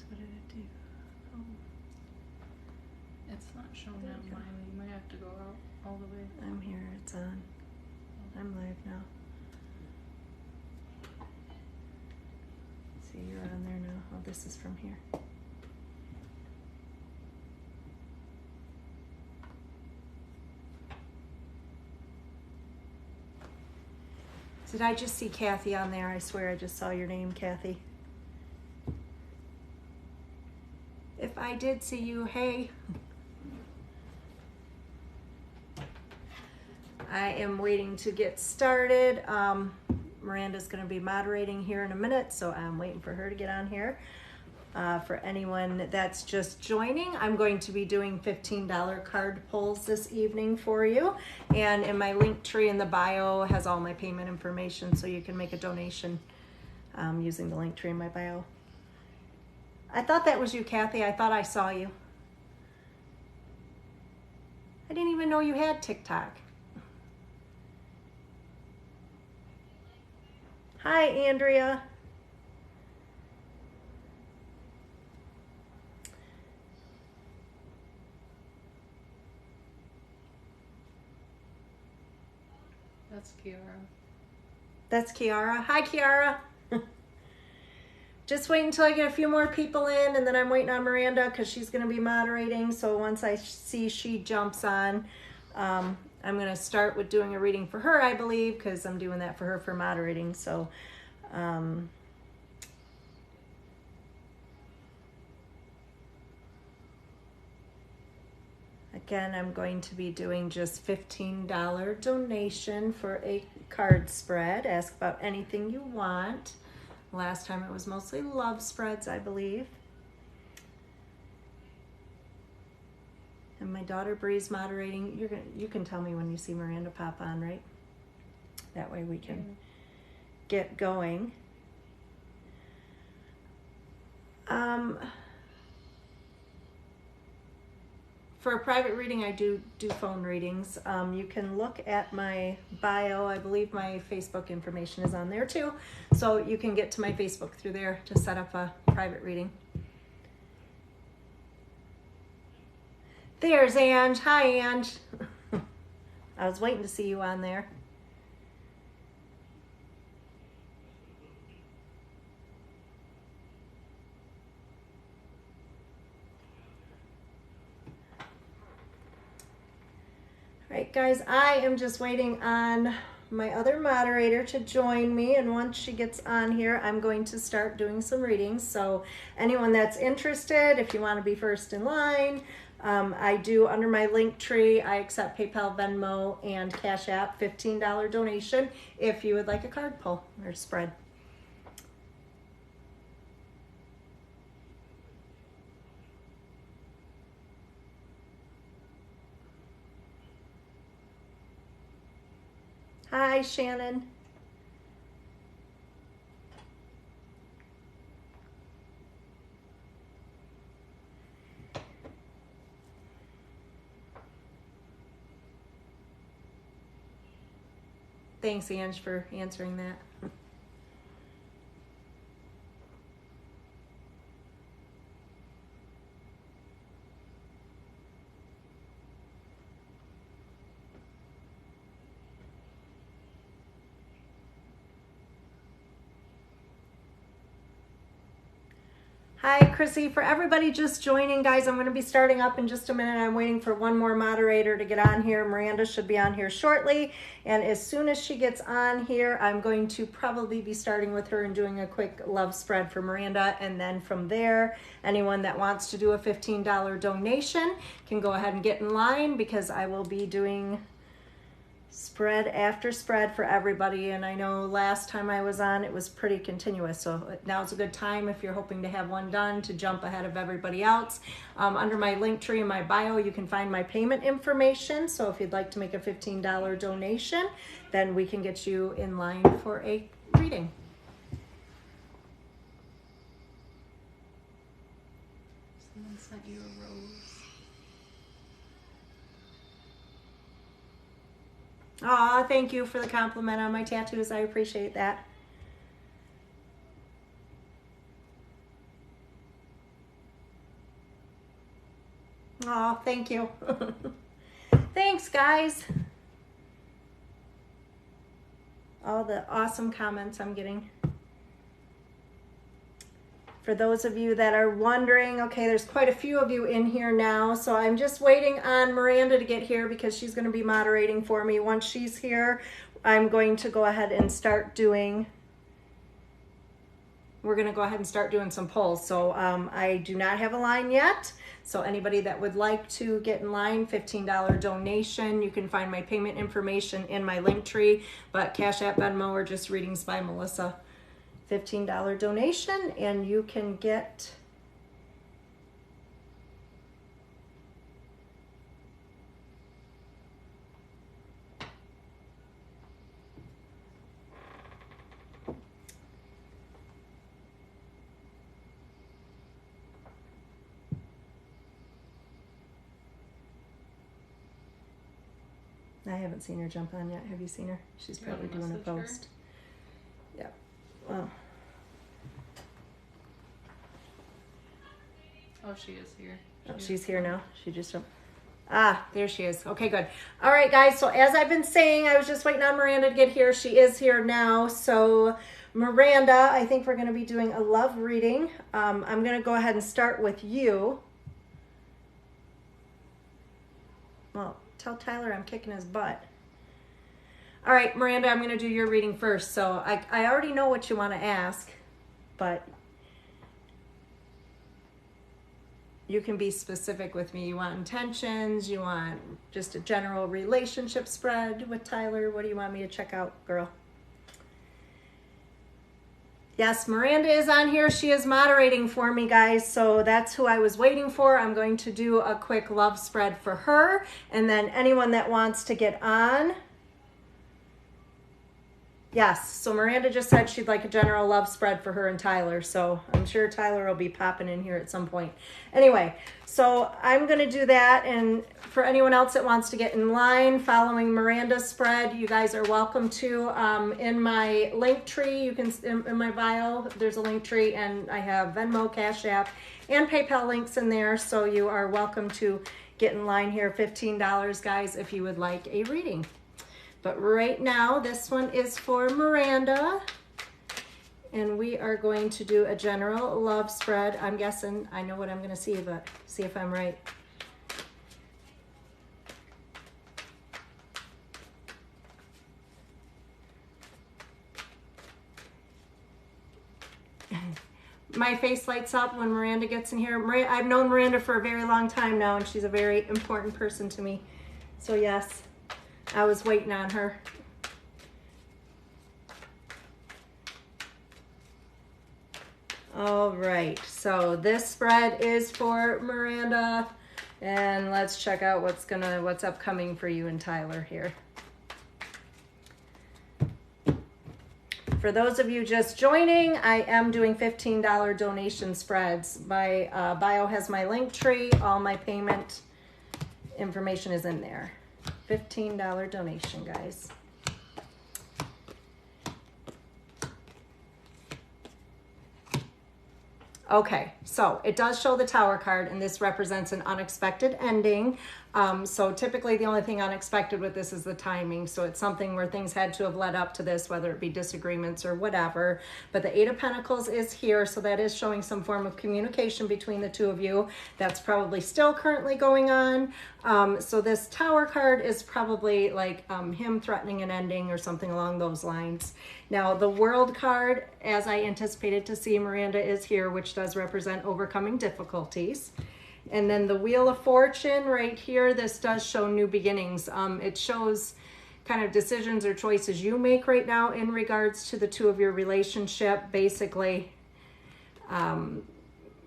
What did it do? Oh. It's not showing on mine. You might have to go out all the way. I'm here. It's on. I'm live now. See, you're on there now. Oh, this is from here. Did I just see Kathy on there? I swear I just saw your name, Kathy. If I did see you, hey. I am waiting to get started. Miranda's going to be moderating here in a minute, so I'm waiting for her to get on here. For anyone that's just joining, I'm going to be doing $15 card pulls this evening for you. And in my link tree in the bio has all my payment information, so you can make a donation using the link tree in my bio. I thought that was you, Kathy. I thought I saw you. I didn't even know you had TikTok. Hi, Andrea. That's Kiara. That's Kiara. Hi, Kiara. Just wait until I get a few more people in, and then I'm waiting on Miranda because she's going to be moderating. So once I see she jumps on, I'm going to start with doing a reading for her, I believe, because I'm doing that for her for moderating. So again, I'm going to be doing just $15 donation for a card spread. Ask about anything you want. Last time it was mostly love spreads, I believe. And my daughter Bree's moderating. You can tell me when you see Miranda pop on, right? That way we can get going. For a private reading, I do phone readings. You can look at my bio. I believe my Facebook information is on there too. So you can get to my Facebook through there to set up a private reading. There's Ange. Hi, Ange. I was waiting to see you on there. All right, guys, I am just waiting on my other moderator to join me, and once she gets on here, I'm going to start doing some readings. So anyone that's interested, if you want to be first in line, I do, under my link tree, I accept PayPal, Venmo, and Cash App, $15 donation if you would like a card pull or spread. Hi, Shannon. Thanks, Ange, for answering that. Hi, Chrissy. For everybody just joining, guys, I'm going to be starting up in just a minute. I'm waiting for one more moderator to get on here. Miranda should be on here shortly. And as soon as she gets on here, I'm going to probably be starting with her and doing a quick love spread for Miranda. And then from there, anyone that wants to do a $15 donation can go ahead and get in line, because I will be doing spread after spread for everybody. And I know last time I was on, it was pretty continuous, so now's a good time if you're hoping to have one done to jump ahead of everybody else. Under my link tree in my bio, you can find my payment information, so if you'd like to make a $15 donation, then we can get you in line for a reading. Someone sent you a rose. Aw, thank you for the compliment on my tattoos. I appreciate that. Oh, thank you. Thanks, guys. All the awesome comments I'm getting. For those of you that are wondering, okay, there's quite a few of you in here now, so I'm just waiting on Miranda to get here because she's going to be moderating for me. Once she's here, I'm going to go ahead and start doing, we're going to go ahead and start doing some polls. So I do not have a line yet. So anybody that would like to get in line, $15 donation. You can find my payment information in my link tree, but Cash App, Venmo, or just Readings by Melissa. $15 donation, and you can get I haven't seen her jump on yet. Have you seen her? She's probably doing a post. Yeah. Well. Oh, she is here. She's here now. She just jumped. Ah, there she is. Okay, good. All right, guys. So as I've been saying, I was just waiting on Miranda to get here. She is here now. So Miranda, I think we're going to be doing a love reading. I'm going to go ahead and start with you. Well, tell Tyler I'm kicking his butt. All right, Miranda, I'm going to do your reading first. So I already know what you want to ask, but you can be specific with me. You want intentions? You want just a general relationship spread with Tyler? What do you want me to check out, girl? Yes, Miranda is on here. She is moderating for me, guys. So that's who I was waiting for. I'm going to do a quick love spread for her. And then anyone that wants to get on. Yes, so Miranda just said she'd like a general love spread for her and Tyler. So I'm sure Tyler will be popping in here at some point. Anyway, so I'm going to do that. And for anyone else that wants to get in line following Miranda's spread, you guys are welcome to. In my link tree, you can, in my bio, there's a link tree, and I have Venmo, Cash App, and PayPal links in there. So you are welcome to get in line here. $15, guys, if you would like a reading. But right now, this one is for Miranda. And we are going to do a general love spread. I'm guessing I know what I'm going to see, but see if I'm right. My face lights up when Miranda gets in here. I've known Miranda for a very long time now, and she's a very important person to me. So yes. I was waiting on her. All right, so this spread is for Miranda, and let's check out what's upcoming for you and Tyler here. For those of you just joining, I am doing $15 donation spreads. My bio has my link tree. All my payment information is in there. $15 donation, guys. Okay, so it does show the Tower card, and this represents an unexpected ending. So typically the only thing unexpected with this is the timing. So it's something where things had to have led up to this, whether it be disagreements or whatever. But the Eight of Pentacles is here, so that is showing some form of communication between the two of you. That's probably still currently going on. So this Tower card is probably like him threatening an ending or something along those lines. Now the World card, as I anticipated to see, Miranda is here, which does represent overcoming difficulties. And then the Wheel of Fortune right here, this does show new beginnings. It shows kind of decisions or choices you make right now in regards to the two of your relationship. Basically,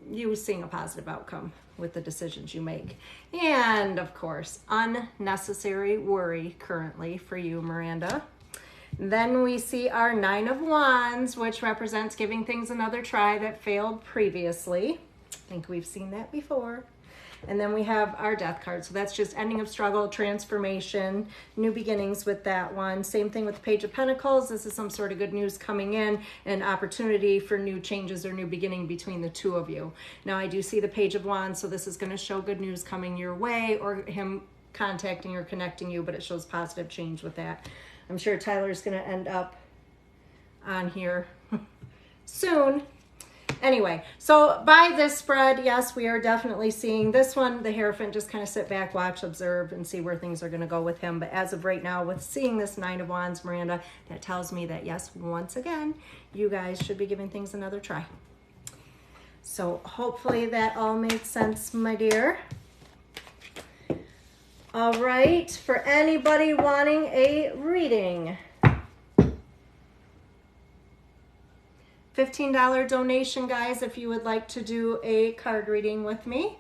you seeing a positive outcome with the decisions you make. And of course, unnecessary worry currently for you, Miranda. Then we see our Nine of Wands, which represents giving things another try that failed previously. I think we've seen that before. And then we have our death card. So that's just ending of struggle, transformation, new beginnings with that one. Same thing with the Page of Pentacles. This is some sort of good news coming in, an opportunity for new changes or new beginning between the two of you. Now I do see the Page of Wands, so this is going to show good news coming your way, or him contacting or connecting you, but it shows positive change with that. I'm sure Tyler's going to end up on here soon. Anyway, so by this spread, yes, we are definitely seeing this one, the Hierophant. Just kind of sit back, watch, observe, and see where things are going to go with him. But as of right now, with seeing this Nine of Wands, Miranda, that tells me that, yes, once again, you guys should be giving things another try. So hopefully that all made sense, my dear. All right, for anybody wanting a reading, $15 donation, guys, if you would like to do a card reading with me.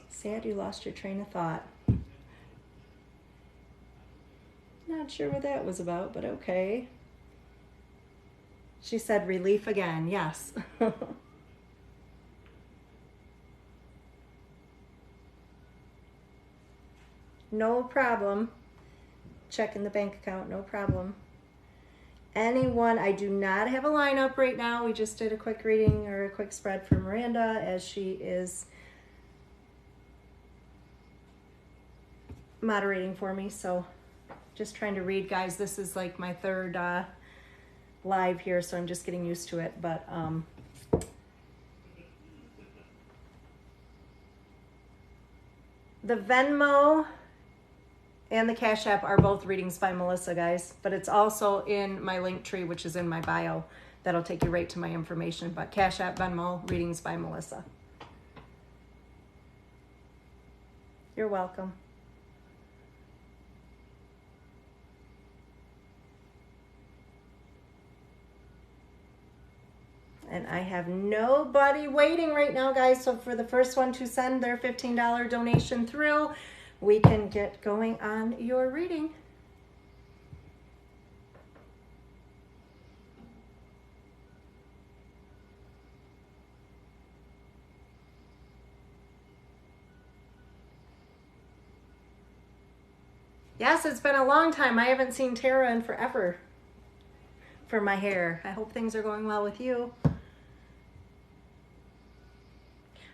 Sad you lost your train of thought. Not sure what that was about, but okay. She said relief again, yes. No problem. Checking the bank account, no problem. Anyone, I do not have a lineup right now. We just did a quick reading or a quick spread for Miranda as she is moderating for me. So just trying to read, guys. This is like my third live here, so I'm just getting used to it. But the Venmo and the Cash App are both readings by Melissa, guys, but it's also in my link tree, which is in my bio. That'll take you right to my information. But Cash App, Venmo, readings by Melissa. You're welcome. And I have nobody waiting right now, guys. So for the first one to send their $15 donation through, we can get going on your reading. Yes, it's been a long time. I haven't seen Tara in forever for my hair. I hope things are going well with you.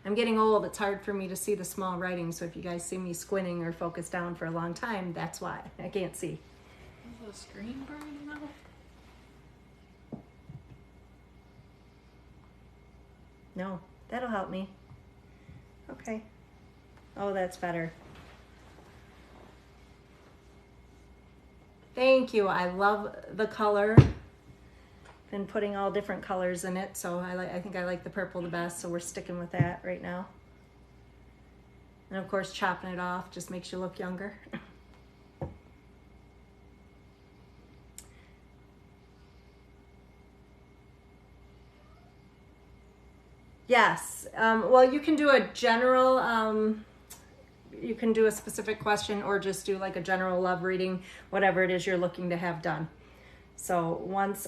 I'm getting old. It's hard for me to see the small writing, so if you guys see me squinting or focus down for a long time, that's why. I can't see. Is the screen burning now? No, that'll help me. Okay. Oh, that's better. Thank you. I love the color. Been putting all different colors in it, so I think I like the purple the best, so we're sticking with that right now. And of course, chopping it off just makes you look younger. Yes. Well, you can do a general, you can do a specific question or just do like a general love reading, whatever it is you're looking to have done. So once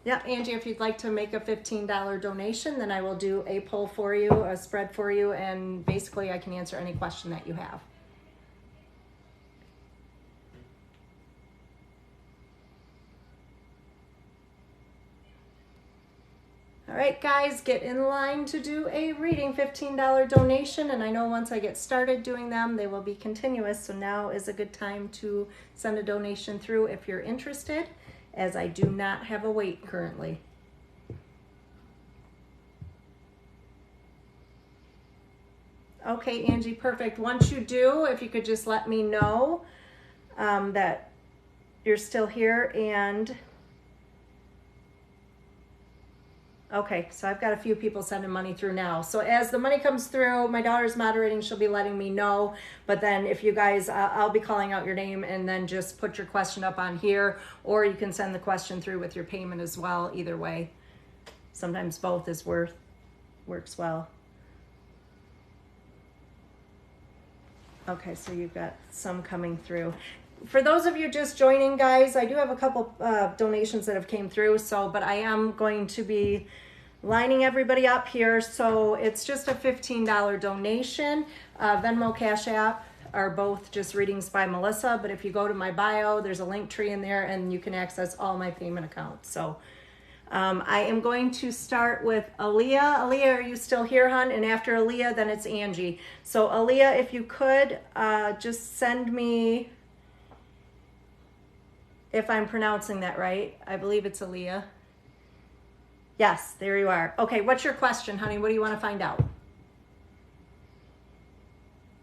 yeah, Angie, if you'd like to make a $15 donation, then I will do a poll for you, a spread for you, and basically I can answer any question that you have. All right, guys, get in line to do a reading, $15 donation, and I know once I get started doing them, they will be continuous, so now is a good time to send a donation through if you're interested, as I do not have a wait currently. Okay, Angie, perfect. Once you do, if you could just let me know that you're still here. And okay, so I've got a few people sending money through now. So as the money comes through, my daughter's moderating, she'll be letting me know. But then if you guys, I'll be calling out your name, and then just put your question up on here, or you can send the question through with your payment as well. Either way, sometimes both is worth works well. Okay, so you've got some coming through. For those of you just joining, guys, I do have a couple donations that have came through, but I am going to be lining everybody up here. So it's just a $15 donation. Venmo, Cash App are both just readings by Melissa, but if you go to my bio, there's a link tree in there and you can access all my payment accounts. So I am going to start with Aaliyah. Aaliyah, are you still here, hon? And after Aaliyah, then it's Angie. So Aaliyah, if you could just send me, if I'm pronouncing that right, I believe it's Aaliyah. Yes, there you are. Okay, what's your question, honey? What do you want to find out?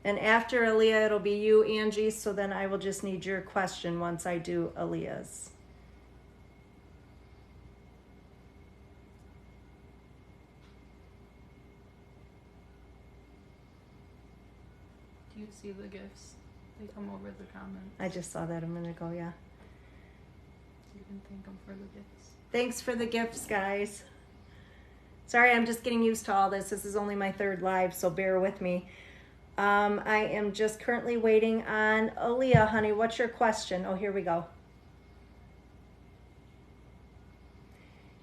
And after Aaliyah, it'll be you, Angie, so then I will just need your question once I do Aaliyah's. Do you see the gifts? They come over the comments. I just saw that a minute ago, yeah. You can thank them for the gifts. Thanks for the gifts, guys. Sorry, I'm just getting used to all this. This is only my third live, so bear with me. I am just currently waiting on Aaliyah, honey. What's your question? Oh, here we go.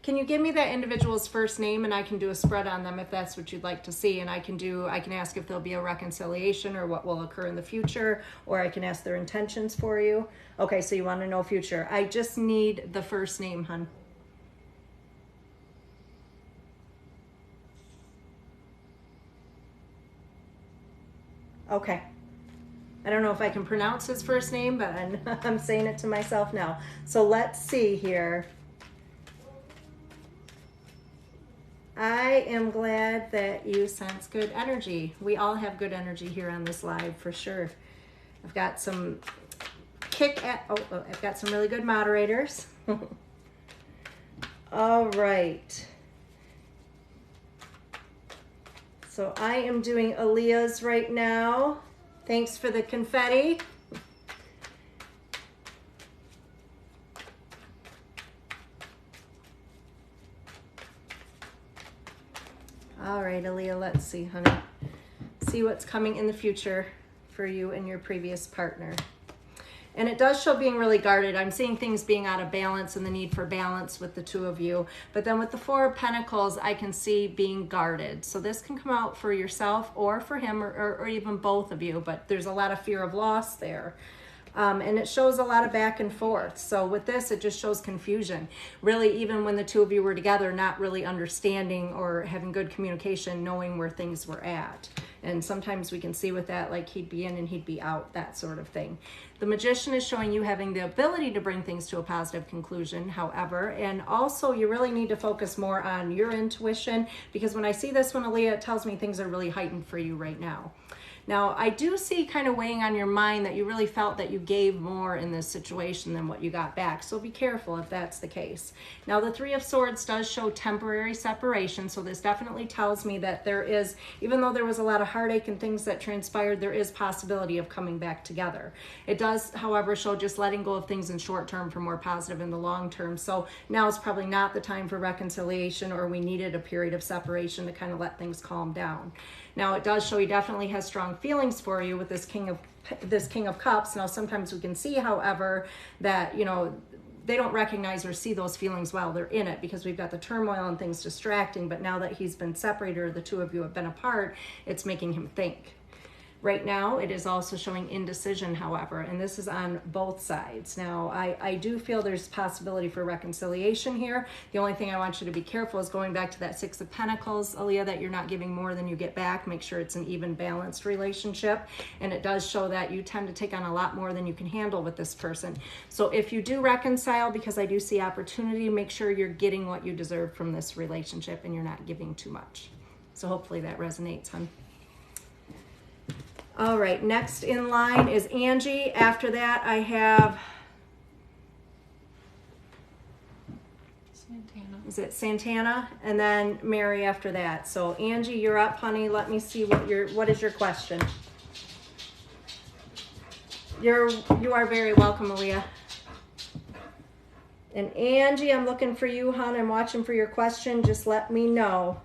Can you give me that individual's first name and I can do a spread on them if that's what you'd like to see, and I can ask if there'll be a reconciliation or what will occur in the future, or I can ask their intentions for you. Okay, so you want to know future. I just need the first name, hun. Okay. I don't know if I can pronounce his first name, but I'm saying it to myself now. So let's see here. I am glad that you sense good energy. We all have good energy here on this live for sure. I've got some I've got some really good moderators. All right. So I am doing Aaliyah's right now. Thanks for the confetti. All right, Aaliyah, let's see, honey. See what's coming in the future for you and your previous partner. And it does show being really guarded. I'm seeing things being out of balance and the need for balance with the two of you. But then with the Four of Pentacles, I can see being guarded. So this can come out for yourself or for him, or even both of you. But there's a lot of fear of loss there. And it shows a lot of back and forth. So with this, it just shows confusion. Really, even when the two of you were together, not really understanding or having good communication, knowing where things were at. And sometimes we can see with that, like he'd be in and he'd be out, that sort of thing. The Magician is showing you having the ability to bring things to a positive conclusion, however, and also you really need to focus more on your intuition, because when I see this one, Aaliyah, it tells me things are really heightened for you right now. Now, I do see kind of weighing on your mind that you really felt that you gave more in this situation than what you got back. So be careful if that's the case. Now, the Three of Swords does show temporary separation. So this definitely tells me that there is, even though there was a lot of heartache and things that transpired, there is possibility of coming back together. It does, however, show just letting go of things in short term for more positive in the long term. So now is probably not the time for reconciliation, or we needed a period of separation to kind of let things calm down. Now, it does show he definitely has strong feelings for you with this King of Cups. Now, sometimes we can see, however, that, you know, they don't recognize or see those feelings while they're in it, because we've got the turmoil and things distracting. But now that he's been separated, or the two of you have been apart, it's making him think. Right now, it is also showing indecision, however, and this is on both sides. Now, I do feel there's possibility for reconciliation here. The only thing I want you to be careful is going back to that Six of Pentacles, Aaliyah, that you're not giving more than you get back. Make sure it's an even, balanced relationship. And it does show that you tend to take on a lot more than you can handle with this person. So if you do reconcile, because I do see opportunity, make sure you're getting what you deserve from this relationship and you're not giving too much. So hopefully that resonates, hon. All right, next in line is Angie. After that, I have Santana. Is it Santana? And then Mary after that. So Angie, you're up, honey. Let me see what is your question. You are very welcome, Aaliyah. And Angie, I'm looking for you, hon. I'm watching for your question. Just let me know.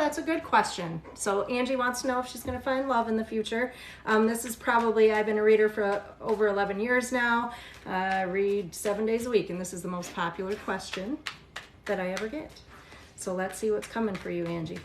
that's a good question. So Angie wants to know if she's going to find love in the future. This is probably, I've been a reader for over 11 years now. I read 7 days a week, and this is the most popular question that I ever get. So let's see what's coming for you, Angie.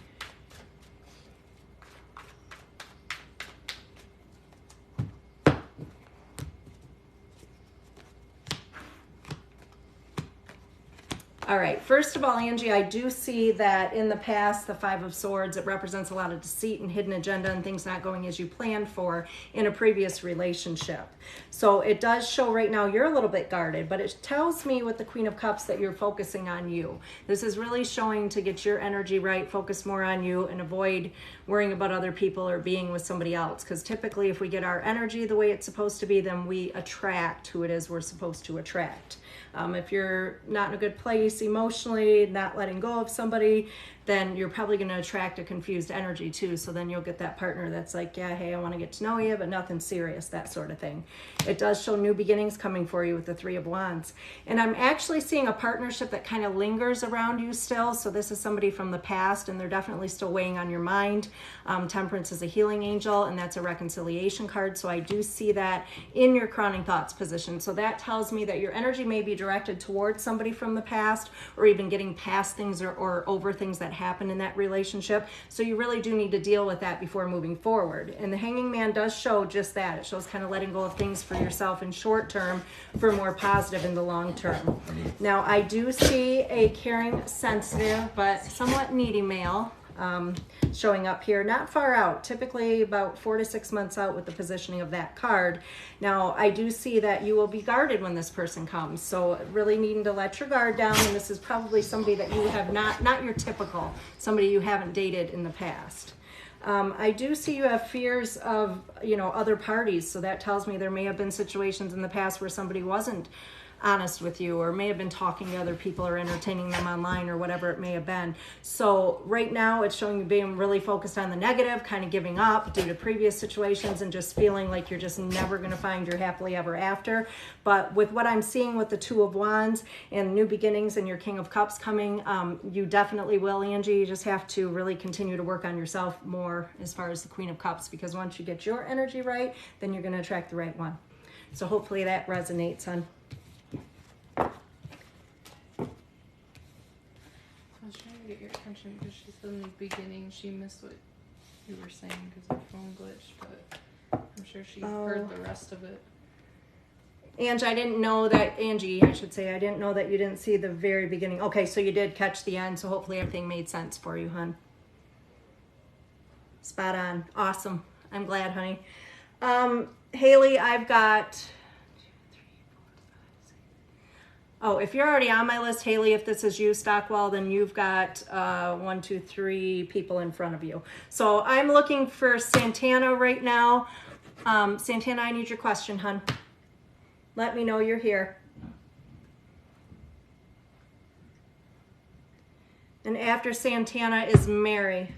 All right, first of all, Angie, I do see that in the past, the Five of Swords, it represents a lot of deceit and hidden agenda and things not going as you planned for in a previous relationship. So it does show right now you're a little bit guarded, but it tells me with the Queen of Cups that you're focusing on you. This is really showing to get your energy right, focus more on you, and avoid worrying about other people or being with somebody else. Because typically if we get our energy the way it's supposed to be, then we attract who it is we're supposed to attract. If you're not in a good place emotionally, not letting go of somebody, then you're probably going to attract a confused energy too. So then you'll get that partner that's like, yeah, hey, I want to get to know you, but nothing serious, that sort of thing. It does show new beginnings coming for you with the Three of Wands. And I'm actually seeing a partnership that kind of lingers around you still. So this is somebody from the past, and they're definitely still weighing on your mind. Temperance is a healing angel, and that's a reconciliation card. So I do see that in your crowning thoughts position. So that tells me that your energy may be directed towards somebody from the past, or even getting past things or over things that happened in that relationship. So you really do need to deal with that before moving forward. And the Hanging Man does show just that. It shows kind of letting go of things for yourself in short term for more positive in the long term. Now I do see a caring, sensitive, but somewhat needy male showing up here, not far out, typically about 4 to 6 months out with the positioning of that card. Now I do see that you will be guarded when this person comes, so really needing to let your guard down. And this is probably somebody that you have not your typical, somebody you haven't dated in the past. I do see you have fears of, other parties. So that tells me there may have been situations in the past where somebody wasn't honest with you, or may have been talking to other people or entertaining them online, or whatever it may have been. So right now it's showing you being really focused on the negative, kind of giving up due to previous situations, and just feeling like you're just never going to find your happily ever after. But with what I'm seeing with the Two of Wands and new beginnings and your King of Cups coming, you definitely will, Angie. You just have to really continue to work on yourself more as far as the Queen of Cups, because once you get your energy right, then you're going to attract the right one. So hopefully that resonates, hon. I was trying to get your attention because she said in the beginning she missed what you were saying because her phone glitched, but I'm sure she heard the rest of it. Angie, I didn't know that you didn't see the very beginning. Okay, so you did catch the end, so hopefully everything made sense for you, hon. Spot on. Awesome. I'm glad, honey. Haley, I've got... Oh, if you're already on my list, Haley, if this is you, Stockwell, then you've got 1, 2, 3 people in front of you. So I'm looking for Santana right now. Santana, I need your question, hon. Let me know you're here. And after Santana is Mary.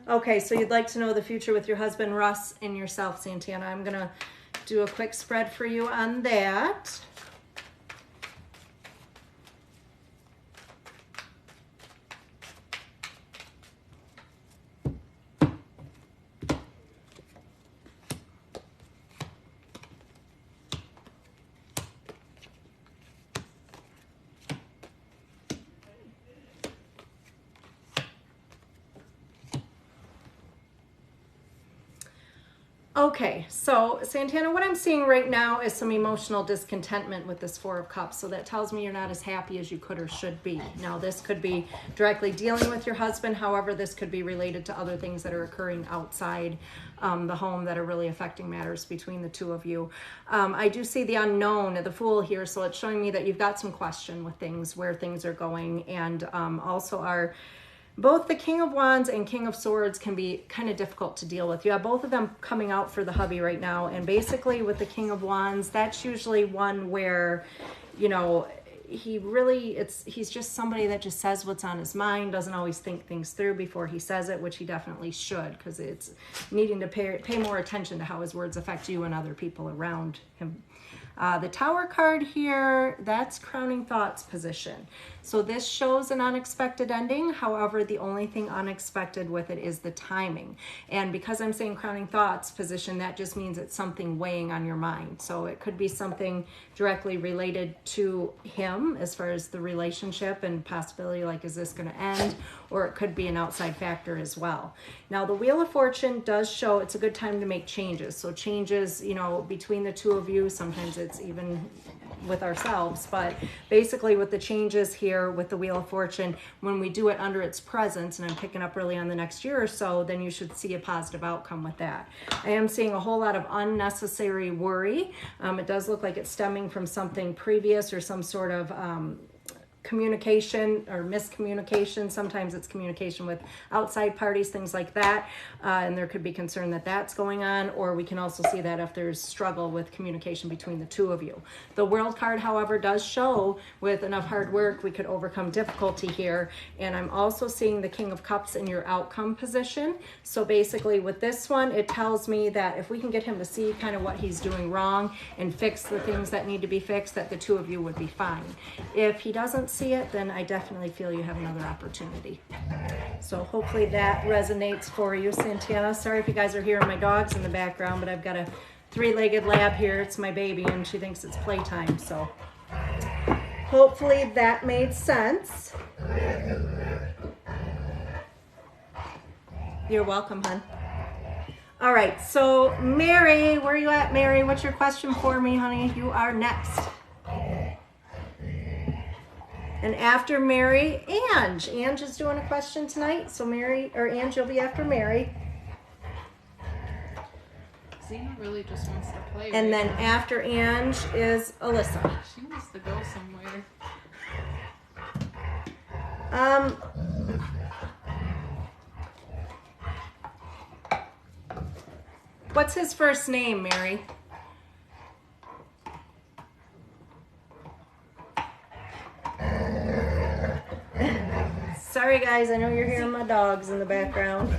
Okay, so you'd like to know the future with your husband, Russ, and yourself, Santana. I'm going to do a quick spread for you on that. Okay, so Santana, what I'm seeing right now is some emotional discontentment with this Four of Cups. So that tells me you're not as happy as you could or should be. Now, this could be directly dealing with your husband. However, this could be related to other things that are occurring outside the home that are really affecting matters between the two of you. I do see the unknown, the Fool here. So it's showing me that you've got some question with things, where things are going, and also are... Both the King of Wands and King of Swords can be kind of difficult to deal with. You have both of them coming out for the hubby right now. And basically with the King of Wands, that's usually one where, he's just somebody that just says what's on his mind, doesn't always think things through before he says it, which he definitely should, because it's needing to pay more attention to how his words affect you and other people around him. The Tower card here, that's crowning thoughts position. So this shows an unexpected ending. However, the only thing unexpected with it is the timing. And because I'm saying crowning thoughts position, that just means it's something weighing on your mind. So it could be something directly related to him as far as the relationship and possibility, like, is this going to end? Or it could be an outside factor as well. Now, the Wheel of Fortune does show it's a good time to make changes. So changes, you know, between the two of you, sometimes it's even with ourselves, but basically with the changes here with the Wheel of Fortune, when we do it under its presence, and I'm picking up really on the next year or so, then you should see a positive outcome with that. I am seeing a whole lot of unnecessary worry. It does look like it's stemming from something previous or some sort of communication or miscommunication. Sometimes it's communication with outside parties, things like that, and there could be concern that that's going on, or we can also see that if there's struggle with communication between the two of you. The World card, however, does show with enough hard work we could overcome difficulty here, and I'm also seeing the King of Cups in your outcome position. So basically with this one, it tells me that if we can get him to see kind of what he's doing wrong and fix the things that need to be fixed, that the two of you would be fine. If he doesn't see it, then I definitely feel you have another opportunity. So hopefully that resonates for you, Santana. Sorry if you guys are hearing my dogs in the background, but I've got a 3-legged lab here. It's my baby, and she thinks it's playtime. So hopefully that made sense. You're welcome, hon. All right, so Mary, where are you at, Mary? What's your question for me, honey? You are next. And after Mary, Ange. Ange is doing a question tonight. So Mary, or Ange, you'll be after Mary. Zena really just wants to play. And right then now. after Ange is Alyssa. She wants to go somewhere. What's his first name, Mary? Sorry guys, I know you're hearing my dogs in the background.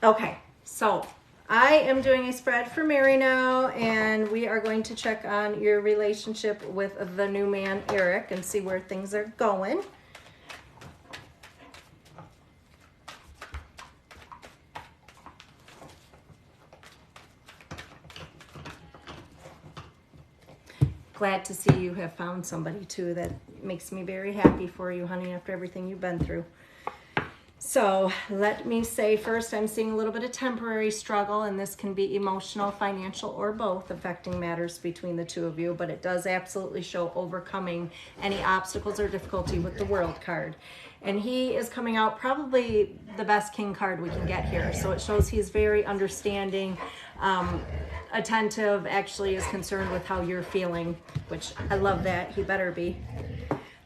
Okay, so I am doing a spread for Mary now, and we are going to check on your relationship with the new man, Eric, and see where things are going. Glad to see you have found somebody too. That makes me very happy for you, honey, after everything you've been through. So let me say first, I'm seeing a little bit of temporary struggle, and this can be emotional, financial, or both, affecting matters between the two of you, but it does absolutely show overcoming any obstacles or difficulty with the World card. And he is coming out probably the best king card we can get here. So it shows he's very understanding, attentive, actually is concerned with how you're feeling, which I love that. He better be.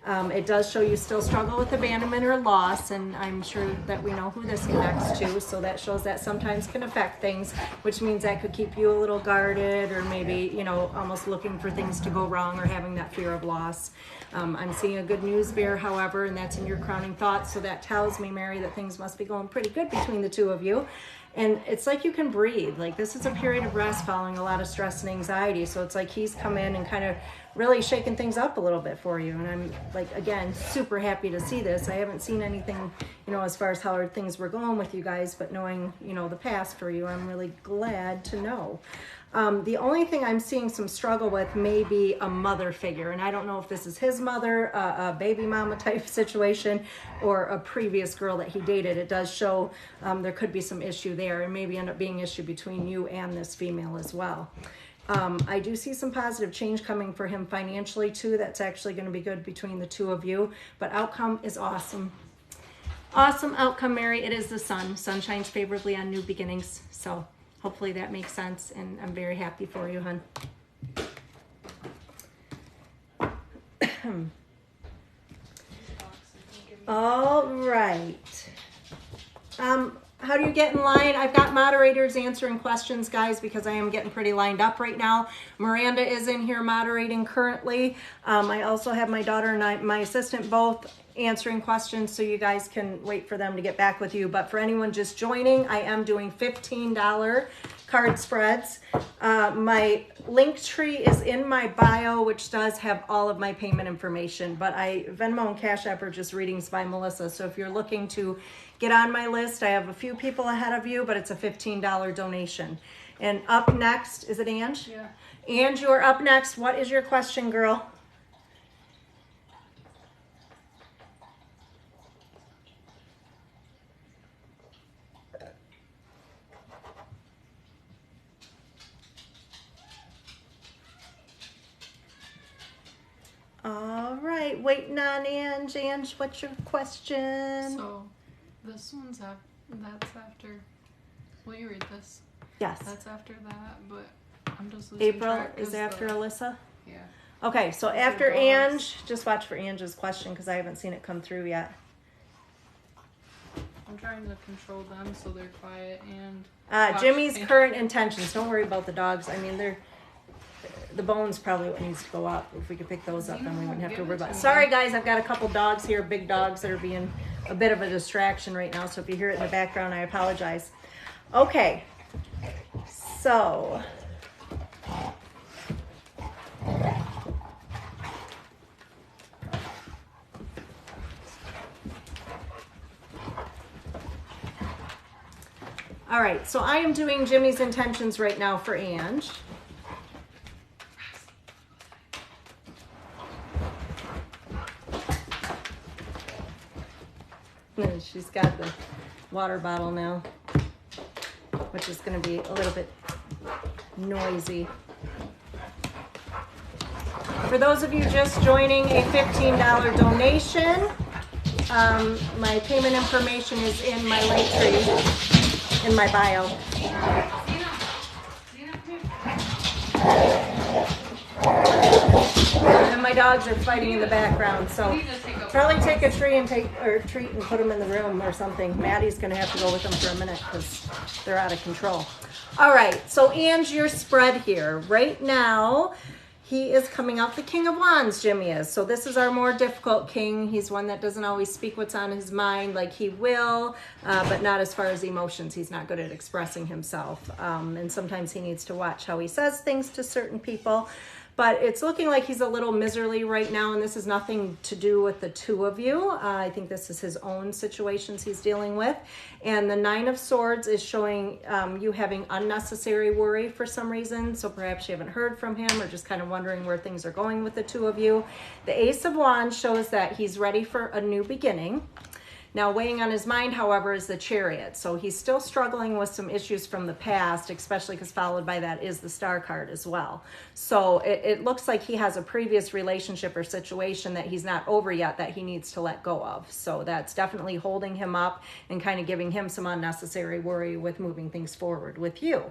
It does show you still struggle with abandonment or loss, and I'm sure that we know who this connects to, so that shows that sometimes can affect things, which means that could keep you a little guarded, or maybe, you know, almost looking for things to go wrong or having that fear of loss. I'm seeing a good news bear, however, and that's in your crowning thoughts, so that tells me, Mary, that things must be going pretty good between the two of you. And it's like you can breathe. Like, this is a period of rest following a lot of stress and anxiety. So it's like he's come in and kind of really shaking things up a little bit for you. And I'm, like, again, super happy to see this. I haven't seen anything, you know, as far as how things were going with you guys, but knowing, you know, the past for you, I'm really glad to know. The only thing I'm seeing some struggle with may be a mother figure, and I don't know if this is his mother, a baby mama type situation, or a previous girl that he dated. It does show there could be some issue there, and maybe end up being issue between you and this female as well. I do see some positive change coming for him financially too. That's actually going to be good between the two of you, but outcome is awesome. Awesome outcome, Mary. It is the sun. Sun shines favorably on new beginnings, so hopefully that makes sense, and I'm very happy for you, hon. All right. how do you get in line? I've got moderators answering questions, guys, because I am getting pretty lined up right now. Miranda is in here moderating currently. I also have my daughter and my assistant both answering questions, so you guys can wait for them to get back with you. But for anyone just joining, I am doing $15 card spreads. My link tree is in my bio, which does have all of my payment information, but Venmo and Cash App are just readings by Melissa. So if you're looking to get on my list, I have a few people ahead of you, but it's a $15 donation. And up next, is it Ange? Yeah. Ange, you're up next. What is your question, girl? All right, waiting on Ange. Ange, what's your question? So, this one's that's after. Will you read this? Yes. That's after that, but I'm just losing April track 'cause is after Alyssa? Yeah. Okay, so after Ange, just watch for Ange's question because I haven't seen it come through yet. I'm trying to control them so they're quiet and. Jimmy's current intentions. Don't worry about the dogs. I mean, the bone's probably what needs to go up. If we could pick those up, then we wouldn't have to worry about it. Sorry, guys, I've got a couple dogs here, big dogs that are being a bit of a distraction right now. So if you hear it in the background, I apologize. Okay, so. All right, so I am doing Jimmy's intentions right now for Ange. And she's got the water bottle now, which is going to be a little bit noisy. For those of you just joining, a $15 donation. My payment information is in my link tree, in my bio. And my dogs are fighting in the background, so probably take a treat and put them in the room or something. Maddie's gonna have to go with them for a minute because they're out of control. All right, so Ange, your spread here. Right now, he is coming out the King of Wands, Jimmy is. So this is our more difficult king. He's one that doesn't always speak what's on his mind like he will, but not as far as emotions. He's not good at expressing himself. And sometimes he needs to watch how he says things to certain people. But it's looking like he's a little miserly right now, and this is nothing to do with the two of you. I think this is his own situations he's dealing with. And the Nine of Swords is showing you having unnecessary worry for some reason. So perhaps you haven't heard from him or just kind of wondering where things are going with the two of you. The Ace of Wands shows that he's ready for a new beginning. Now, weighing on his mind, however, is the Chariot. So he's still struggling with some issues from the past, especially because followed by that is the Star card as well. So it looks like he has a previous relationship or situation that he's not over yet that he needs to let go of. So that's definitely holding him up and kind of giving him some unnecessary worry with moving things forward with you.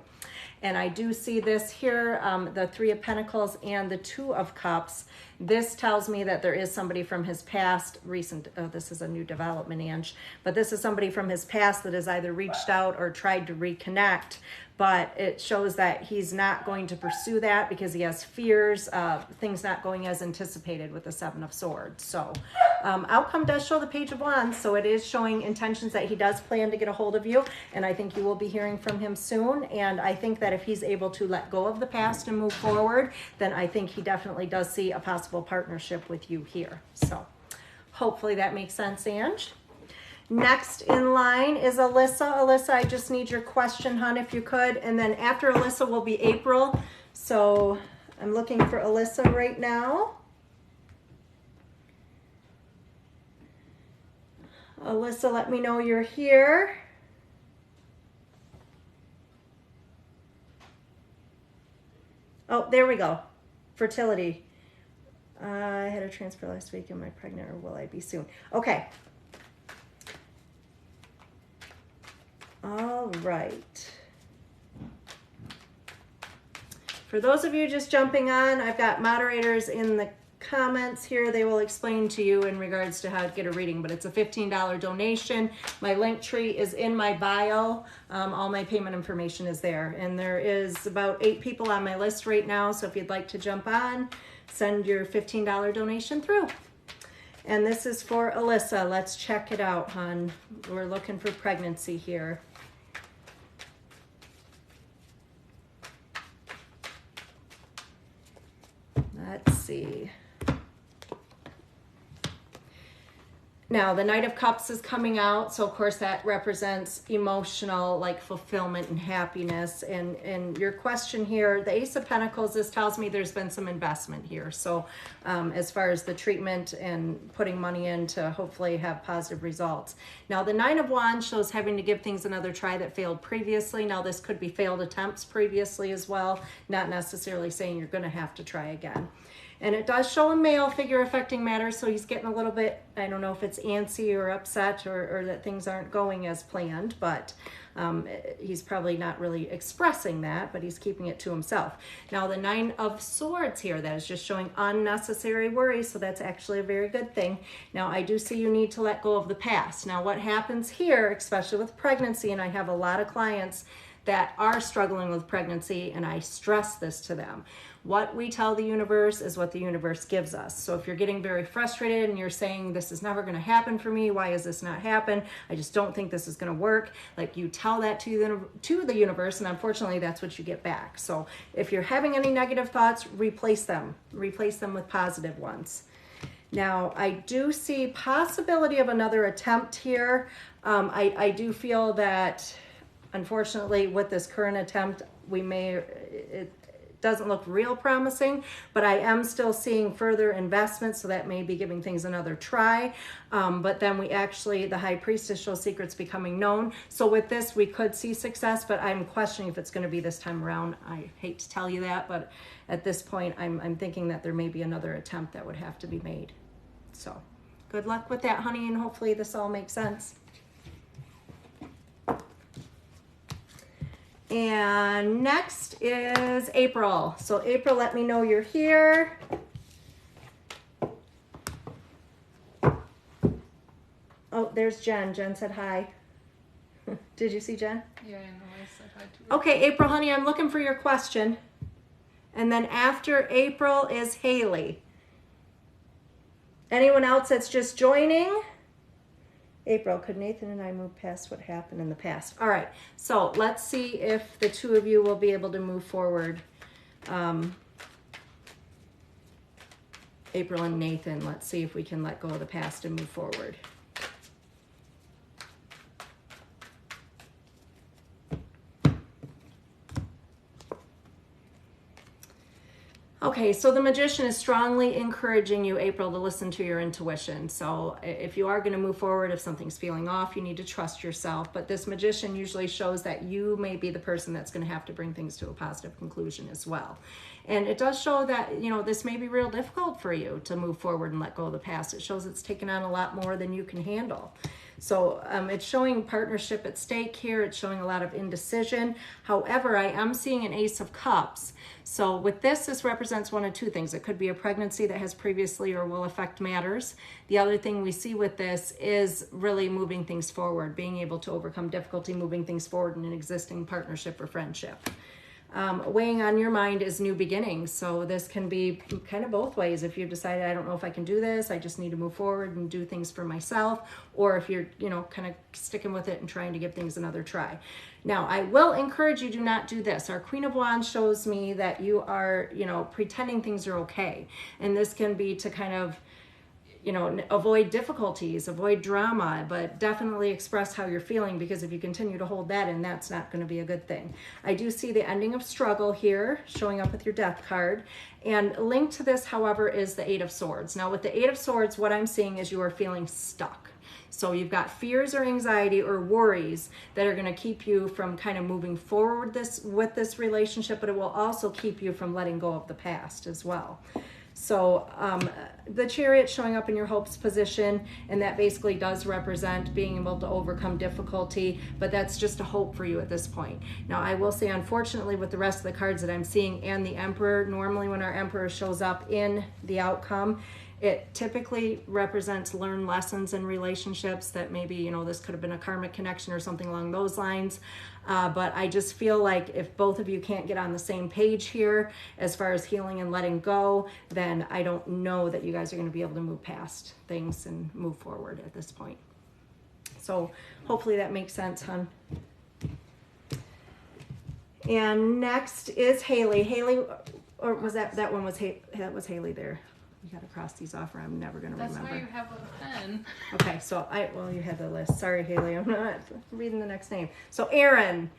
And I do see this here, the Three of Pentacles and the Two of Cups. This tells me that there is somebody from his past, this is a new development, Ange, but this is somebody from his past that has either reached out or tried to reconnect, but it shows that he's not going to pursue that because he has fears of things not going as anticipated with the Seven of Swords. So outcome does show the Page of Wands, so it is showing intentions that he does plan to get a hold of you, and I think you will be hearing from him soon. And I think that if he's able to let go of the past and move forward, then I think he definitely does see a possible partnership with you here. So hopefully that makes sense, Ange. Next in line is Alyssa. Alyssa, I just need your question, hon, if you could. And then after Alyssa will be April. So I'm looking for Alyssa right now. Alyssa, let me know you're here. Oh, there we go. Fertility. I had a transfer last week. Am I pregnant or will I be soon? Okay. All right. For those of you just jumping on, I've got moderators in the comments here, they will explain to you in regards to how to get a reading, but it's a $15 donation. My link tree is in my bio. All my payment information is there, and there is about 8 people on my list right now, so if you'd like to jump on, send your $15 donation through. And this is for Alyssa. Let's check it out, hon. We're looking for pregnancy here. Let's see. Now, the Knight of Cups is coming out, so of course that represents emotional, like, fulfillment and happiness. And your question here, the Ace of Pentacles, this tells me there's been some investment here. So as far as the treatment and putting money in to hopefully have positive results. Now, the Nine of Wands shows having to give things another try that failed previously. Now, this could be failed attempts previously as well, not necessarily saying you're going to have to try again. And it does show a male figure affecting matters, so he's getting a little bit, I don't know if it's antsy or upset or that things aren't going as planned, but he's probably not really expressing that, but he's keeping it to himself. Now, the Nine of Swords here, that is just showing unnecessary worry, so that's actually a very good thing. Now, I do see you need to let go of the past. Now, what happens here, especially with pregnancy, and I have a lot of clients that are struggling with pregnancy, and I stress this to them. What we tell the universe is what the universe gives us. So if you're getting very frustrated and you're saying, this is never going to happen for me, why is this not happen? I just don't think this is going to work. Like, you tell that to the universe, and unfortunately that's what you get back. So if you're having any negative thoughts, replace them with positive ones. Now, I do see possibility of another attempt here. I do feel that, unfortunately, with this current attempt, it doesn't look real promising, but I am still seeing further investment, so that may be giving things another try. But then the High Priestess shows secrets becoming known. So with this, we could see success, but I'm questioning if it's going to be this time around. I hate to tell you that, but at this point, I'm thinking that there may be another attempt that would have to be made. So good luck with that, honey, and hopefully this all makes sense. And next is April. So April, let me know you're here. Oh, there's Jen. Jen said hi. Did you see Jen? Yeah, I know. I said hi to her. Okay, April, honey, I'm looking for your question. And then after April is Haley. Anyone else that's just joining? April, could Nathan and I move past what happened in the past? All right, so let's see if the two of you will be able to move forward. April and Nathan, let's see if we can let go of the past and move forward. Okay, so the Magician is strongly encouraging you, April, to listen to your intuition. So if you are going to move forward, if something's feeling off, you need to trust yourself. But this Magician usually shows that you may be the person that's going to have to bring things to a positive conclusion as well. And it does show that, you know, this may be real difficult for you to move forward and let go of the past. It shows it's taken on a lot more than you can handle. So it's showing partnership at stake here. It's showing a lot of indecision. However, I am seeing an Ace of Cups. So with this represents one of two things. It could be a pregnancy that has previously or will affect matters. The other thing we see with this is really moving things forward, being able to overcome difficulty, moving things forward in an existing partnership or friendship. Weighing on your mind is new beginnings. So this can be kind of both ways. If you've decided, I don't know if I can do this, I just need to move forward and do things for myself. Or if you're, you know, kind of sticking with it and trying to give things another try. Now, I will encourage you, do not do this. Our Queen of Wands shows me that you are, you know, pretending things are okay. And this can be to kind of, you know, avoid difficulties, avoid drama, but definitely express how you're feeling, because if you continue to hold that in, that's not going to be a good thing. I do see the ending of struggle here showing up with your Death card. And linked to this, however, is the Eight of Swords. Now, with the Eight of Swords, what I'm seeing is you are feeling stuck. So you've got fears or anxiety or worries that are going to keep you from kind of moving forward with this relationship, but it will also keep you from letting go of the past as well. So the Chariot showing up in your hopes position, and that basically does represent being able to overcome difficulty, but that's just a hope for you at this point. Now, I will say, unfortunately, with the rest of the cards that I'm seeing and the Emperor, normally when our Emperor shows up in the outcome, it typically represents learned lessons in relationships that maybe, you know, this could have been a karmic connection or something along those lines. But I just feel like if both of you can't get on the same page here as far as healing and letting go, then I don't know that you guys are going to be able to move past things and move forward at this point. So hopefully that makes sense, hon. And next is Haley. Haley, or was that one was that was Haley there? You got to cross these off or I'm never going to remember. That's why you have a pen. Okay, so well, you had the list. Sorry, Haley, I'm not reading the next name. So Aaron.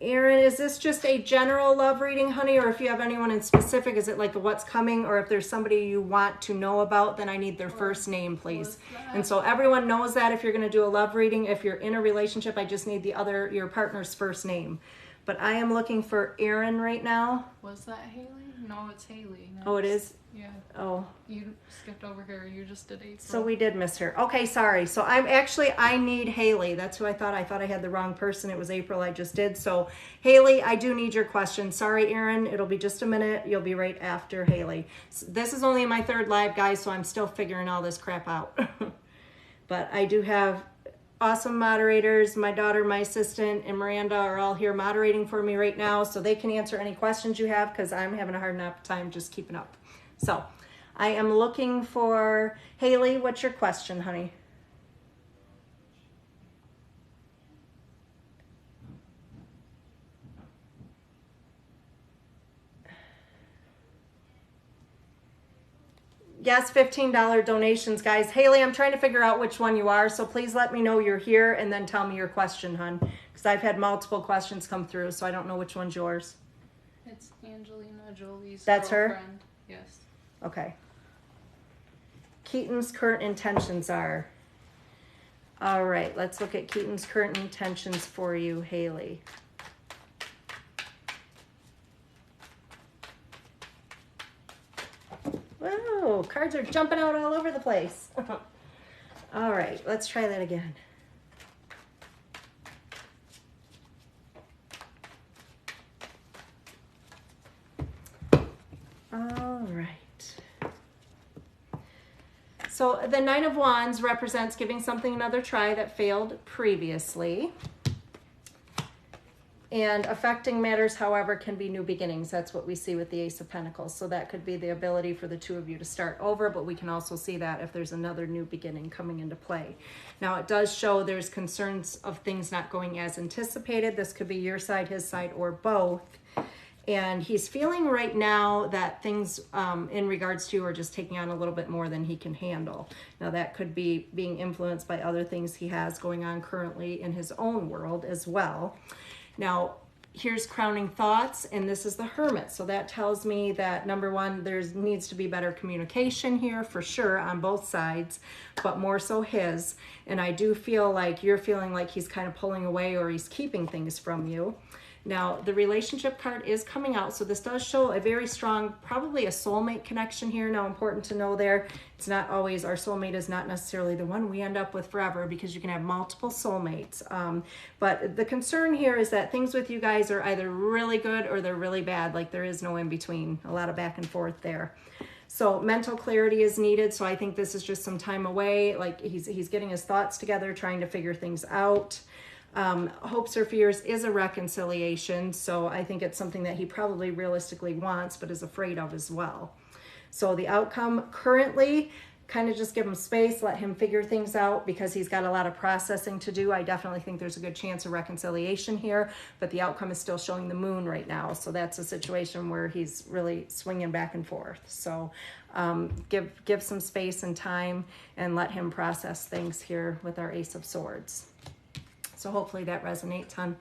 Aaron, is this just a general love reading, honey? Or if you have anyone in specific, is it like a what's coming? Or if there's somebody you want to know about, then I need their first name, please. And so everyone knows that if you're going to do a love reading, if you're in a relationship, I just need your partner's first name. But I am looking for Aaron right now. Was that Haley? No, it's Haley. No, Oh, it is? Yeah. Oh. You skipped over her. You just did April. So we did miss her. Okay, sorry. So I need Haley. That's who I thought. I thought I had the wrong person. It was April I just did. So Haley, I do need your question. Sorry, Aaron. It'll be just a minute. You'll be right after Haley. So this is only my third live, guys, so I'm still figuring all this crap out. But I do have awesome moderators. My daughter, my assistant, and Miranda are all here moderating for me right now, so they can answer any questions you have because I'm having a hard enough time just keeping up. So I am looking for Haley. What's your question, honey? Yes, $15 donations, guys. Haley, I'm trying to figure out which one you are, so please let me know you're here and then tell me your question, hon, because I've had multiple questions come through, so I don't know which one's yours. It's Angelina Jolie's That's girlfriend. her? Yes. Okay. Keaton's current intentions are. All right, let's look at Keaton's current intentions for you, Haley. Whoa, cards are jumping out all over the place. All right, let's try that again. All right. So the Nine of Wands represents giving something another try that failed previously. And affecting matters, however, can be new beginnings. That's what we see with the Ace of Pentacles. So that could be the ability for the two of you to start over, but we can also see that if there's another new beginning coming into play. Now, it does show there's concerns of things not going as anticipated. This could be your side, his side, or both. And he's feeling right now that things in regards to you are just taking on a little bit more than he can handle. Now, that could be being influenced by other things he has going on currently in his own world as well. Now, here's crowning thoughts, and this is the Hermit. So that tells me that, number one, there needs to be better communication here for sure on both sides, but more so his. And I do feel like you're feeling like he's kind of pulling away or he's keeping things from you. Now, the relationship card is coming out, so this does show a very strong, probably a soulmate connection here. Now, important to know there, it's not always, our soulmate is not necessarily the one we end up with forever because you can have multiple soulmates. But the concern here is that things with you guys are either really good or they're really bad, like there is no in between, a lot of back and forth there. So mental clarity is needed, so I think this is just some time away, like he's getting his thoughts together, trying to figure things out. Hopes or fears is a reconciliation, so I think it's something that he probably realistically wants but is afraid of as well. So the outcome currently, kind of just give him space, let him figure things out because he's got a lot of processing to do. I definitely think there's a good chance of reconciliation here, but the outcome is still showing the moon right now, so that's a situation where he's really swinging back and forth. So give some space and time and let him process things here with our Ace of Swords. So hopefully that resonates, hon.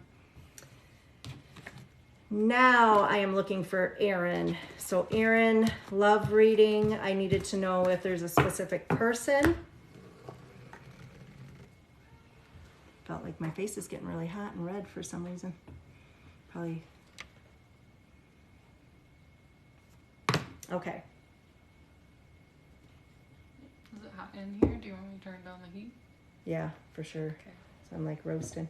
Now I am looking for Aaron. So Aaron, love reading. I needed to know if there's a specific person. Felt like my face is getting really hot and red for some reason. Probably. Okay. Is it hot in here? Do you want me to turn down the heat? Yeah, for sure. Okay. So I'm like roasting.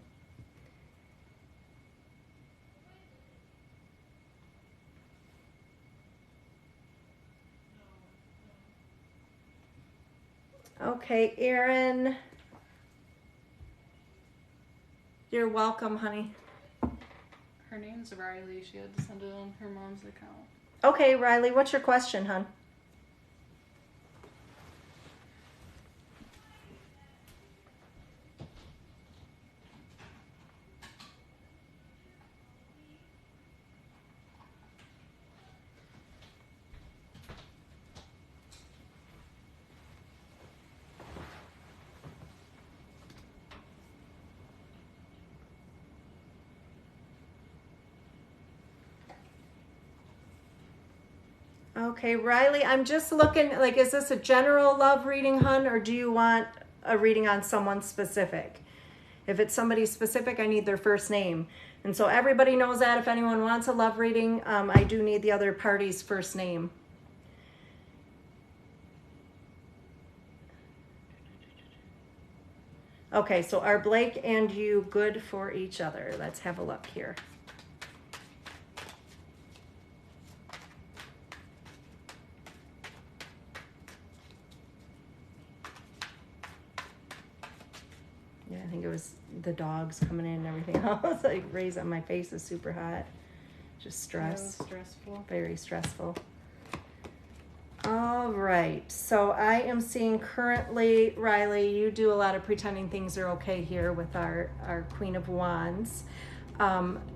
Okay, Erin. You're welcome, honey. Her name's Riley. She had to send it on her mom's account. Okay, Riley, what's your question, hon? Okay, Riley, I'm just looking, like, is this a general love reading, hun, or do you want a reading on someone specific? If it's somebody specific, I need their first name. And so everybody knows that if anyone wants a love reading, I do need the other party's first name. Okay, so are Blake and you good for each other? Let's have a look here. Yeah, I think it was the dogs coming in and everything else. Like, rays on my face is super hot. Just stress. That was stressful. Very stressful. All right, so I am seeing currently, Riley, you do a lot of pretending things are okay here with our Queen of Wands.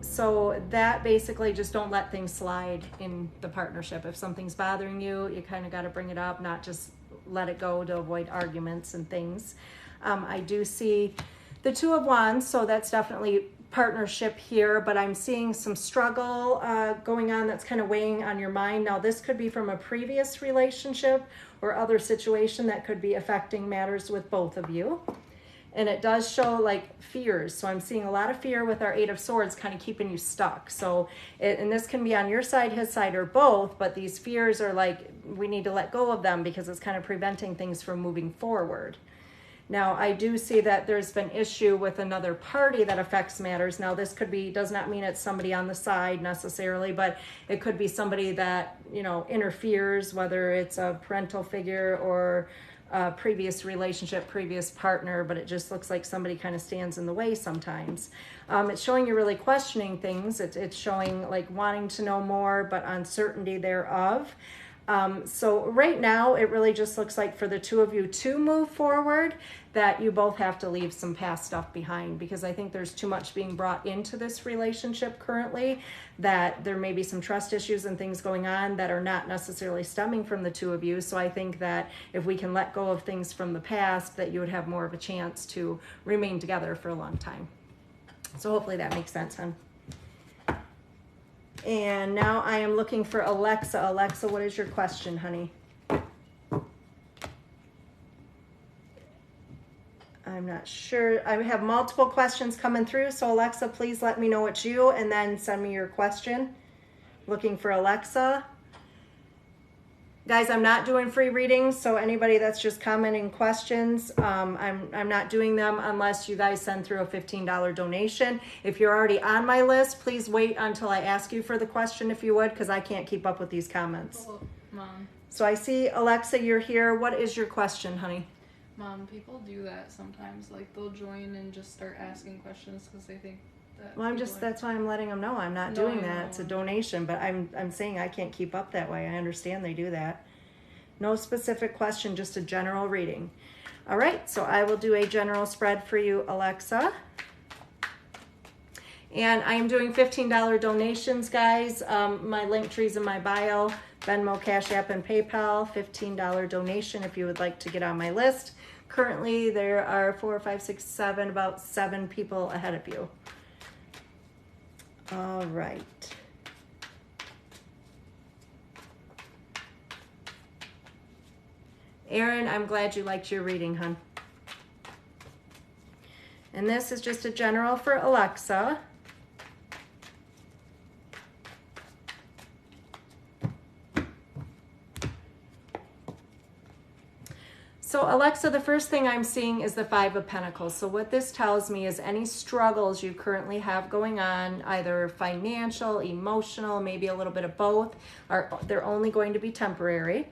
So that basically, just don't let things slide in the partnership. If something's bothering you, you kind of got to bring it up, not just let it go to avoid arguments and things. I do see the Two of Wands, so that's definitely partnership here, but I'm seeing some struggle going on that's kind of weighing on your mind. Now, this could be from a previous relationship or other situation that could be affecting matters with both of you. And it does show like fears. So I'm seeing a lot of fear with our Eight of Swords kind of keeping you stuck. So, and this can be on your side, his side, or both, but these fears are like, we need to let go of them because it's kind of preventing things from moving forward. Now, I do see that there's been issue with another party that affects matters. Now, this could be, does not mean it's somebody on the side necessarily, but it could be somebody that, you know, interferes, whether it's a parental figure or a previous relationship, previous partner, but it just looks like somebody kind of stands in the way sometimes. It's showing you really questioning things. It's showing like wanting to know more, but uncertainty thereof. So right now, it really just looks like for the two of you to move forward, that you both have to leave some past stuff behind, because I think there's too much being brought into this relationship currently, that there may be some trust issues and things going on that are not necessarily stemming from the two of you. So I think that if we can let go of things from the past, that you would have more of a chance to remain together for a long time. So hopefully that makes sense, hon. And now I am looking for Alexa. Alexa, what is your question, honey? I'm not sure. I have multiple questions coming through. So Alexa, please let me know it's you and then send me your question. Looking for Alexa. Guys, I'm not doing free readings, so anybody that's just commenting questions, I'm not doing them unless you guys send through a $15 donation. If you're already on my list, please wait until I ask you for the question if you would, because I can't keep up with these comments. Oh, Mom. So I see, Alexa, you're here. What is your question, honey? Mom, people do that sometimes. Like, they'll join and just start asking questions because they think that. Well, that's why I'm letting them know I'm not doing that. No. It's a donation, but I'm saying I can't keep up that way. I understand they do that. No specific question, just a general reading. All right, so I will do a general spread for you, Alexa. And I am doing $15 donations, guys. My link tree's in my bio, Venmo, Cash App, and PayPal. $15 donation if you would like to get on my list. Currently, there are 4, 5, 6, 7, about 7 people ahead of you. All right. Erin, I'm glad you liked your reading, hon. And this is just a general for Alexa. So Alexa, the first thing I'm seeing is the Five of Pentacles. So what this tells me is any struggles you currently have going on, either financial, emotional, maybe a little bit of both, they're only going to be temporary.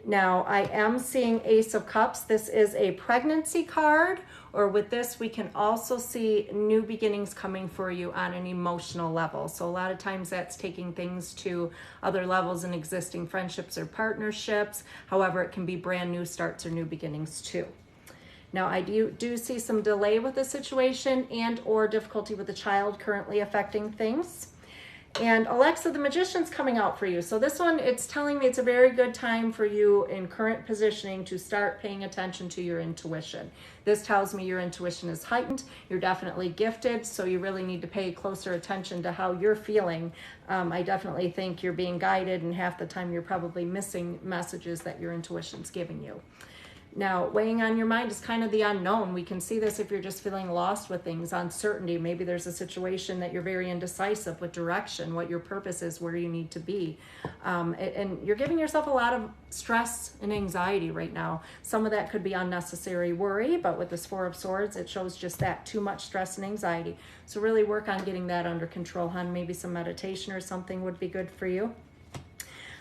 Now, I am seeing Ace of Cups. This is a pregnancy card, or with this, we can also see new beginnings coming for you on an emotional level. So a lot of times that's taking things to other levels in existing friendships or partnerships. However, it can be brand new starts or new beginnings too. Now, I do see some delay with the situation and or difficulty with the child currently affecting things. And Alexa, the Magician's coming out for you. So this one, it's telling me it's a very good time for you in current positioning to start paying attention to your intuition. This tells me your intuition is heightened. You're definitely gifted, so you really need to pay closer attention to how you're feeling. I definitely think you're being guided, and half the time you're probably missing messages that your intuition's giving you. Now, weighing on your mind is kind of the unknown. We can see this if you're just feeling lost with things, uncertainty. Maybe there's a situation that you're very indecisive with direction, what your purpose is, where you need to be. And you're giving yourself a lot of stress and anxiety right now. Some of that could be unnecessary worry, but with this Four of Swords, it shows just that, too much stress and anxiety. So really work on getting that under control, hon. Maybe some meditation or something would be good for you.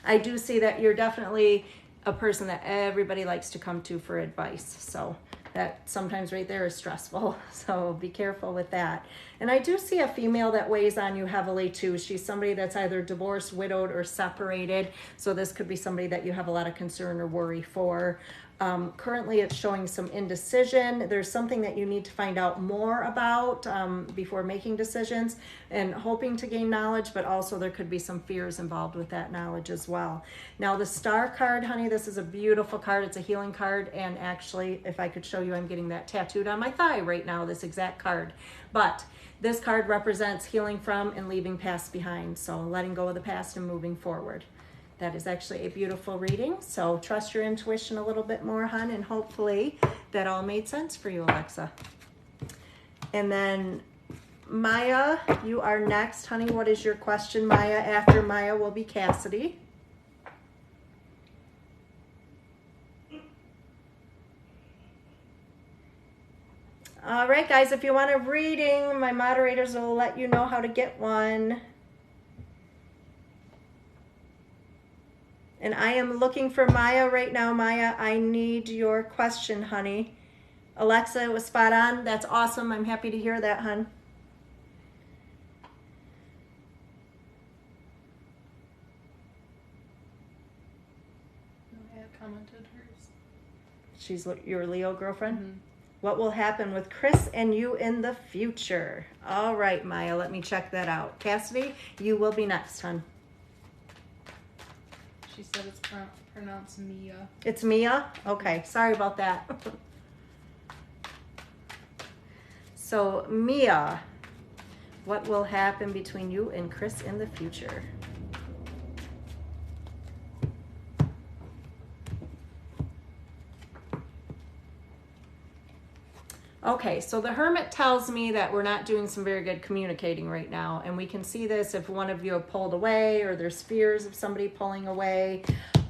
I do see that you're definitely a person that everybody likes to come to for advice. So that sometimes right there is stressful. So be careful with that. And I do see a female that weighs on you heavily too. She's somebody that's either divorced, widowed, or separated. So this could be somebody that you have a lot of concern or worry for. Currently it's showing some indecision. There's something that you need to find out more about before making decisions, and hoping to gain knowledge, but also there could be some fears involved with that knowledge as well. Now the Star card, honey, this is a beautiful card. It's a healing card, and actually, if I could show you, I'm getting that tattooed on my thigh right now, this exact card. But this card represents healing from and leaving past behind. So letting go of the past and moving forward. That is actually a beautiful reading. So trust your intuition a little bit more, hon, and hopefully that all made sense for you, Alexa. And then Maya, you are next, honey. What is your question, Maya? After Maya will be Cassidy. All right, guys, if you want a reading, my moderators will let you know how to get one. And I am looking for Maya right now. Maya, I need your question, honey. Alexa, it was spot on. That's awesome. I'm happy to hear that, hon. Maya commented hers. She's your Leo girlfriend? Mm-hmm. What will happen with Chris and you in the future? All right, Maya, let me check that out. Cassidy, you will be next, hon. She said it's pronounced Mia. It's Mia? Okay, sorry about that. So, Mia, what will happen between you and Chris in the future? Okay, so the Hermit tells me that we're not doing some very good communicating right now, and we can see this if one of you have pulled away or there's fears of somebody pulling away.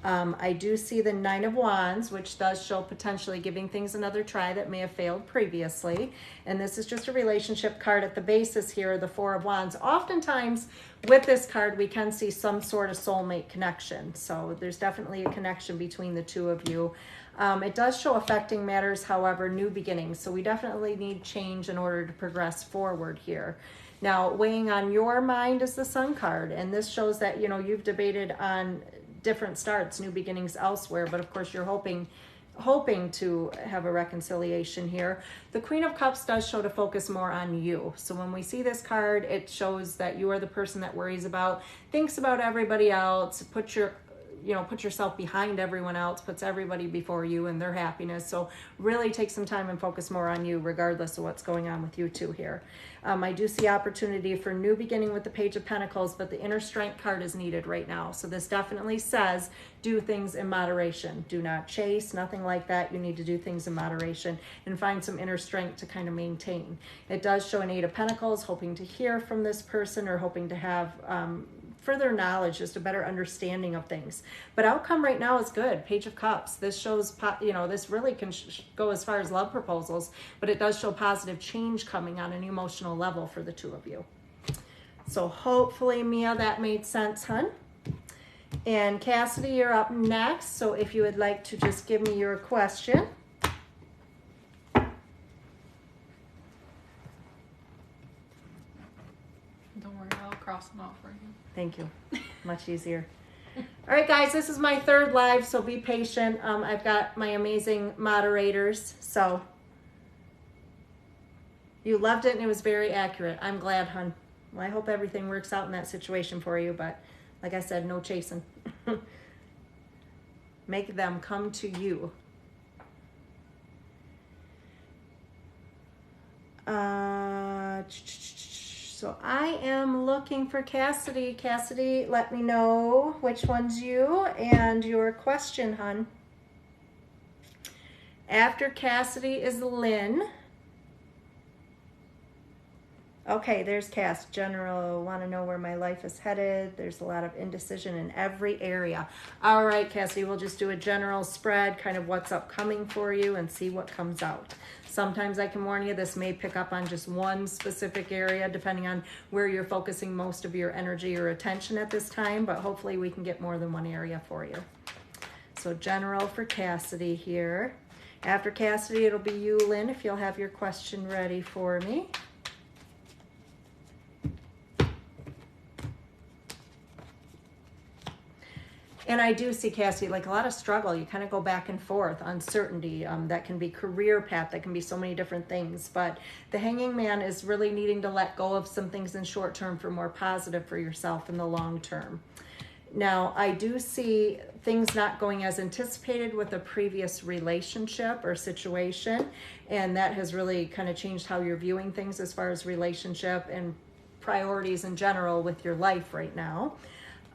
I do see the Nine of Wands, which does show potentially giving things another try that may have failed previously. And this is just a relationship card. At the basis here, the Four of Wands. Oftentimes with this card, we can see some sort of soulmate connection. So there's definitely a connection between the two of you. It does show affecting matters, however, new beginnings. So we definitely need change in order to progress forward here. Now, weighing on your mind is the Sun card. And this shows that, you know, you've debated on different starts, new beginnings elsewhere, but of course you're hoping to have a reconciliation here. The Queen of Cups does show to focus more on you. So when we see this card, it shows that you are the person that worries about, thinks about everybody else, put yourself behind everyone else, puts everybody before you and their happiness. So really take some time and focus more on you regardless of what's going on with you two here. I do see opportunity for new beginning with the Page of Pentacles, but the inner strength card is needed right now. So this definitely says do things in moderation. Do not chase, nothing like that. You need to do things in moderation and find some inner strength to kind of maintain. It does show an Eight of Pentacles, hoping to hear from this person or hoping to have further knowledge, just a better understanding of things. But outcome right now is good. Page of Cups. This shows, this really can go as far as love proposals, but it does show positive change coming on an emotional level for the two of you. So hopefully, Mia, that made sense, hun. And Cassidy, you're up next. So if you would like to just give me your question. Don't worry, I'll cross them out for you. Thank you. Much easier. All right, guys, this is my third live, so be patient. I've got my amazing moderators. So you loved it and it was very accurate. I'm glad, hun. Well, I hope everything works out in that situation for you, but like I said, no chasing. Make them come to you. So I am looking for Cassidy. Cassidy, let me know which one's you and your question, hun. After Cassidy is Lynn. Okay, there's Cass. General, want to know where my life is headed. There's a lot of indecision in every area. All right, Cassidy, we'll just do a general spread, kind of what's upcoming for you and see what comes out. Sometimes I can warn you, this may pick up on just one specific area, depending on where you're focusing most of your energy or attention at this time, but hopefully we can get more than one area for you. So general for Cassidy here. After Cassidy, it'll be you, Lynn, if you'll have your question ready for me. And I do see, Cassie, like a lot of struggle. You kind of go back and forth, uncertainty. That can be career path. That can be so many different things. But the hanging man is really needing to let go of some things in short term for more positive for yourself in the long term. Now, I do see things not going as anticipated with a previous relationship or situation. And that has really kind of changed how you're viewing things as far as relationship and priorities in general with your life right now.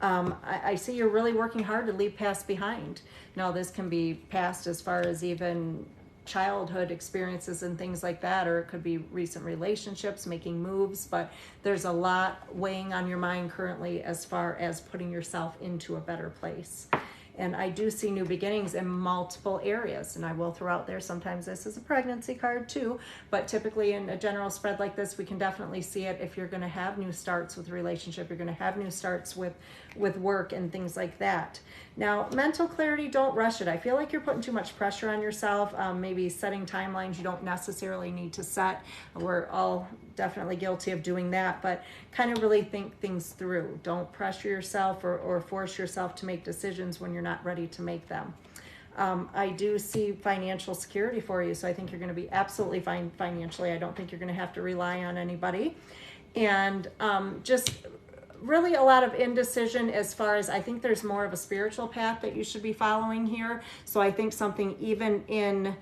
I see you're really working hard to leave past behind. Now, this can be past as far as even childhood experiences and things like that, or it could be recent relationships, making moves, but there's a lot weighing on your mind currently as far as putting yourself into a better place. And I do see new beginnings in multiple areas. And I will throw out there, sometimes this is a pregnancy card too, but typically in a general spread like this, we can definitely see it if you're going to have new starts with a relationship, you're going to have new starts with work and things like that. Now, mental clarity, don't rush it. I feel like you're putting too much pressure on yourself, maybe setting timelines you don't necessarily need to set. We're all definitely guilty of doing that, but kind of really think things through. Don't pressure yourself or force yourself to make decisions when you're not ready to make them. I do see financial security for you, so I think you're going to be absolutely fine financially. I don't think you're going to have to rely on anybody. And just really a lot of indecision as far as, I think there's more of a spiritual path that you should be following here. So I think something even in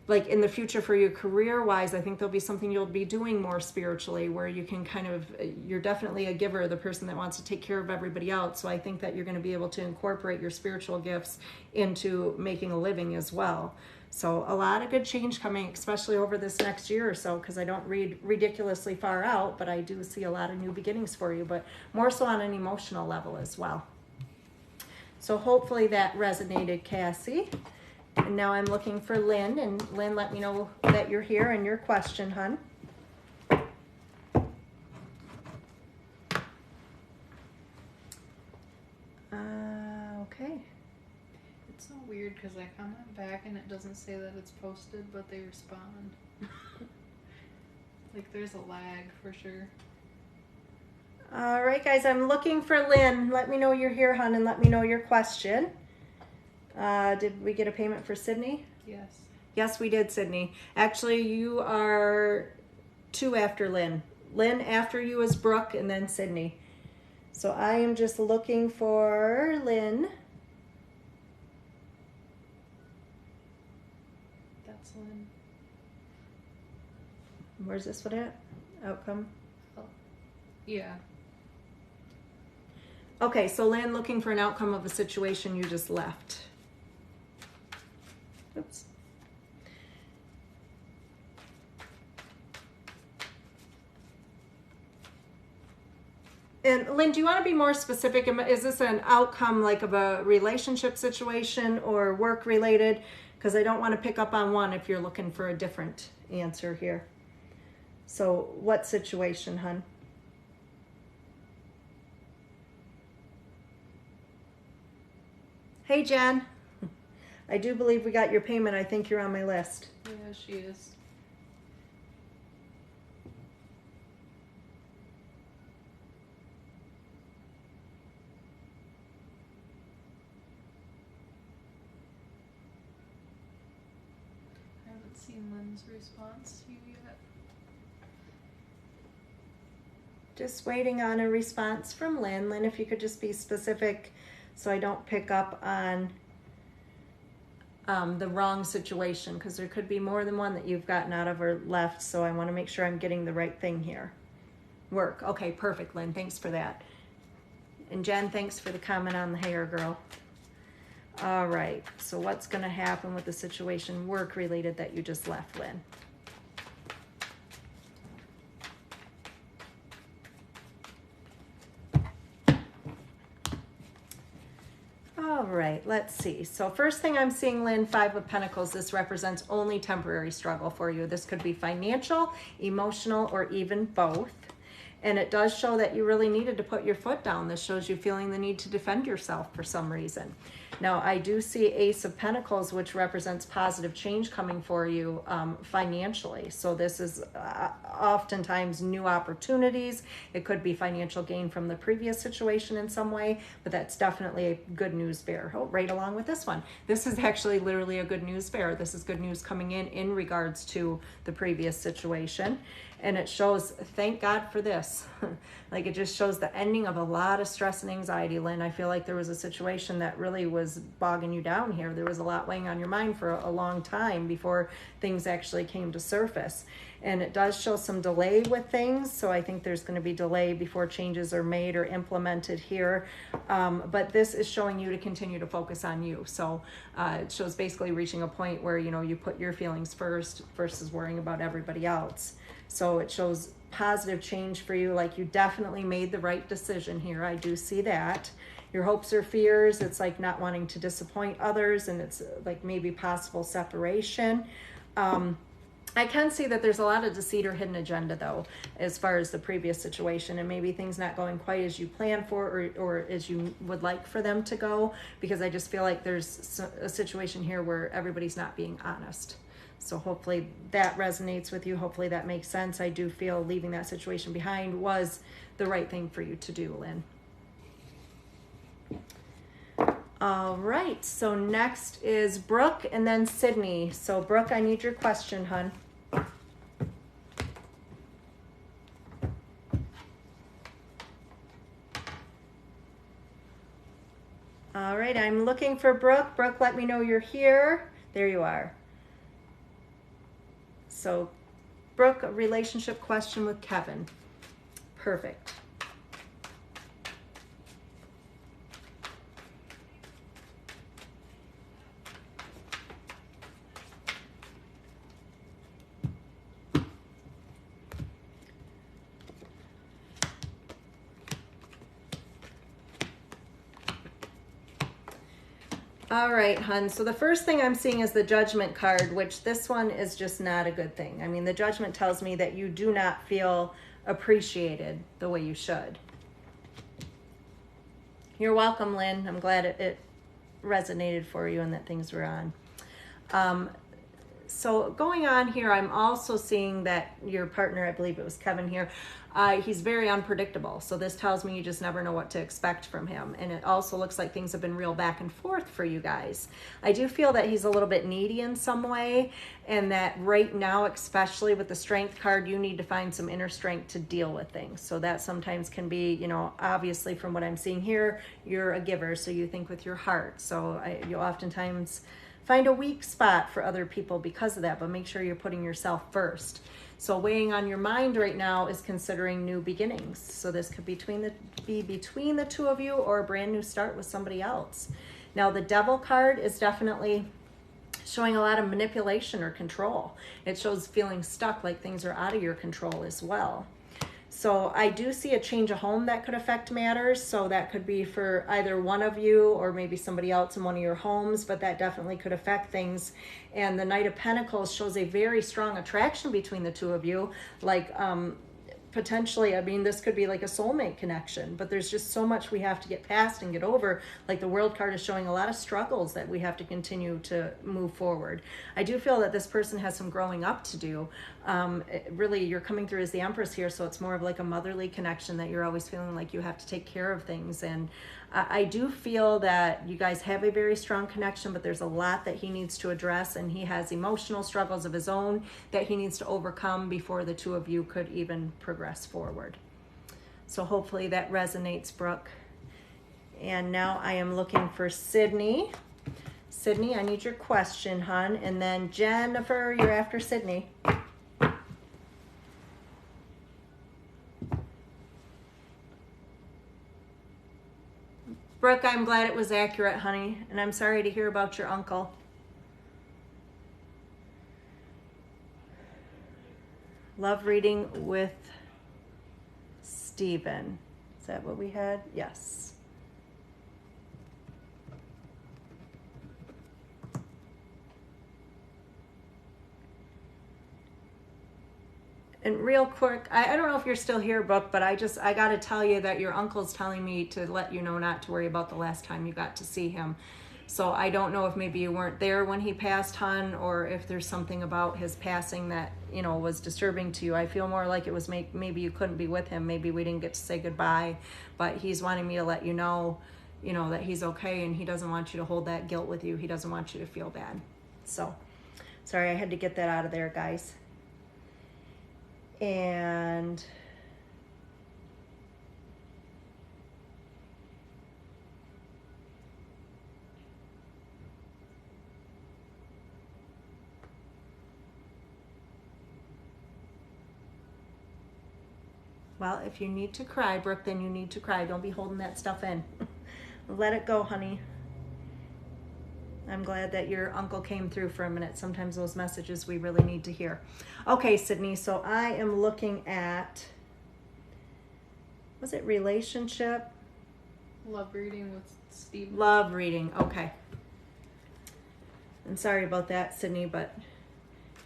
the future for you career wise, I think there'll be something you'll be doing more spiritually where you can kind of, you're definitely a giver, the person that wants to take care of everybody else. So I think that you're going to be able to incorporate your spiritual gifts into making a living as well. So a lot of good change coming, especially over this next year or so, because I don't read ridiculously far out, but I do see a lot of new beginnings for you, but more so on an emotional level as well. So hopefully that resonated, Cassie. And now I'm looking for Lynn, and Lynn, let me know that you're here and your question, hun. Okay. It's so weird because I comment back and it doesn't say that it's posted, but they respond. Like there's a lag for sure. All right, guys, I'm looking for Lynn. Let me know you're here, hun, and let me know your question. Did we get a payment for Sydney? Yes. Yes, we did, Sydney. Actually, you are 2 after Lynn. Lynn after you is Brooke, and then Sydney. So I am just looking for Lynn. That's Lynn. Where's this one at? Outcome? Oh. Yeah. Okay, so Lynn looking for an outcome of a situation you just left. Oops. And Lynn, do you want to be more specific? Is this an outcome like of a relationship situation or work related? Because I don't want to pick up on one if you're looking for a different answer here. So what situation, hun? Hey, Jen. I do believe we got your payment. I think you're on my list. Yeah, she is. I haven't seen Lynn's response to you yet. Just waiting on a response from Lynn. Lynn, if you could just be specific so I don't pick up on the wrong situation, because there could be more than one that you've gotten out of or left, so I want to make sure I'm getting the right thing here. Work. Okay, perfect, Lynn. Thanks for that. And Jen, thanks for the comment on the hair, girl. All right, so what's going to happen with the situation work-related that you just left, Lynn? All right, let's see. So first thing I'm seeing, Lynn, 5 of Pentacles, this represents only temporary struggle for you. This could be financial, emotional, or even both. And it does show that you really needed to put your foot down. This shows you feeling the need to defend yourself for some reason. Now, I do see Ace of Pentacles, which represents positive change coming for you financially. So this is oftentimes new opportunities. It could be financial gain from the previous situation in some way, but that's definitely a good news bear. Oh, right along with this one. This is actually literally a good news bear. This is good news coming in regards to the previous situation. And it shows, thank God for this. Like, it just shows the ending of a lot of stress and anxiety, Lynn. I feel like there was a situation that really was bogging you down here. There was a lot weighing on your mind for a long time before things actually came to surface. And it does show some delay with things. So I think there's going to be delay before changes are made or implemented here. But this is showing you to continue to focus on you. So it shows basically reaching a point where, you know, you put your feelings first versus worrying about everybody else. So it shows positive change for you, like you definitely made the right decision here. I do see that. Your hopes or fears, it's like not wanting to disappoint others, and it's like maybe possible separation. I can see that there's a lot of deceit or hidden agenda, though, as far as the previous situation, and maybe things not going quite as you planned for or as you would like for them to go, because I just feel like there's a situation here where everybody's not being honest. So hopefully that resonates with you. Hopefully that makes sense. I do feel leaving that situation behind was the right thing for you to do, Lynn. All right, so next is Brooke and then Sydney. So Brooke, I need your question, hun. All right, I'm looking for Brooke. Brooke, let me know you're here. There you are. So, Brooke, a relationship question with Kevin. Perfect. All right, hun. So the first thing I'm seeing is the Judgment card, which this one is just not a good thing. I mean, the Judgment tells me that you do not feel appreciated the way you should. You're welcome, Lynn. I'm glad it resonated for you and that things were on. So going on here, I'm also seeing that your partner, I believe it was Kevin here, he's very unpredictable. So this tells me you just never know what to expect from him. And it also looks like things have been real back and forth for you guys. I do feel that he's a little bit needy in some way, and that right now, especially with the Strength card, you need to find some inner strength to deal with things. So that sometimes can be, you know, obviously from what I'm seeing here, you're a giver, so you think with your heart. So you oftentimes find a weak spot for other people because of that, but make sure you're putting yourself first. So weighing on your mind right now is considering new beginnings. So this could be between the two of you, or a brand new start with somebody else. Now the Devil card is definitely showing a lot of manipulation or control. It shows feeling stuck, like things are out of your control as well. So I do see a change of home that could affect matters. So that could be for either one of you or maybe somebody else in one of your homes, but that definitely could affect things. And the Knight of Pentacles shows a very strong attraction between the two of you. Like, potentially, I mean, this could be like a soulmate connection, but there's just so much we have to get past and get over. Like the World card is showing a lot of struggles that we have to continue to move forward. I do feel that this person has some growing up to do. Really, you're coming through as the Empress here, so it's more of like a motherly connection that you're always feeling like you have to take care of things. And I do feel that you guys have a very strong connection, but there's a lot that he needs to address, and he has emotional struggles of his own that he needs to overcome before the two of you could even progress forward. So hopefully that resonates, Brooke. And now I am looking for Sydney. Sydney, I need your question, hon. And then Jennifer, you're after Sydney. Brooke, I'm glad it was accurate, honey, and I'm sorry to hear about your uncle. Love reading with Stephen. Is that what we had? Yes. And real quick, I don't know if you're still here, Brooke, but I got to tell you that your uncle's telling me to let you know not to worry about the last time you got to see him. So I don't know if maybe you weren't there when he passed, hon, or if there's something about his passing that, you know, was disturbing to you. I feel more like it was maybe you couldn't be with him. Maybe we didn't get to say goodbye, but he's wanting me to let you know, that he's okay, and he doesn't want you to hold that guilt with you. He doesn't want you to feel bad. So, sorry, I had to get that out of there, guys. And well, if you need to cry, Brooke, then you need to cry. Don't be holding that stuff in. Let it go, honey. I'm glad that your uncle came through for a minute. Sometimes those messages we really need to hear. Okay, Sydney, so I am looking at, was it relationship? Love reading with Steve. Love reading, okay. I'm sorry about that, Sydney, but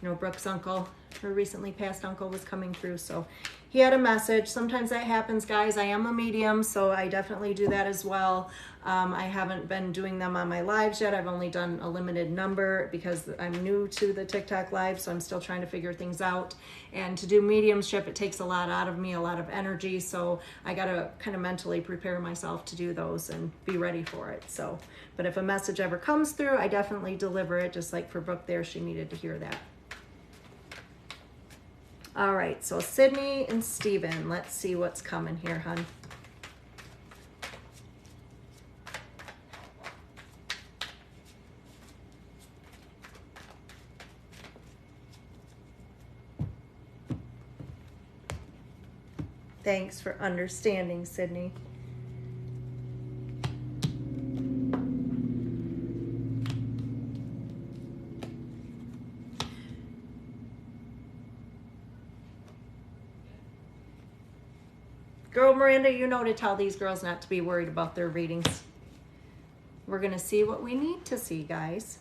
Brooke's uncle, her recently passed uncle, was coming through, so he had a message. Sometimes that happens, guys. I am a medium, so I definitely do that as well. I haven't been doing them on my lives yet. I've only done a limited number because I'm new to the TikTok live, so I'm still trying to figure things out. And to do mediumship, it takes a lot out of me, a lot of energy, so I got to kind of mentally prepare myself to do those and be ready for it. So, but if a message ever comes through, I definitely deliver it, just like for Brooke there, she needed to hear that. All right, so Sydney and Steven, let's see what's coming here, hon. Thanks for understanding, Sydney. Girl, Miranda, you know to tell these girls not to be worried about their readings. We're going to see what we need to see, guys.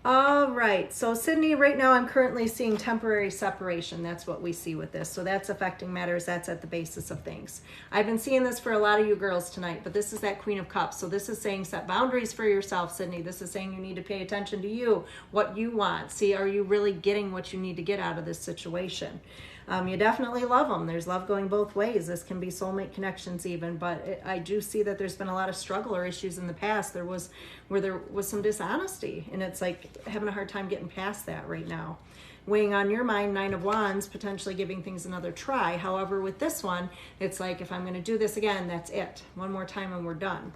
All right, so Sydney, right now I'm currently seeing temporary separation. That's what we see with this. So that's affecting matters. That's at the basis of things. I've been seeing this for a lot of you girls tonight, but this is that Queen of Cups. So this is saying set boundaries for yourself, Sydney. This is saying you need to pay attention to you, what you want. See, are you really getting what you need to get out of this situation? You definitely love them. There's love going both ways. This can be soulmate connections even, but I do see that there's been a lot of struggle or issues in the past. There was some dishonesty, and it's like having a hard time getting past that right now. Weighing on your mind, 9 of Wands, potentially giving things another try. However, with this one, it's like, if I'm going to do this again, that's it. One more time and we're done.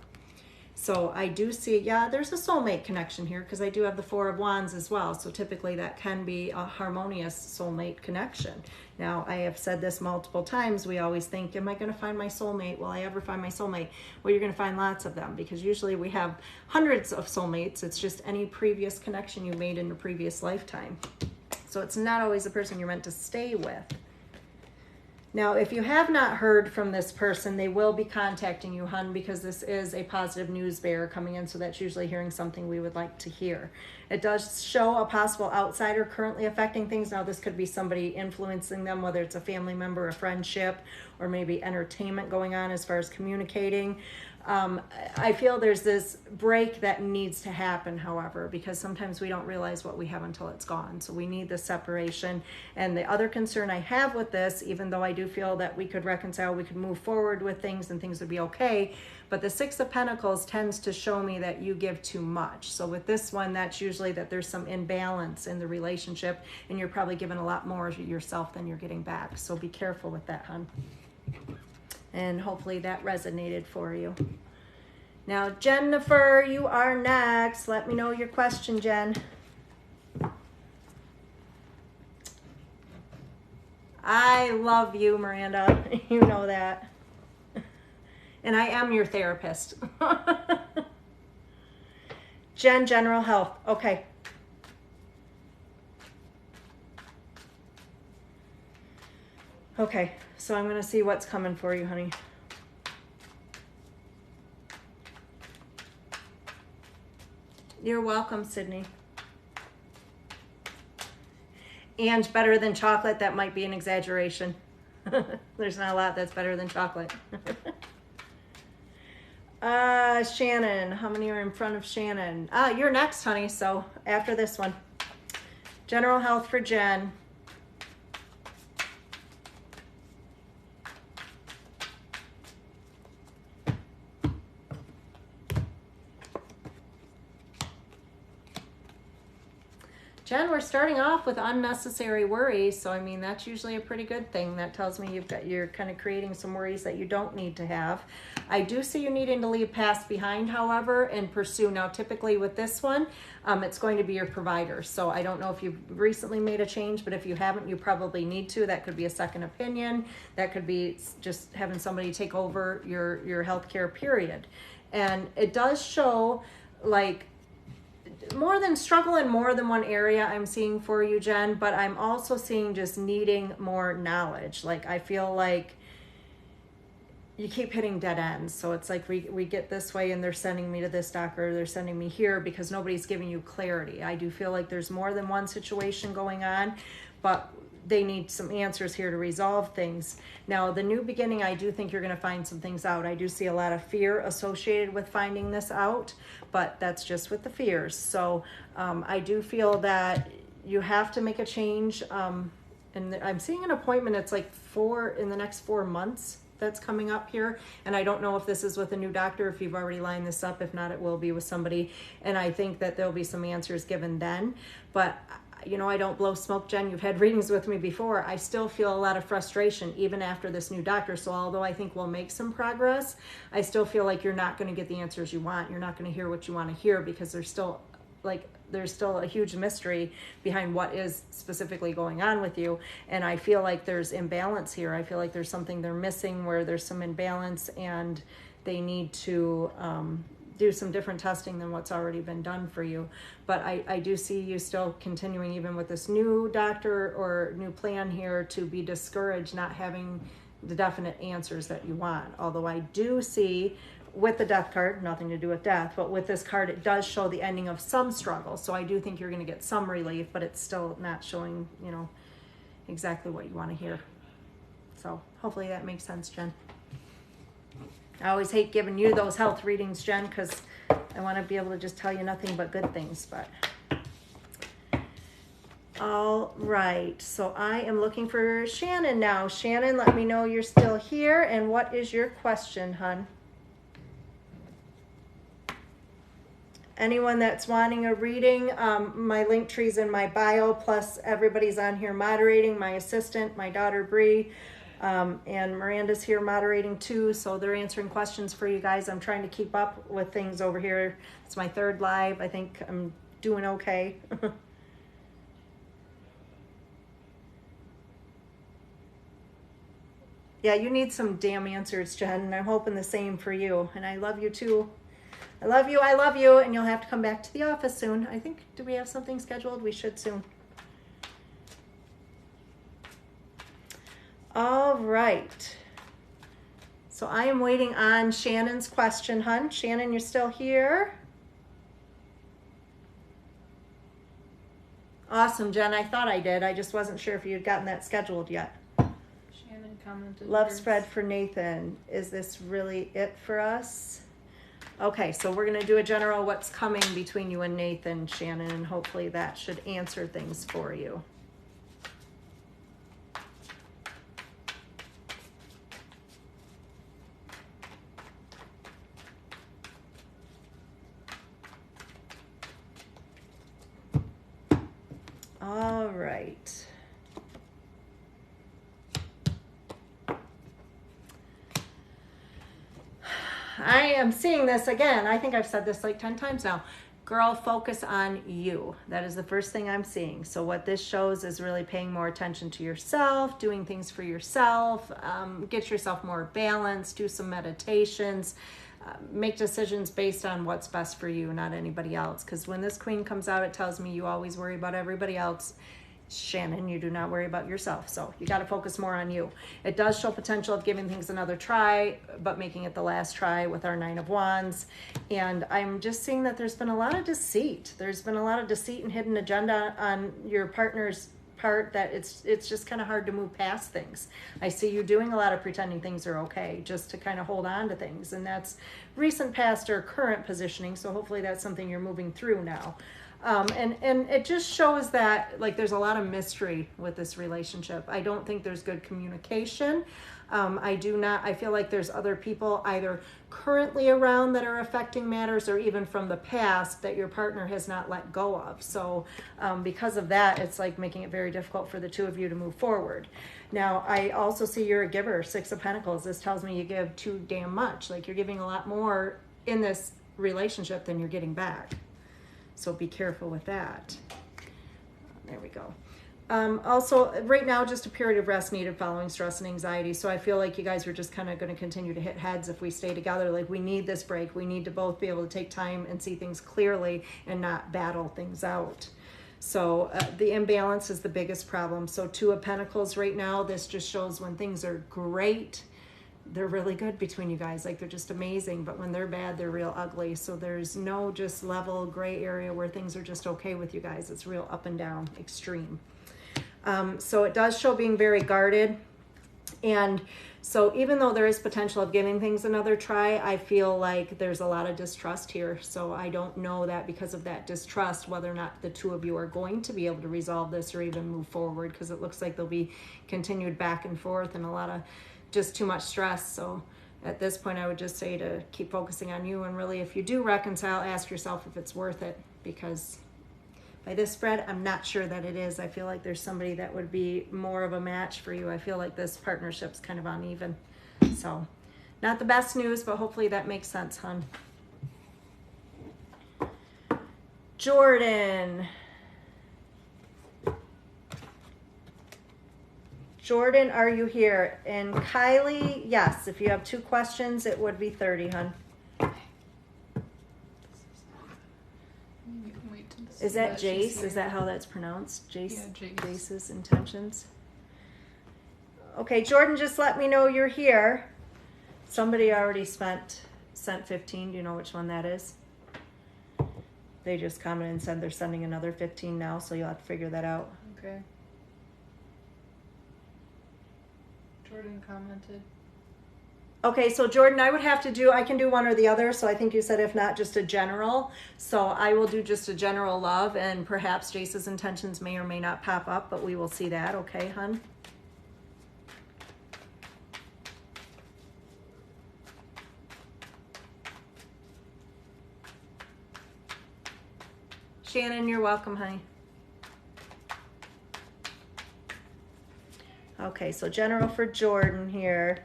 So I do see, yeah, there's a soulmate connection here because I do have the 4 of Wands as well. So typically that can be a harmonious soulmate connection. Now, I have said this multiple times. We always think, am I going to find my soulmate? Will I ever find my soulmate? Well, you're going to find lots of them because usually we have hundreds of soulmates. It's just any previous connection you made in a previous lifetime. So it's not always the person you're meant to stay with. Now, if you have not heard from this person, they will be contacting you, hun, because this is a positive news bearer coming in, so that's usually hearing something we would like to hear. It does show a possible outsider currently affecting things. Now, this could be somebody influencing them, whether it's a family member, a friendship, or maybe entertainment going on as far as communicating. I feel there's this break that needs to happen, however, because sometimes we don't realize what we have until it's gone. So we need the separation. And the other concern I have with this, even though I do feel that we could reconcile, we could move forward with things and things would be okay, but the Six of Pentacles tends to show me that you give too much. So with this one, that's usually that there's some imbalance in the relationship and you're probably giving a lot more yourself than you're getting back. So be careful with that, hun. And hopefully that resonated for you. Now, Jennifer, you are next. Let me know your question, Jen. I love you, Miranda. You know that. And I am your therapist. Jen, general health. Okay. Okay, so I'm going to see what's coming for you, honey. You're welcome, Sydney. And better than chocolate, that might be an exaggeration. There's not a lot that's better than chocolate. Shannon, how many are in front of Shannon? You're next, honey, so after this one. General health for Jen. Jen, we're starting off with unnecessary worries, so I mean that's usually a pretty good thing. That tells me you're kind of creating some worries that you don't need to have. I do see you needing to leave past behind, however, and pursue. Now, typically with this one, it's going to be your provider. So I don't know if you've recently made a change, but if you haven't, you probably need to. That could be a second opinion. That could be just having somebody take over your healthcare period. And it does show like more than struggle in more than one area I'm seeing for you, Jen, but I'm also seeing just needing more knowledge. Like I feel like you keep hitting dead ends. So it's like we get this way and they're sending me to this doctor, they're sending me here because nobody's giving you clarity. I do feel like there's more than one situation going on, but they need some answers here to resolve things. Now, the new beginning, I do think you're going to find some things out. I do see a lot of fear associated with finding this out, but that's just with the fears. So I do feel that you have to make a change. And I'm seeing an appointment. It's like in the next 4 months that's coming up here. And I don't know if this is with a new doctor, if you've already lined this up. If not, it will be with somebody. And I think that there'll be some answers given then. But you know, I don't blow smoke, Jen. You've had readings with me before. I still feel a lot of frustration even after this new doctor. So although I think we'll make some progress, I still feel like you're not going to get the answers you want. You're not going to hear what you want to hear because there's still a huge mystery behind what is specifically going on with you. And I feel like there's imbalance here. I feel like there's something they're missing where there's some imbalance and they need to do some different testing than what's already been done for you. But I do see you still continuing even with this new doctor or new plan here to be discouraged not having the definite answers that you want. Although I do see with the death card, nothing to do with death, but with this card, it does show the ending of some struggle. So I do think you're going to get some relief, but it's still not showing, you know, exactly what you want to hear. So hopefully that makes sense, Jen. I always hate giving you those health readings, Jen, because I want to be able to just tell you nothing but good things. But all right, so I am looking for Shannon now. Shannon, let me know you're still here, and what is your question, hun? Anyone that's wanting a reading, my link tree's in my bio, plus everybody's on here moderating, my assistant, my daughter Bree, and Miranda's here moderating too, so they're answering questions for you guys. I'm trying to keep up with things over here. It's my third live. I think I'm doing okay. Yeah, you need some damn answers, Jen, and I'm hoping the same for you. And I love you too. I love you, and you'll have to come back to the office soon. I think, do we have something scheduled? We should soon. All right. So I am waiting on Shannon's question, hun. Shannon, you're still here? Awesome, Jen. I thought I did. I just wasn't sure if you had gotten that scheduled yet. Shannon commented. Love first. spread for Nathan. Is this really it for us? Okay, so we're going to do a general what's coming between you and Nathan, Shannon, and hopefully that should answer things for you. All right. I am seeing this again. I think I've said this like 10 times now. Girl, focus on you. That is the first thing I'm seeing. So what this shows is really paying more attention to yourself, doing things for yourself, get yourself more balanced, do some meditations, make decisions based on what's best for you, not anybody else. Because when this queen comes out, it tells me you always worry about everybody else. Shannon, you do not worry about yourself. So you got to focus more on you. It does show potential of giving things another try, but making it the last try with our 9 of Wands. And I'm just seeing that there's been a lot of deceit. There's been a lot of deceit and hidden agenda on your partner's part that it's just kind of hard to move past things. I see you doing a lot of pretending things are okay just to kind of hold on to things. And that's recent past or current positioning. So hopefully that's something you're moving through now. And it just shows that like there's a lot of mystery with this relationship. I don't think there's good communication. I feel like there's other people either currently around that are affecting matters or even from the past that your partner has not let go of. So because of that, it's like making it very difficult for the two of you to move forward. Now, I also see you're a giver, 6 of Pentacles. This tells me you give too damn much. Like you're giving a lot more in this relationship than you're getting back. So be careful with that. There we go. Also, right now, just a period of rest needed following stress and anxiety. So I feel like you guys are just kind of going to continue to hit heads if we stay together. Like we need this break. We need to both be able to take time and see things clearly and not battle things out. So the imbalance is the biggest problem. So 2 of Pentacles right now, this just shows when things are great, they're really good between you guys. Like they're just amazing, but when they're bad, they're real ugly. So there's no just level gray area where things are just okay with you guys. It's real up and down, extreme. So it does show being very guarded. And so even though there is potential of giving things another try, I feel like there's a lot of distrust here. So I don't know that because of that distrust, whether or not the two of you are going to be able to resolve this or even move forward, because it looks like there'll be continued back and forth and a lot of just too much stress. So at this point, I would just say to keep focusing on you. And really, if you do reconcile, ask yourself if it's worth it, because by this spread, I'm not sure that it is. I feel like there's somebody that would be more of a match for you. I feel like this partnership's kind of uneven. So not the best news, but hopefully that makes sense, hon. Jordan. Jordan, are you here? And Kylie, yes. If you have 2 questions, it would be 30, hon. Is that Jace? Is that how that's pronounced? Jace? Yeah, Jace. Jace's intentions. Okay, Jordan, just let me know you're here. Somebody already sent 15. Do you know which one that is? They just commented and said they're sending another 15 now, so you'll have to figure that out. Okay. Jordan commented. Okay, so Jordan, I can do one or the other. So I think you said if not, just a general. So I will do just a general love, and perhaps Jace's intentions may or may not pop up, but we will see that. Okay, hun? Shannon, you're welcome, honey. Okay, so general for Jordan here.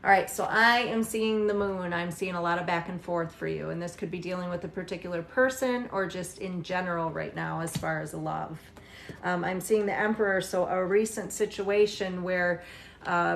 All right, so I am seeing the moon. I'm seeing a lot of back and forth for you, and this could be dealing with a particular person or just in general right now as far as love. I'm seeing the Emperor, so a recent situation where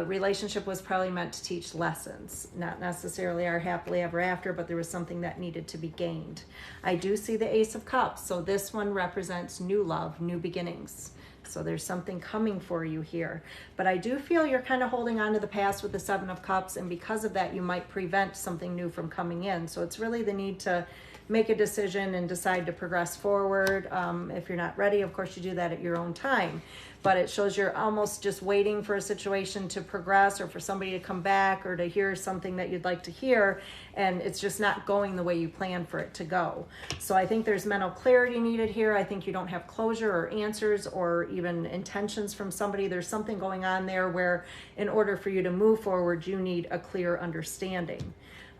relationship was probably meant to teach lessons, not necessarily our happily ever after, but there was something that needed to be gained. I do see the Ace of Cups, so this one represents new love, new beginnings. So there's something coming for you here. But I do feel you're kind of holding on to the past with the Seven of Cups, and because of that, you might prevent something new from coming in. So it's really the need to make a decision and decide to progress forward. If you're not ready, of course, you do that at your own time. But it shows you're almost just waiting for a situation to progress, or for somebody to come back, or to hear something that you'd like to hear, and it's just not going the way you planned for it to go. So I think there's mental clarity needed here. I think you don't have closure or answers or even intentions from somebody. There's something going on there where in order for you to move forward, you need a clear understanding.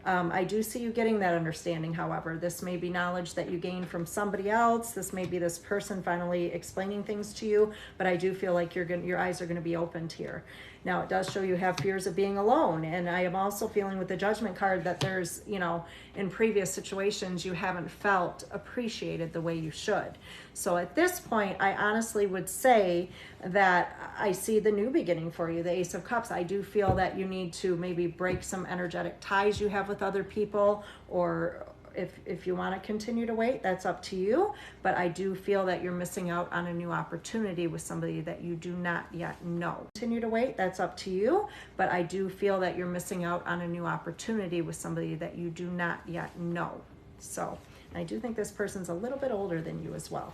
I do see you getting that understanding, however. This may be knowledge that you gained from somebody else. This may be this person finally explaining things to you, but I do feel like your eyes are going to be opened here. Now, it does show you have fears of being alone, and I am also feeling with the Judgment card that there's, in previous situations, you haven't felt appreciated the way you should. So at this point, I honestly would say that I see the new beginning for you, the Ace of Cups. I do feel that you need to maybe break some energetic ties you have with other people, or if you want to continue to wait, that's up to you. But I do feel that you're missing out on a new opportunity with somebody that you do not yet know. Continue to wait, that's up to you. But I do feel that you're missing out on a new opportunity with somebody that you do not yet know. So I do think this person's a little bit older than you as well.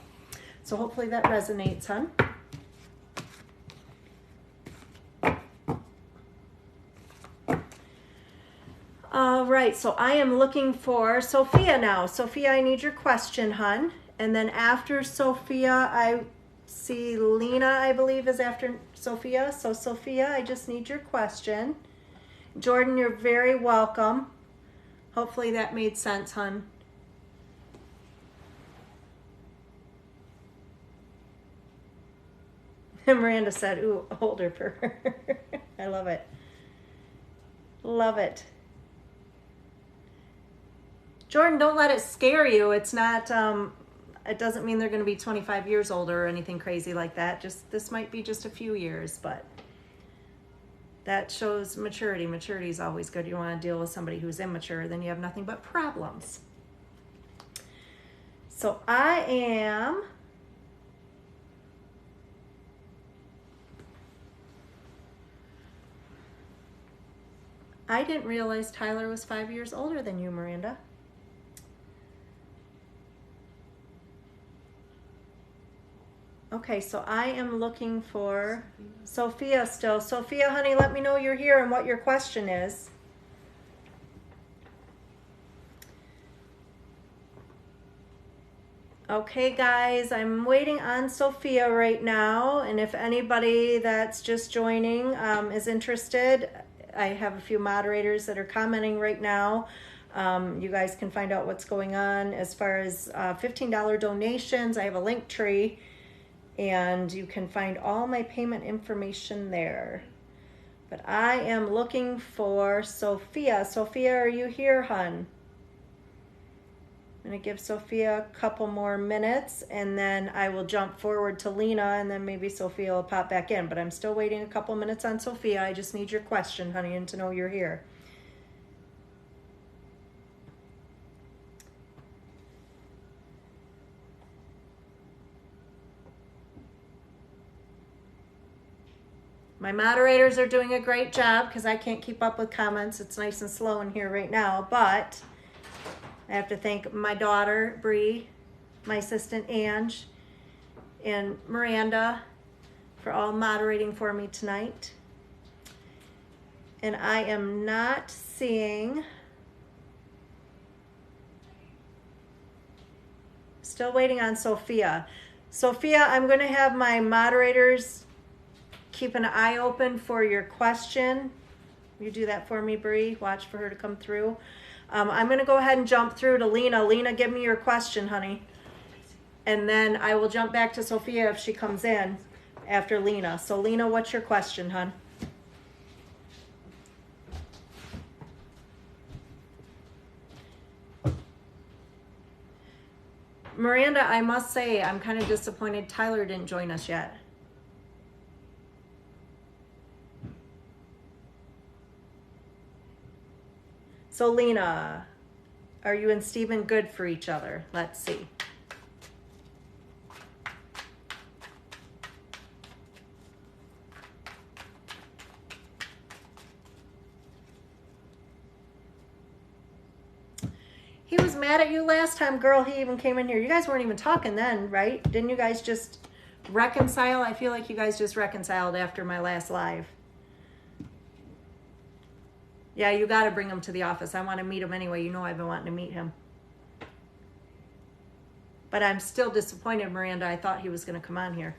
So hopefully that resonates, hon. All right, so I am looking for Sophia now. Sophia, I need your question, hun. And then after Sophia, I see Lena, I believe, is after Sophia. So Sophia, I just need your question. Jordan, you're very welcome. Hopefully that made sense, hun. Miranda said, ooh, older per. I love it. Love it. Jordan, don't let it scare you. It's not, it doesn't mean they're going to be 25 years older or anything crazy like that. This might be just a few years, but that shows maturity. Maturity is always good. You don't want to deal with somebody who's immature, then you have nothing but problems. So I didn't realize Tyler was 5 years older than you, Miranda. Okay, so I am looking for Sophia still. Sophia, honey, let me know you're here and what your question is. Okay, guys, I'm waiting on Sophia right now, and if anybody that's just joining is interested, I have a few moderators that are commenting right now. You guys can find out what's going on as far as $15 donations. I have a link tree, and you can find all my payment information there. But I am looking for Sophia. Sophia, are you here, hun? I'm going to give Sophia a couple more minutes, and then I will jump forward to Lena, and then maybe Sophia will pop back in. But I'm still waiting a couple minutes on Sophia. I just need your question, honey, and to know you're here. My moderators are doing a great job because I can't keep up with comments. It's nice and slow in here right now, but I have to thank my daughter, Bree, my assistant, Ange, and Miranda for all moderating for me tonight. And I am not seeing, still waiting on Sophia. Sophia, I'm going to have my moderators keep an eye open for your question. You do that for me, Bree. Watch for her to come through. I'm going to go ahead and jump through to Lena. Lena, give me your question, honey. And then I will jump back to Sophia if she comes in after Lena. So, Lena, what's your question, hon? Miranda, I must say, I'm kind of disappointed Tyler didn't join us yet. So, Lena, are you and Stephen good for each other? Let's see. was mad at you last time, girl. He even came in here. You guys weren't even talking then, right? Didn't you guys just reconcile? I feel like you guys just reconciled after my last live. Yeah, you got to bring him to the office. I want to meet him anyway. You know I've been wanting to meet him. But I'm still disappointed, Miranda. I thought he was going to come on here.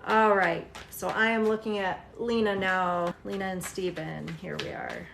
All right. So I am looking at Lena now. Lena and Steven. Here we are.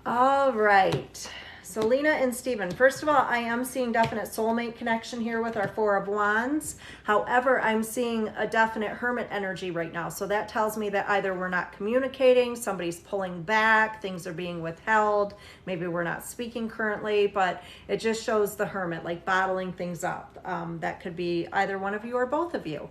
All right. So Lena and Steven, first of all, I am seeing definite soulmate connection here with our Four of Wands. However, I'm seeing a definite hermit energy right now. So that tells me that either we're not communicating, somebody's pulling back, things are being withheld, maybe we're not speaking currently, but it just shows the hermit, like bottling things up. That could be either one of you or both of you.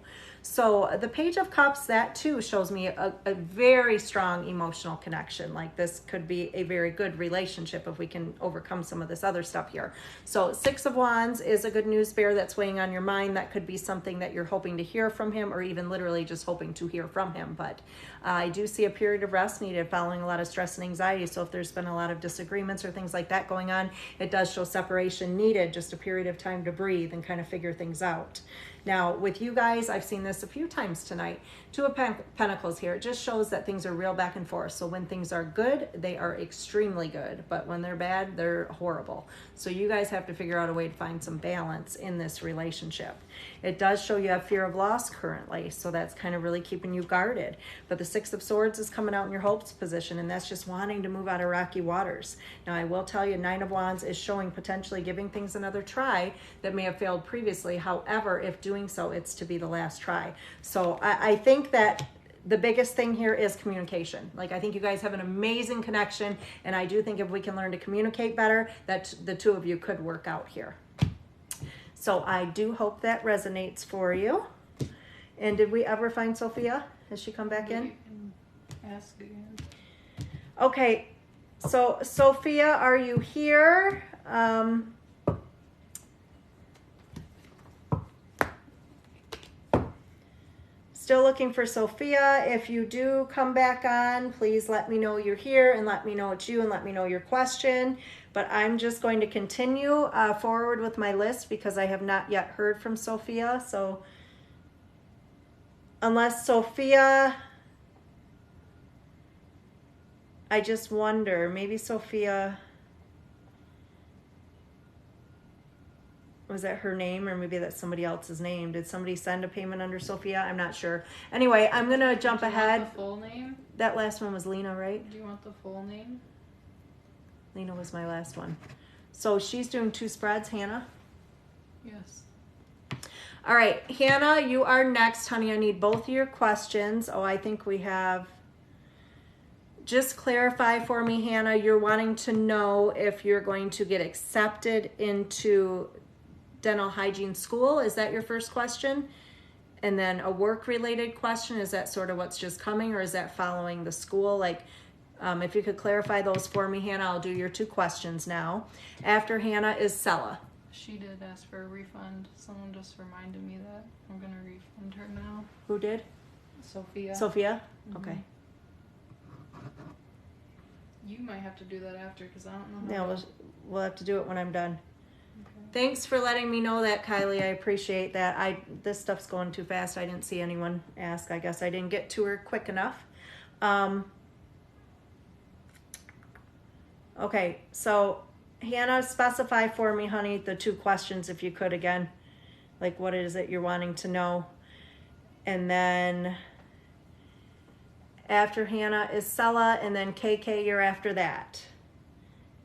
So the Page of Cups, that too shows me a very strong emotional connection. Like this could be a very good relationship if we can overcome some of this other stuff here. So Six of Wands is a good news bear that's weighing on your mind. That could be something that you're hoping to hear from him, or even literally just hoping to hear from him. But I do see a period of rest needed following a lot of stress and anxiety. So if there's been a lot of disagreements or things like that going on, it does show separation needed, just a period of time to breathe and kind of figure things out. Now, with you guys, I've seen this a few times tonight. Two of Pentacles here. It just shows that things are real back and forth. So when things are good, they are extremely good. But when they're bad, they're horrible. So you guys have to figure out a way to find some balance in this relationship. It does show you have fear of loss currently. So that's kind of really keeping you guarded. But the Six of Swords is coming out in your hopes position. And that's just wanting to move out of rocky waters. Now, I will tell you, Nine of Wands is showing potentially giving things another try that may have failed previously. However, if doing so, it's to be the last try. So I think that the biggest thing here is communication. Like, I think you guys have an amazing connection, and I do think if we can learn to communicate better, that the two of you could work out here. So I do hope that resonates for you. And did we ever find Sophia? Has she come back in? Ask again. Okay, so Sophia, are you here? Still looking for Sophia. If you do come back on, please let me know you're here and let me know it's you and let me know your question. But I'm just going to continue forward with my list because I have not yet heard from Sophia. So unless Sophia, I just wonder, maybe Sophia, was that her name, or maybe that's somebody else's name? Did somebody send a payment under Sophia? I'm not sure. Anyway, I'm going to jump ahead. Do you want the full name? That last one was Lena, right? Do you want the full name? Lena was my last one. So she's doing 2 spreads, Hannah? Yes. All right, Hannah, you are next, honey. I need both of your questions. Oh, I think we have... Just clarify for me, Hannah, you're wanting to know if you're going to get accepted into dental hygiene school. Is that your first question? And then a work-related question, is that sort of what's just coming, or is that following the school? Like, if you could clarify those for me, Hannah, I'll do your 2 questions now. After Hannah is Sella. She did ask for a refund. Someone just reminded me that I'm going to refund her now. Who did? Sophia. Sophia? Mm-hmm. Okay. You might have to do that after because I don't know Yeah, how we'll have to do it when I'm done. Okay. Thanks for letting me know that, Kylie. I appreciate that. This stuff's going too fast. I didn't see anyone ask. I guess I didn't get to her quick enough. Okay, so Hannah, specify for me, honey, the 2 questions if you could again. Like, what is it you're wanting to know? And then after Hannah is Sella, and then KK, you're after that.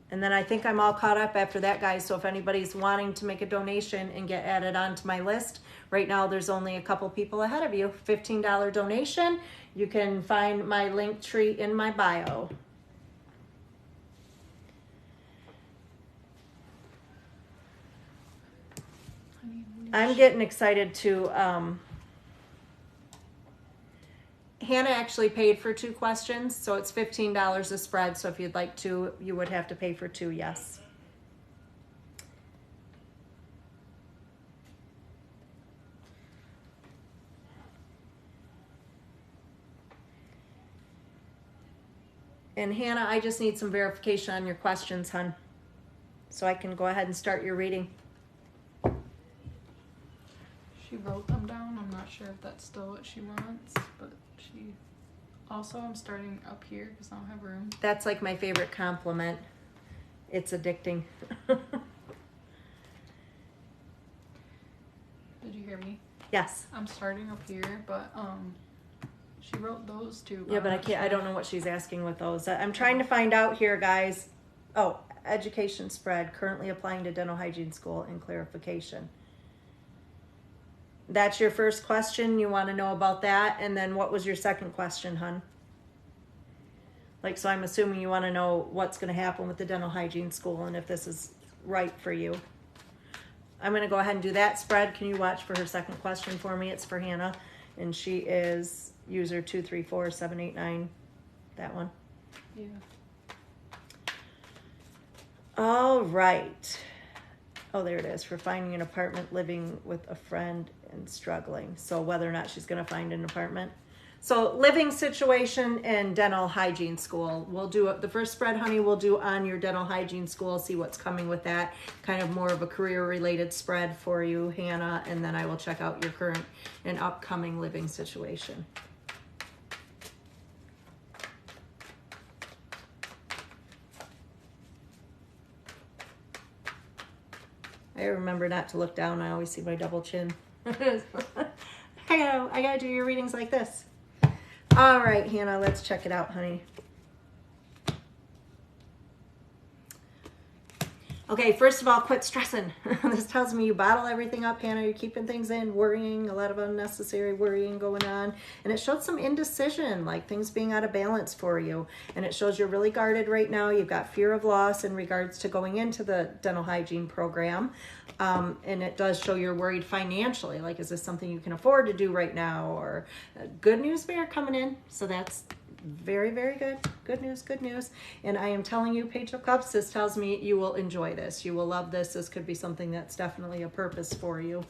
And then I think I'm all caught up after that, guys. So if anybody's wanting to make a donation and get added onto my list, right now there's only a couple people ahead of you. $15 donation. You can find my link tree in my bio. I'm getting excited to... Hannah actually paid for 2 questions, so it's $15 a spread. So if you'd like to, you would have to pay for 2, yes. And Hannah, I just need some verification on your questions, hon, so I can go ahead and start your reading. She wrote them down. I'm not sure if that's still what she wants, but she... Also, I'm starting up here because I don't have room. That's like my favorite compliment. It's addicting. Did you hear me? Yes. I'm starting up here, but she wrote those two. Yeah, but I can't. I don't know what she's asking with those. I'm trying to find out here, guys. Oh, education spread. Currently applying to dental hygiene school and clarification. That's your first question. You want to know about that, and then what was your second question, hun? Like, so I'm assuming you want to know what's going to happen with the dental hygiene school and if this is right for you. I'm going to go ahead and do that spread. Can you watch for her second question for me? It's for Hannah, and she is user 234789. That one. Yeah. All right. Oh, there it is. For finding an apartment, living with a friend, and struggling. So whether or not she's going to find an apartment. So living situation and dental hygiene school. We'll do it. The first spread, honey, we'll do on your dental hygiene school, see what's coming with that. Kind of more of a career-related spread for you, Hannah, and then I will check out your current and upcoming living situation. I remember not to look down. I always see my double chin. I gotta do your readings like this. All right, Hannah, let's check it out, honey. Okay, first of all, quit stressing. This tells me you bottle everything up, Hannah. You're keeping things in, worrying, a lot of unnecessary worrying going on. And it showed some indecision, like things being out of balance for you. And it shows you're really guarded right now. You've got fear of loss in regards to going into the dental hygiene program. And it does show you're worried financially. Like, is this something you can afford to do right now? Or good news bear coming in. So that's very, very good. Good news, good news. And I am telling you, Page of Cups, this tells me you will enjoy this. You will love this. This could be something that's definitely a purpose for you.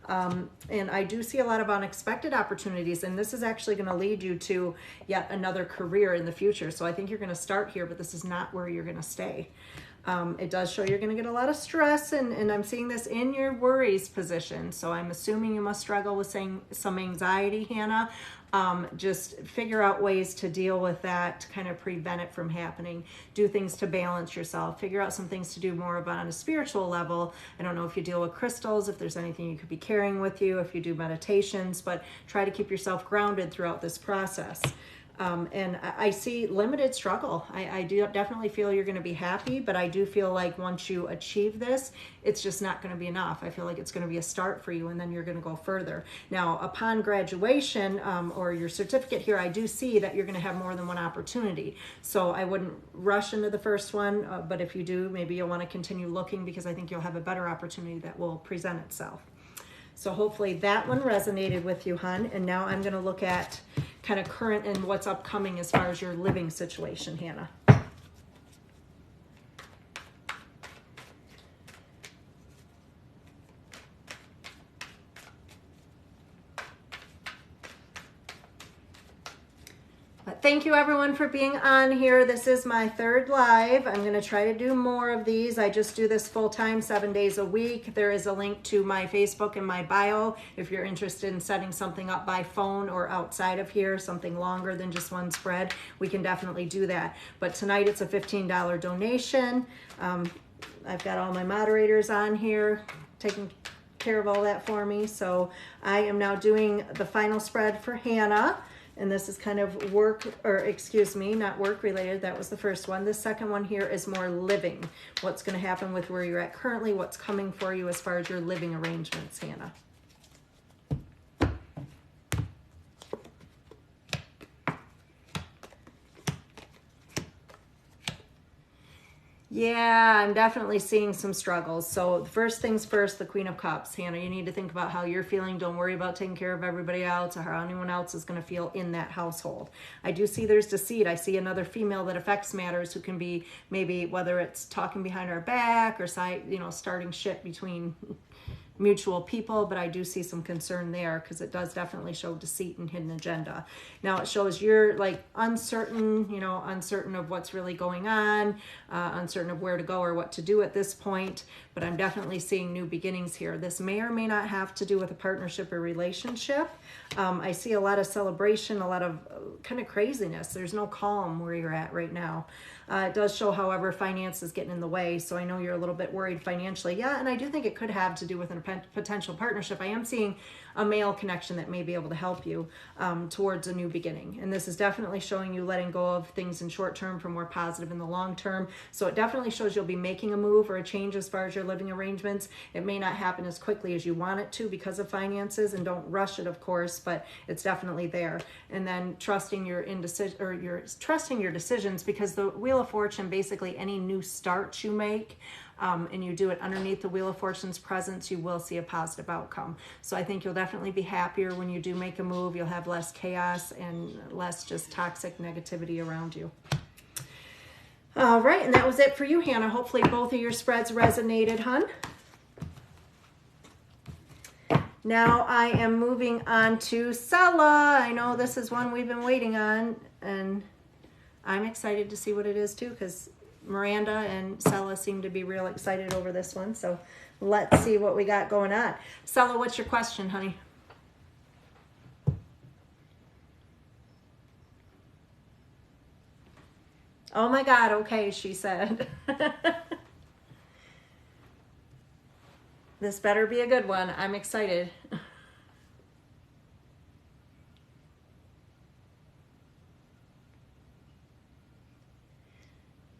And I do see a lot of unexpected opportunities, and this is actually going to lead you to yet another career in the future. So I think you're going to start here, but this is not where you're going to stay. It does show you're going to get a lot of stress, and I'm seeing this in your worries position. So I'm assuming you must struggle with some anxiety, Hannah. Just figure out ways to deal with that, to kind of prevent it from happening. Do things to balance yourself. Figure out some things to do more about on a spiritual level. I don't know if you deal with crystals, if there's anything you could be carrying with you, if you do meditations, but try to keep yourself grounded throughout this process. And I see limited struggle. I do definitely feel you're going to be happy, but I do feel like once you achieve this, it's just not going to be enough. I feel like it's going to be a start for you, and then you're going to go further. Now, upon graduation or your certificate here, I do see that you're going to have more than one opportunity. So I wouldn't rush into the first one, but if you do, maybe you'll want to continue looking, because I think you'll have a better opportunity that will present itself. So hopefully that one resonated with you, hon. And now I'm going to look at kind of current and what's upcoming as far as your living situation, Hannah. But thank you everyone for being on here. This is my third live. I'm going to try to do more of these. I just do this full time, 7 days a week. There is a link to my Facebook in my bio if you're interested in setting something up by phone or outside of here, something longer than just one spread. We can definitely do that. But tonight it's a $15 donation. I've got all my moderators on here taking care of all that for me. So I am now doing the final spread for Hannah. And this is kind of work, or excuse me, not work related. That was the first one. The second one here is more living. What's going to happen with where you're at currently, what's coming for you as far as your living arrangements, Hannah. Yeah, I'm definitely seeing some struggles. So first things first, the Queen of Cups. Hannah, you need to think about how you're feeling. Don't worry about taking care of everybody else or how anyone else is going to feel in that household. I do see there's deceit. I see another female that affects matters who can be maybe, whether it's talking behind our back or starting shit between mutual people, but I do see some concern there because it does definitely show deceit and hidden agenda. Now it shows you're like uncertain, uncertain of what's really going on, uncertain of where to go or what to do at this point, but I'm definitely seeing new beginnings here. This may or may not have to do with a partnership or relationship. I see a lot of celebration, a lot of kind of craziness. There's no calm where you're at right now. It does show, however, finance is getting in the way. So I know you're a little bit worried financially. Yeah, and I do think it could have to do with a potential partnership. I am seeing a male connection that may be able to help you towards a new beginning. And this is definitely showing you letting go of things in short term for more positive in the long term. So it definitely shows you'll be making a move or a change as far as your living arrangements. It may not happen as quickly as you want it to because of finances, and don't rush it, of course, but it's definitely there. And then trusting your indecision, or you're trusting your decisions, because the Wheel of Fortune, basically any new start you make, and you do it underneath the Wheel of Fortune's presence, you will see a positive outcome. So I think you'll definitely be happier when you do make a move. You'll have less chaos and less just toxic negativity around you. All right, and that was it for you, Hannah. Hopefully both of your spreads resonated, hun. Now I am moving on to Sella. I know this is one we've been waiting on, and I'm excited to see what it is too, because Miranda and Sella seem to be real excited over this one. So let's see what we got going on. Sella, what's your question, honey? Oh my God, okay, she said. This better be a good one. I'm excited.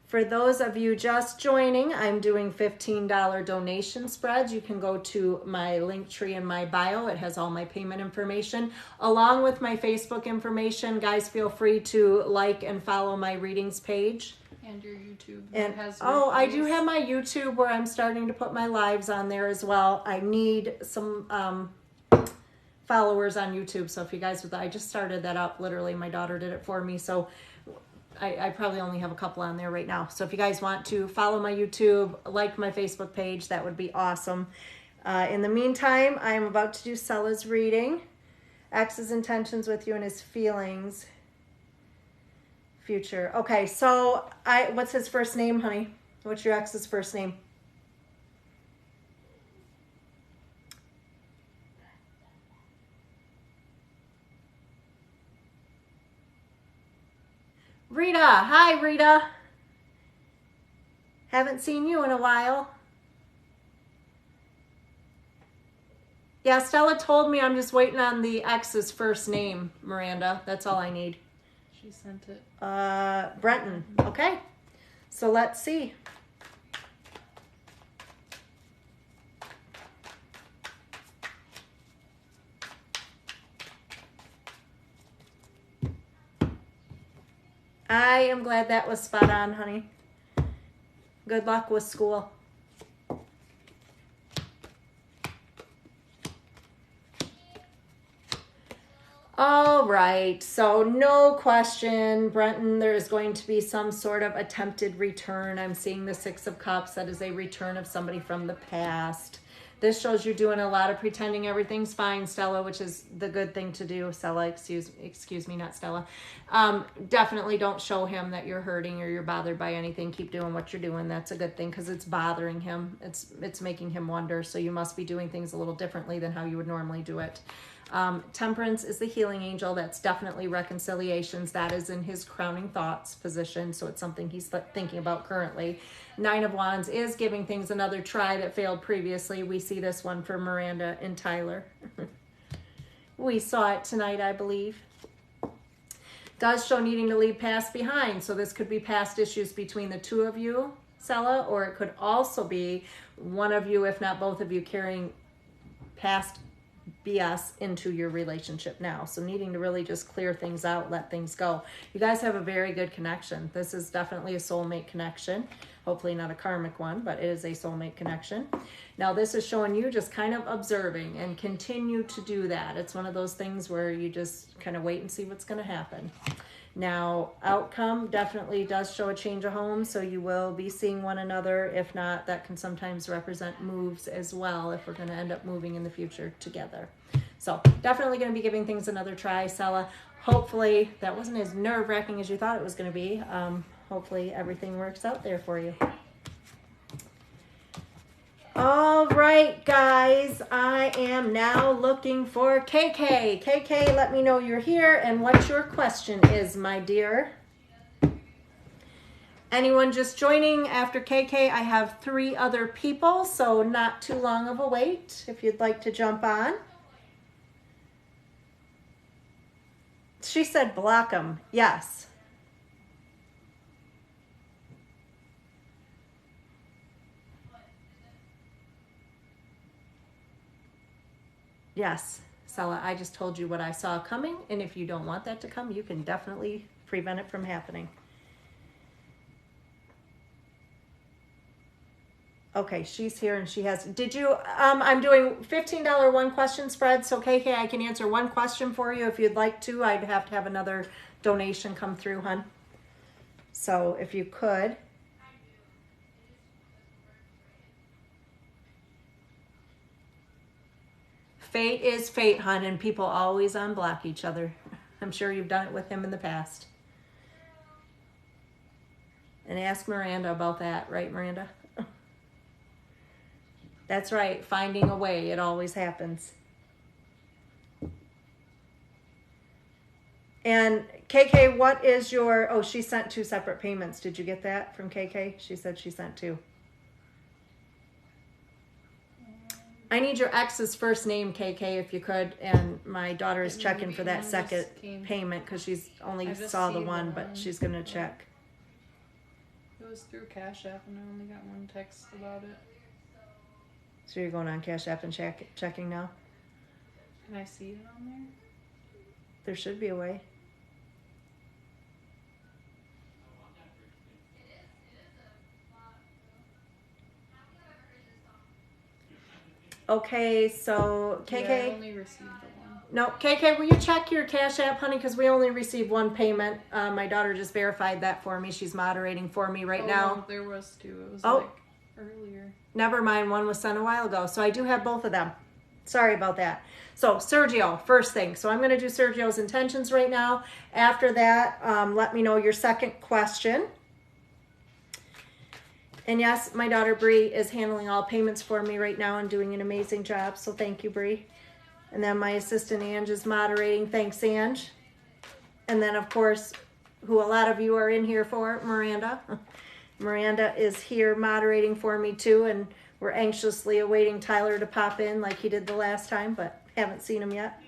For those of you just joining, I'm doing $15 donation spreads. You can go to my link tree in my bio. It has all my payment information along with my Facebook information. Guys, feel free to like and follow my readings page. And your YouTube. And I do have my YouTube where I'm starting to put my lives on there as well. I need some followers on YouTube. So if you guys would, I just started that up. Literally, my daughter did it for me. So I probably only have a couple on there right now. So if you guys want to follow my YouTube, like my Facebook page, that would be awesome. In the meantime, I am about to do Sella's reading. Ex's intentions with you and his feelings. Future. Okay, so what's his first name, honey? What's your ex's first name? Rita. Hi, Rita. Haven't seen you in a while. Yeah, Stella told me I'm just waiting on the ex's first name, Miranda. That's all I need. She sent it. Brenton. Okay. So let's see. I am glad that was spot on, honey. Good luck with school. All right, so no question, Brenton, there is going to be some sort of attempted return. I'm seeing the Six of Cups. That is a return of somebody from the past. This shows you're doing a lot of pretending everything's fine, Stella, which is the good thing to do. Stella, excuse me, not Stella. Definitely don't show him that you're hurting or you're bothered by anything. Keep doing what you're doing. That's a good thing because it's bothering him. It's making him wonder. So you must be doing things a little differently than how you would normally do it. Temperance is the healing angel. That's definitely reconciliations. That is in his crowning thoughts position. So it's something he's thinking about currently. Nine of Wands is giving things another try that failed previously. We see this one for Miranda and Tyler. We saw it tonight, I believe. Does show needing to leave past behind. So this could be past issues between the two of you, Sella, or it could also be one of you, if not both of you, carrying past BS into your relationship now. So needing to really just clear things out, let things go. You guys have a very good connection. This is definitely a soulmate connection. Hopefully not a karmic one, but it is a soulmate connection. Now this is showing you just kind of observing and continue to do that. It's one of those things where you just kind of wait and see what's going to happen. Now, outcome definitely does show a change of home, so you will be seeing one another. If not, that can sometimes represent moves as well if we're going to end up moving in the future together. So definitely going to be giving things another try, Sella. Hopefully that wasn't as nerve-wracking as you thought it was going to be. Hopefully everything works out there for you. All right, guys, I am now looking for KK. KK, let me know you're here and what your question is, my dear. Anyone just joining after KK, I have 3 other people, so not too long of a wait if you'd like to jump on. She said block them. Yes. Yes, Sella, I just told you what I saw coming, and if you don't want that to come, you can definitely prevent it from happening. Okay, she's here and she has, did you, I'm doing $15 one question spread, so KK, I can answer one question for you if you'd like to. I'd have to have another donation come through, hun. So if you could. Fate is fate, hun, and people always unblock each other. I'm sure you've done it with him in the past. And ask Miranda about that, right, Miranda? That's right, finding a way, it always happens. And KK, what is your, oh, she sent 2 separate payments. Did you get that from KK? She said she sent 2. I need your ex's first name, KK, if you could. And my daughter is checking for that second payment because she's only saw the one, but she's going to check. It was through Cash App and I only got one text about it. So you're going on Cash App and checking now? Can I see it on there? There should be a way. Okay, so KK. Yeah, I only received the one. No, KK, will you check your Cash App, honey? Because we only received one payment. My daughter just verified that for me. She's moderating for me right now. No, there was 2. It was like earlier. Never mind. One was sent a while ago. So I do have both of them. Sorry about that. So Sergio, first thing. So I'm going to do Sergio's intentions right now. After that, let me know your second question. And yes, my daughter Bree is handling all payments for me right now and doing an amazing job. So thank you, Bree. And then my assistant Ange is moderating. Thanks, Ange. And then, of course, who a lot of you are in here for, Miranda. Miranda is here moderating for me too. And we're anxiously awaiting Tyler to pop in like he did the last time, but haven't seen him yet.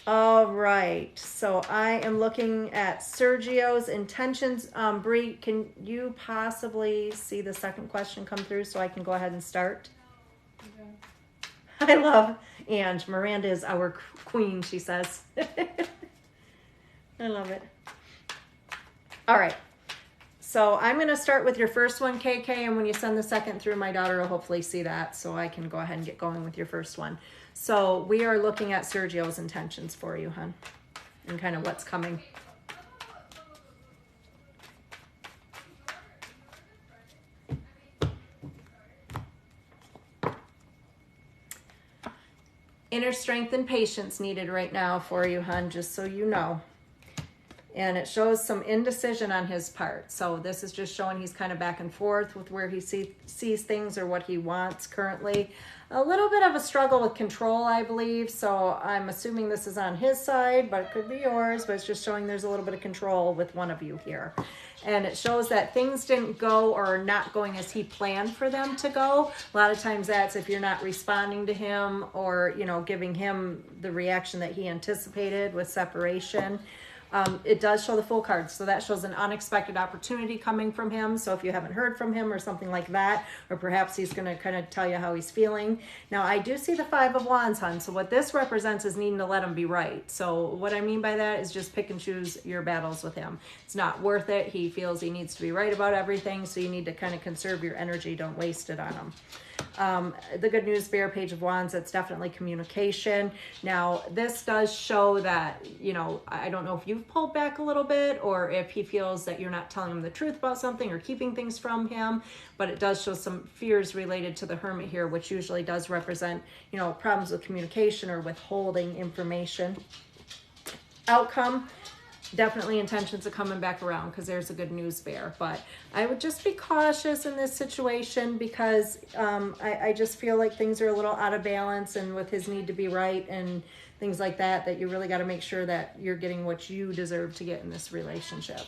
All right, so I am looking at Sergio's intentions. Bree, can you possibly see the second question come through so I can go ahead and start? Okay. I love Ange. Miranda is our queen, she says. I love it. All right, so I'm going to start with your first one, KK, and when you send the second through, my daughter will hopefully see that so I can go ahead and get going with your first one. So we are looking at Sergio's intentions for you, hon, and kind of what's coming. Inner strength and patience needed right now for you, hon, just so you know. And it shows some indecision on his part. So this is just showing he's kind of back and forth with where he sees things or what he wants currently. A little bit of a struggle with control, I believe. So I'm assuming this is on his side, but it could be yours. But it's just showing there's a little bit of control with one of you here. And it shows that things didn't go or are not going as he planned for them to go. A lot of times that's if you're not responding to him or, you know, giving him the reaction that he anticipated with separation. It does show the full cards, so that shows an unexpected opportunity coming from him. So if you haven't heard from him or something like that, or perhaps he's going to kind of tell you how he's feeling. Now, I do see the 5 of Wands, hon. So what this represents is needing to let him be right. So what I mean by that is just pick and choose your battles with him. It's not worth it. He feels he needs to be right about everything, so you need to kind of conserve your energy. Don't waste it on him. The Good News Bear, Page of Wands, it's definitely communication. Now, this does show that, you know, I don't know if you've pulled back a little bit or if he feels that you're not telling him the truth about something or keeping things from him, but it does show some fears related to the Hermit here, which usually does represent, you know, problems with communication or withholding information. Outcome, definitely intentions of coming back around because there's a Good News Bear, but I would just be cautious in this situation because I just feel like things are a little out of balance, and with his need to be right and things like that, that you really got to make sure that you're getting what you deserve to get in this relationship.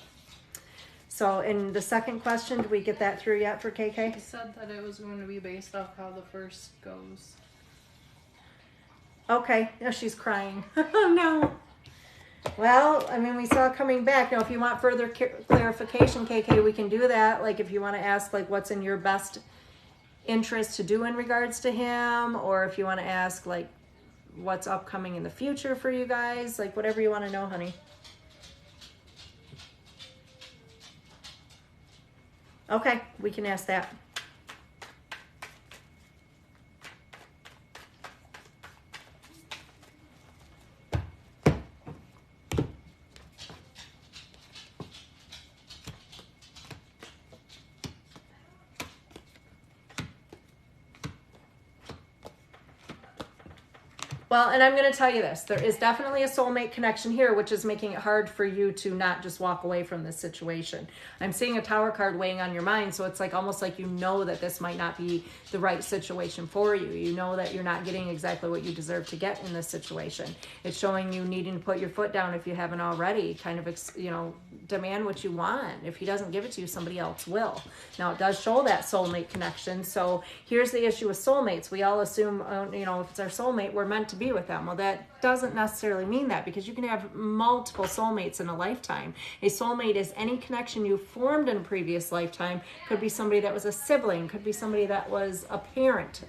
So in the second question, did we get that through yet for KK? He said that it was going to be based off how the first goes. Okay, now she's crying. Oh no. Well, I mean, we saw it coming back. Now, if you want further clarification, KK, we can do that. Like, if you want to ask, like, what's in your best interest to do in regards to him, or if you want to ask, like, what's upcoming in the future for you guys, like, whatever you want to know, honey. Okay, we can ask that. Well, and I'm going to tell you this. There is definitely a soulmate connection here, which is making it hard for you to not just walk away from this situation. I'm seeing a Tower card weighing on your mind, so it's like almost like you know that this might not be the right situation for you. You know that you're not getting exactly what you deserve to get in this situation. It's showing you needing to put your foot down if you haven't already, kind of, you know, demand what you want. If he doesn't give it to you, somebody else will. Now, it does show that soulmate connection, so here's the issue with soulmates. We all assume, you know, if it's our soulmate, we're meant to be with them. Well, that doesn't necessarily mean that, because you can have multiple soulmates in a lifetime. A soulmate is any connection you formed in a previous lifetime. Could be somebody that was a sibling, could be somebody that was a parent.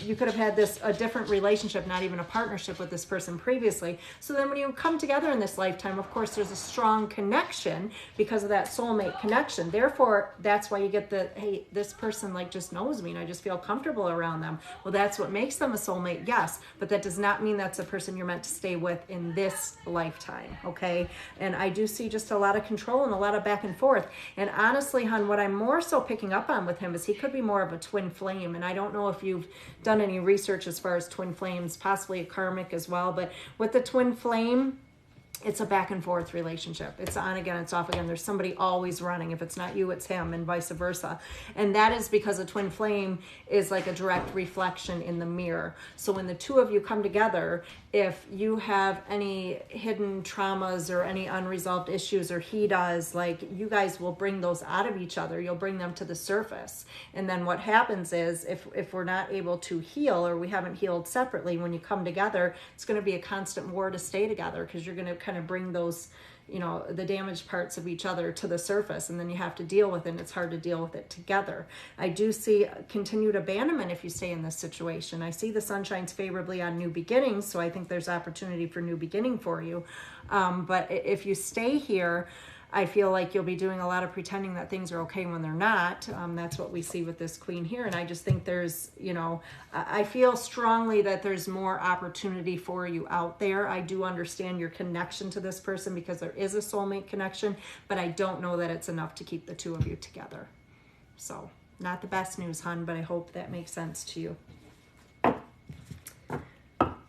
You could have had a different relationship, not even a partnership with this person previously. So then when you come together in this lifetime, of course, there's a strong connection because of that soulmate connection. Therefore, that's why you get the, hey, this person like just knows me and I just feel comfortable around them. Well, that's what makes them a soulmate, yes, but that does not mean that's a person you're meant to stay with in this lifetime, okay? And I do see just a lot of control and a lot of back and forth. And honestly, hon, what I'm more so picking up on with him is he could be more of a twin flame. And I don't know if you've done any research as far as twin flames, possibly a karmic as well, but with the twin flame, it's a back and forth relationship. It's on again, it's off again. There's somebody always running. If it's not you, it's him, and vice versa. And that is because a twin flame is like a direct reflection in the mirror. So when the two of you come together, if you have any hidden traumas or any unresolved issues, or he does, like, you guys will bring those out of each other. You'll bring them to the surface. And then what happens is if we're not able to heal, or we haven't healed separately, when you come together, it's going to be a constant war to stay together, because you're going to kind of bring those, you know, the damaged parts of each other to the surface, and then you have to deal with it, and it's hard to deal with it together. I do see continued abandonment if you stay in this situation. I see the sun shines favorably on new beginnings, so I think there's opportunity for new beginning for you. But if you stay here, I feel like you'll be doing a lot of pretending that things are okay when they're not. That's what we see with this queen here. And I just think there's, you know, I feel strongly that there's more opportunity for you out there. I do understand your connection to this person because there is a soulmate connection, but I don't know that it's enough to keep the two of you together. So not the best news, hon, but I hope that makes sense to you.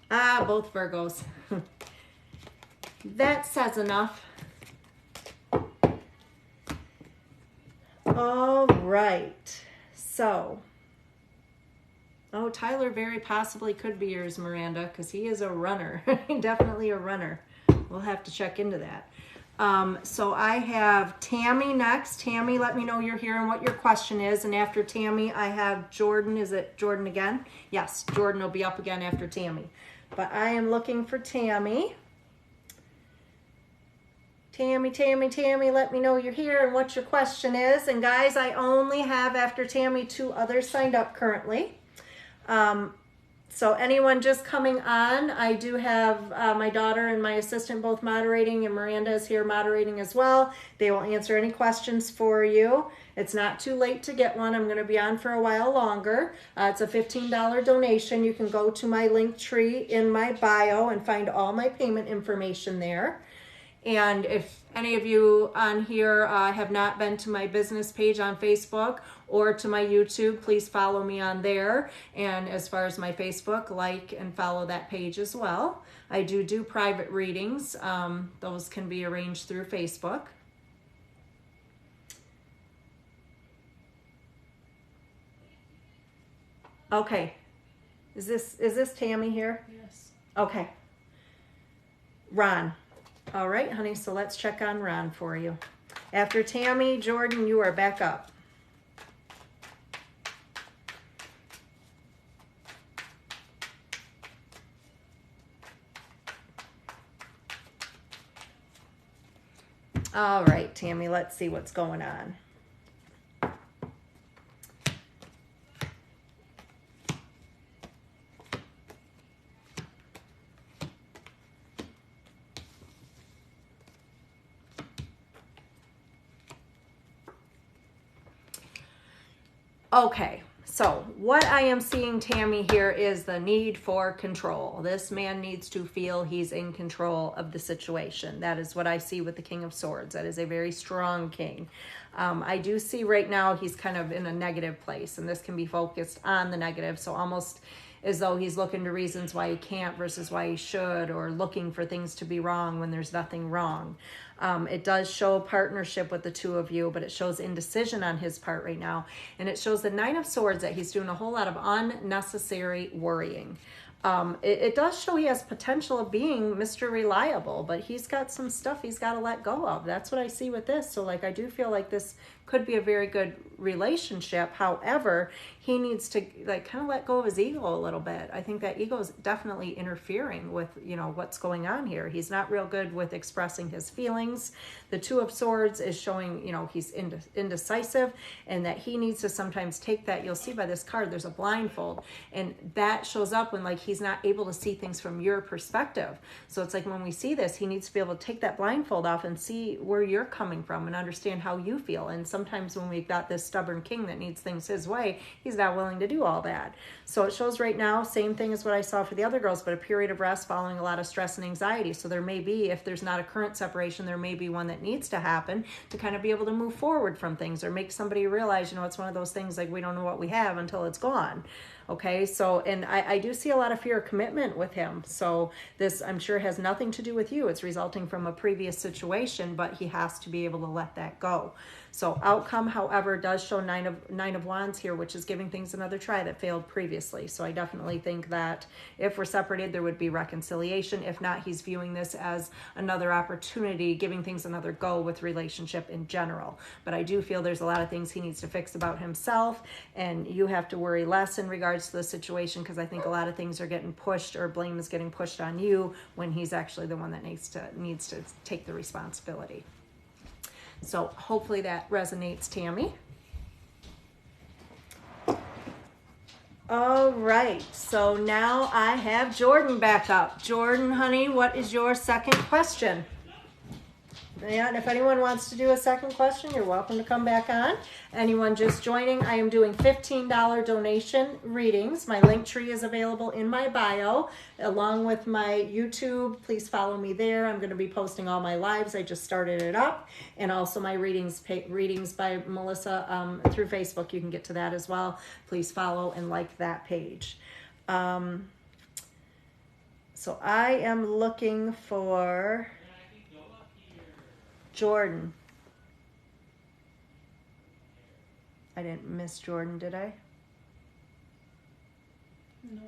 Both Virgos. That says enough. All right, so, Tyler very possibly could be yours, Miranda, because he is a runner, definitely a runner. We'll have to check into that. So I have Tammy next. Tammy, let me know you're here and what your question is. And after Tammy, I have Jordan. Is it Jordan again? Yes, Jordan will be up again after Tammy. But I am looking for Tammy. Tammy, let me know you're here and what your question is. And guys, I only have, after Tammy, 2 others signed up currently. So anyone just coming on, I do have my daughter and my assistant both moderating, and Miranda is here moderating as well. They will answer any questions for you. It's not too late to get one. I'm going to be on for a while longer. It's a $15 donation. You can go to my link tree in my bio and find all my payment information there. And if any of you on here have not been to my business page on Facebook or to my YouTube, please follow me on there. And as far as my Facebook, like and follow that page as well. I do private readings. Those can be arranged through Facebook. Okay. Is this Tammy here? Yes. Okay. Ron. All right, honey, so let's check on Ron for you. After Tammy, Jordan, you are back up. All right, Tammy, let's see what's going on. Okay, so what I am seeing, Tammy, here is the need for control. This man needs to feel he's in control of the situation. That is what I see with the King of Swords. That is a very strong king. I do see right now he's kind of in a negative place, and this can be focused on the negative. So almost as though he's looking to reasons why he can't versus why he should, or looking for things to be wrong when there's nothing wrong. It does show partnership with the two of you, but it shows indecision on his part right now. And it shows the Nine of Swords that he's doing a whole lot of unnecessary worrying. It does show he has potential of being Mr. Reliable, but he's got some stuff he's got to let go of. That's what I see with this. So like, I do feel like this could be a very good relationship. However, he needs to like kind of let go of his ego a little bit. I think that ego is definitely interfering with, you know, what's going on here. He's not real good with expressing his feelings. The Two of Swords is showing, you know, he's indecisive, and that he needs to sometimes take that. You'll see by this card, there's a blindfold, and that shows up when like he's not able to see things from your perspective. So it's like when we see this, he needs to be able to take that blindfold off and see where you're coming from and understand how you feel. And sometimes when we've got this stubborn king that needs things his way, he's not willing to do all that. So it shows right now, same thing as what I saw for the other girls, but a period of rest following a lot of stress and anxiety. So there may be, if there's not a current separation, there may be one that needs to happen to kind of be able to move forward from things, or make somebody realize, you know, it's one of those things like we don't know what we have until it's gone. Okay, so, and I do see a lot of fear of commitment with him. So this, I'm sure, has nothing to do with you. It's resulting from a previous situation, but he has to be able to let that go. So outcome, however, does show Nine of Wands here, which is giving things another try that failed previously. So I definitely think that if we're separated, there would be reconciliation. If not, he's viewing this as another opportunity, giving things another go with relationship in general. But I do feel there's a lot of things he needs to fix about himself, and you have to worry less in regards to the situation, because I think a lot of things are getting pushed, or blame is getting pushed on you, when he's actually the one that needs to take the responsibility. So hopefully that resonates, Tammy. All right, so now I have Jordan back up. Jordan, honey, what is your second question? And if anyone wants to do a second question, you're welcome to come back on. Anyone just joining, I am doing $15 donation readings. My link tree is available in my bio, along with my YouTube. Please follow me there. I'm going to be posting all my lives. I just started it up. And also my readings by Melissa through Facebook. You can get to that as well. Please follow and like that page. So I am looking for Jordan. I didn't miss Jordan, did I? No.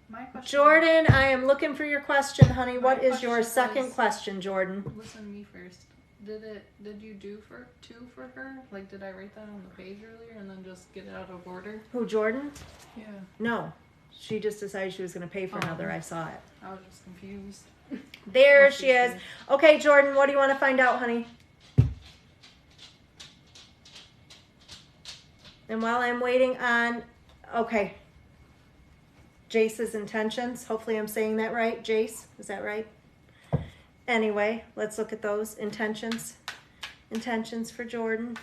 My question. Jordan, I am looking for your question, honey. What is your second question, Jordan? Listen to me first. Did you do two for her? Like, did I write that on the page earlier and then just get it out of order? Who, Jordan? Yeah. No. She just decided she was going to pay for another. I saw it. I was just confused. There she is. Okay, Jordan, what do you want to find out, honey? And while I'm waiting on, okay, Jace's intentions. Hopefully I'm saying that right. Jace, is that right? Anyway, let's look at those intentions. Intentions for Jordan.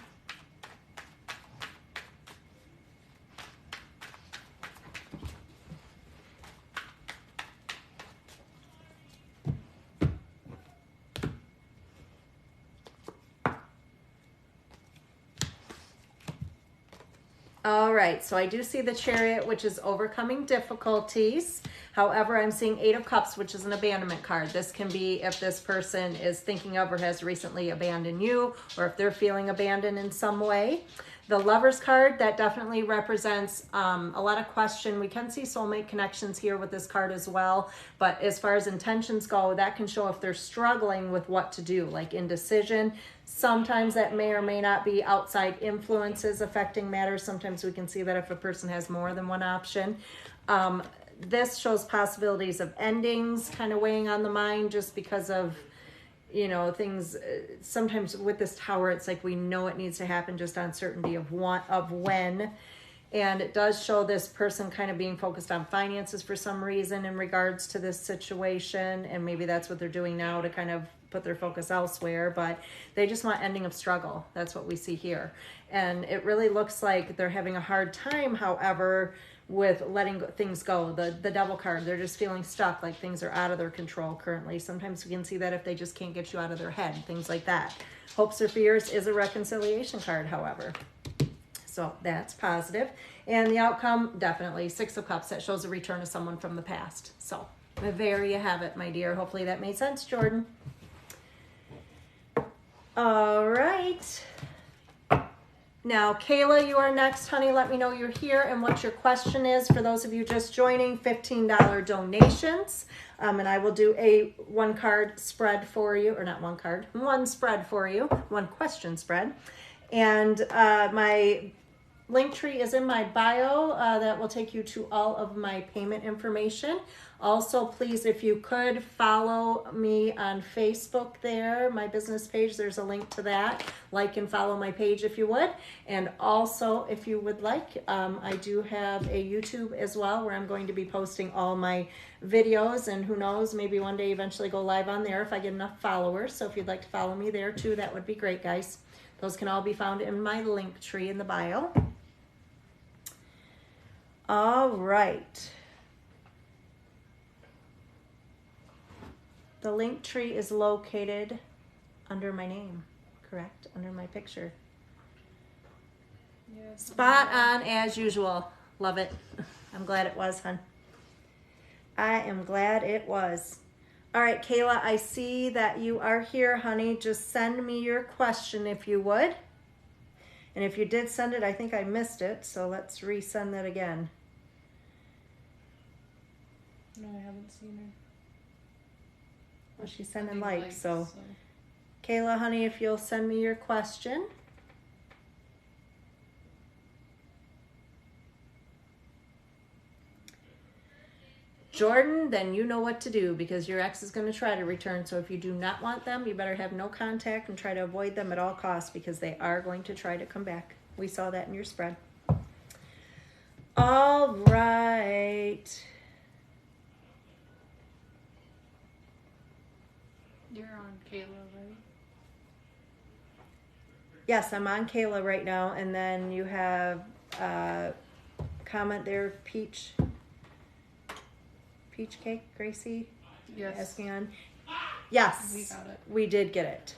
All right, so I do see the Chariot, which is overcoming difficulties. However, I'm seeing 8 of Cups, which is an abandonment card. This can be if this person is thinking of or has recently abandoned you, or if they're feeling abandoned in some way. The Lovers card, that definitely represents a lot of question. We can see soulmate connections here with this card as well. But as far as intentions go, that can show if they're struggling with what to do, like indecision. Sometimes that may or may not be outside influences affecting matters. Sometimes we can see that if a person has more than one option. This shows possibilities of endings kind of weighing on the mind just because of, you know, things. Sometimes with this Tower, it's like we know it needs to happen, just uncertainty of when. And it does show this person kind of being focused on finances for some reason in regards to this situation. And maybe that's what they're doing now to kind of put their focus elsewhere. But they just want ending of struggle. That's what we see here. And it really looks like they're having a hard time, however, with letting things go. The Devil card, they're just feeling stuck, like things are out of their control currently. Sometimes we can see that if they just can't get you out of their head, things like that. Hopes or Fears is a reconciliation card, however. So that's positive. And the outcome, definitely 6 of Cups. That shows a return of someone from the past. So there you have it, my dear. Hopefully that made sense, Jordan. All right. Now, Kayla, you are next, honey. Let me know you're here and what your question is. For those of you just joining, $15 donations. And I will do a one card spread for you, or not one card, one spread for you, one question spread. And my link tree is in my bio. That will take you to all of my payment information. Also, please, if you could follow me on Facebook there, my business page, there's a link to that. Like and follow my page if you would. And also, if you would like, I do have a YouTube as well where I'm going to be posting all my videos, and who knows, maybe one day eventually go live on there if I get enough followers. So if you'd like to follow me there too, that would be great, guys. Those can all be found in my link tree in the bio. All right. The link tree is located under my name, correct? Under my picture. Yes. Spot on as usual. Love it. I'm glad it was, hon. I am glad it was. All right, Kayla, I see that you are here, honey. Just send me your question if you would. And if you did send it, I think I missed it. So let's resend that again. No, I haven't seen her. Well, she's sending likes, so. Kayla, honey, if you'll send me your question. Jordan, then you know what to do because your ex is going to try to return. So if you do not want them, you better have no contact and try to avoid them at all costs because they are going to try to come back. We saw that in your spread. All right. You're on Kayla, right? Yes, I'm on Kayla right now. And then you have a comment there, Peach Cake, Gracie? Yes. Asking on. Yes. We got it. We did get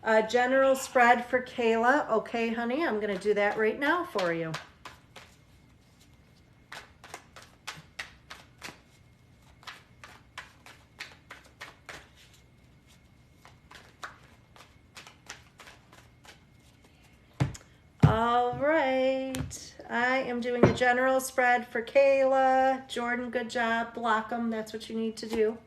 it. General spread for Kayla. Okay, honey, I'm going to do that right now for you. All right. I am doing a general spread for Kayla. Jordan, good job. Block them. That's what you need to do.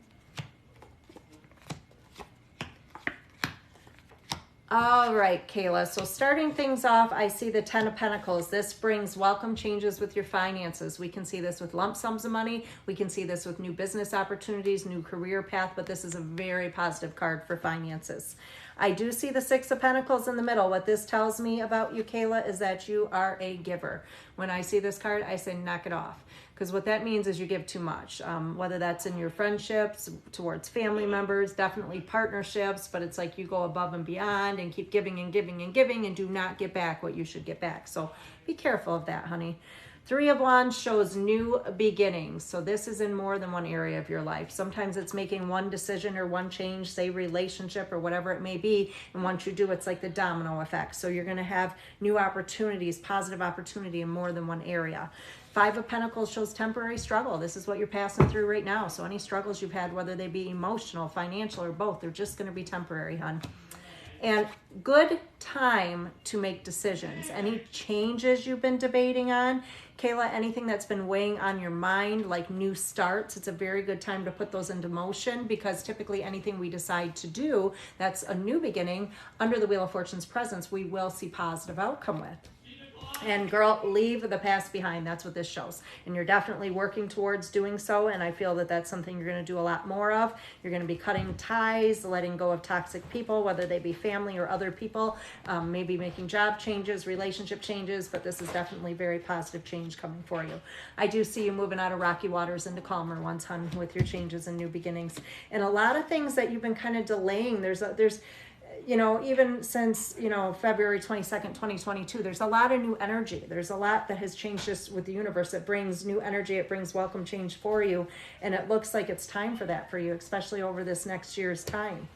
All right, Kayla. So starting things off, I see the 10 of Pentacles. This brings welcome changes with your finances. We can see this with lump sums of money. We can see this with new business opportunities, new career path, but this is a very positive card for finances. I do see the 6 of Pentacles in the middle. What this tells me about you, Kayla, is that you are a giver. When I see this card, I say knock it off. because what that means is you give too much, whether that's in your friendships, towards family members, definitely partnerships, but it's like you go above and beyond and keep giving and giving and giving and do not get back what you should get back. So be careful of that, honey. Three of Wands shows new beginnings. So this is in more than one area of your life. Sometimes it's making one decision or one change, say relationship or whatever it may be. And once you do, it's like the domino effect. So you're going to have new opportunities, positive opportunity in more than one area. Five of Pentacles shows temporary struggle. This is what you're passing through right now. So any struggles you've had, whether they be emotional, financial, or both, they're just going to be temporary, hon. And good time to make decisions. Any changes you've been debating on, Kayla, anything that's been weighing on your mind, like new starts, it's a very good time to put those into motion, because typically anything we decide to do that's a new beginning under the Wheel of Fortune's presence, we will see positive outcome with. And girl, leave the past behind. That's what this shows. And you're definitely working towards doing so. And I feel that that's something you're going to do a lot more of. You're going to be cutting ties, letting go of toxic people, whether they be family or other people, maybe making job changes, relationship changes. But this is definitely very positive change coming for you. I do see you moving out of rocky waters into calmer ones, hon, with your changes and new beginnings. And a lot of things that you've been kind of delaying. There's you know, even since, you know, February 22nd, 2022, there's a lot of new energy. There's a lot that has changed just with the universe. It brings new energy. It brings welcome change for you. And it looks like it's time for that for you, especially over this next year's time.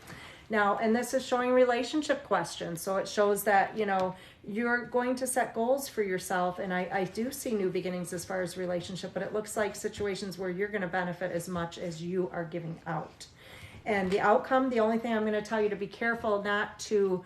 Now, and this is showing relationship questions. So it shows that, you know, you're going to set goals for yourself. And I do see new beginnings as far as relationship, but it looks like situations where you're going to benefit as much as you are giving out. And the outcome, the only thing I'm going to tell you to be careful not to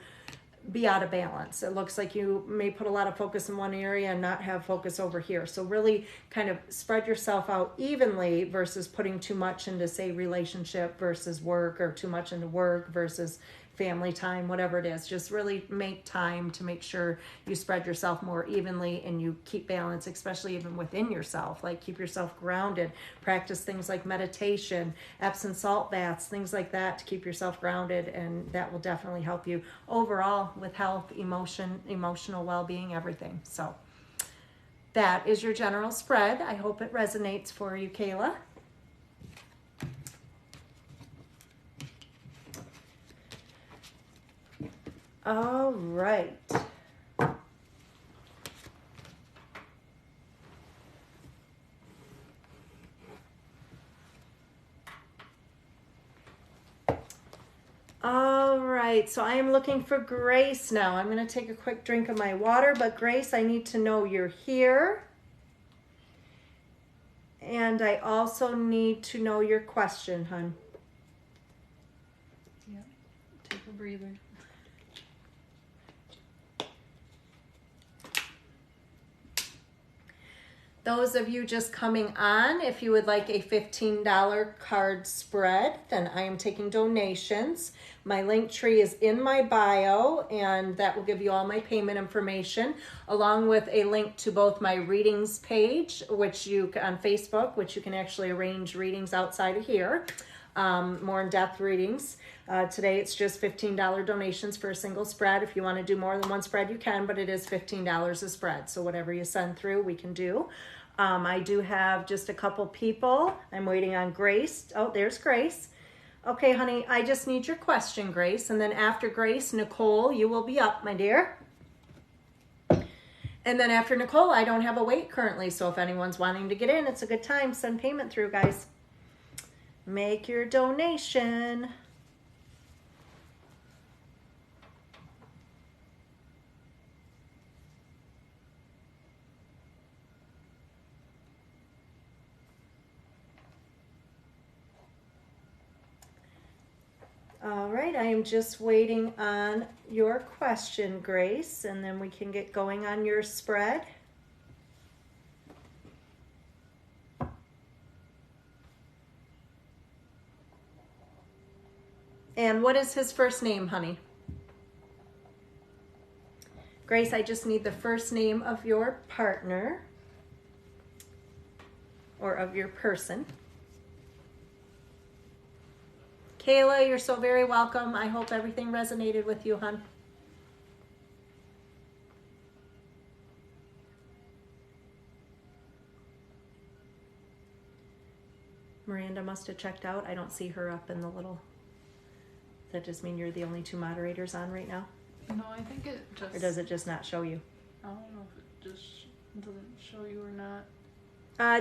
be out of balance. It looks like you may put a lot of focus in one area and not have focus over here. So really kind of spread yourself out evenly versus putting too much into, say, relationship versus work, or too much into work versus family time, whatever it is. Just really make time to make sure you spread yourself more evenly and you keep balance, especially even within yourself. Like keep yourself grounded. Practice things like meditation, Epsom salt baths, things like that to keep yourself grounded, and that will definitely help you overall with health, emotional well-being, everything. So that is your general spread. I hope it resonates for you, Kayla. All right. All right, so I am looking for Grace now. I'm going to take a quick drink of my water, but Grace, I need to know you're here. And I also need to know your question, hon. Yeah, take a breather. Those of you just coming on, if you would like a $15 card spread, then I am taking donations. My link tree is in my bio, and that will give you all my payment information, along with a link to both my readings page, which you on Facebook, which you can actually arrange readings outside of here, more in-depth readings. Today it's just $15 donations for a single spread. If you want to do more than one spread, you can, but it is $15 a spread. So whatever you send through, we can do. I do have just a couple people. I'm waiting on Grace. Oh, there's Grace. Okay, honey, I just need your question, Grace. And then after Grace, Nicole, you will be up, my dear. And then after Nicole, I don't have a wait currently. So if anyone's wanting to get in, it's a good time. Send payment through, guys. Make your donation. All right, I am just waiting on your question, Grace, and then we can get going on your spread. And what is his first name, honey? Grace, I just need the first name of your partner or of your person. Kayla, you're so very welcome. I hope everything resonated with you, hon. Miranda must have checked out. I don't see her up in the little. Does that just mean you're the only two moderators on right now? No, I think it just... Or does it just not show you? I don't know if it just doesn't show you or not.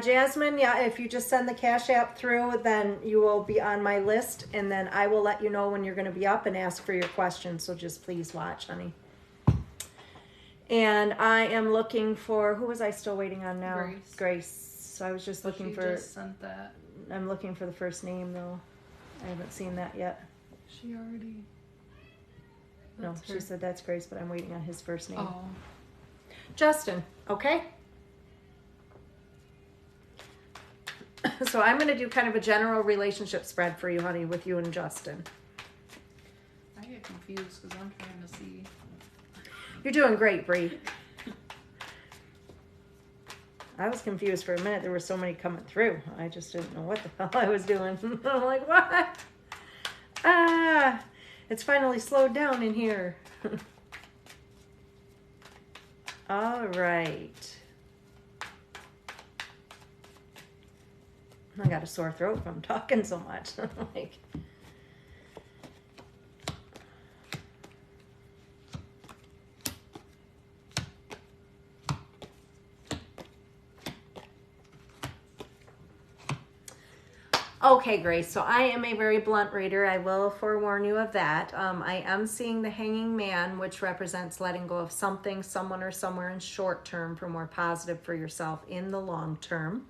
Jasmine, yeah, if you just send the Cash App through, then you will be on my list, and then I will let you know when you're going to be up and ask for your questions, so just please watch, honey. And I am looking for, who was I still waiting on now? Grace. So I was just looking for... She just sent that. I'm looking for the first name, though. I haven't seen that yet. She already... No, she said that's Grace, but I'm waiting on his first name. Oh. Justin, okay? So I'm going to do kind of a general relationship spread for you, honey, with you and Justin. I get confused because I'm trying to see. You're doing great, Bree. I was confused for a minute. There were so many coming through. I just didn't know what the hell I was doing. I'm like, what? It's finally slowed down in here. All right. I got a sore throat from talking so much. Like, okay, Grace, so I am a very blunt reader. I will forewarn you of that. I am seeing the Hanging Man, which represents letting go of something, someone, or somewhere in short term for more positive for yourself in the long term.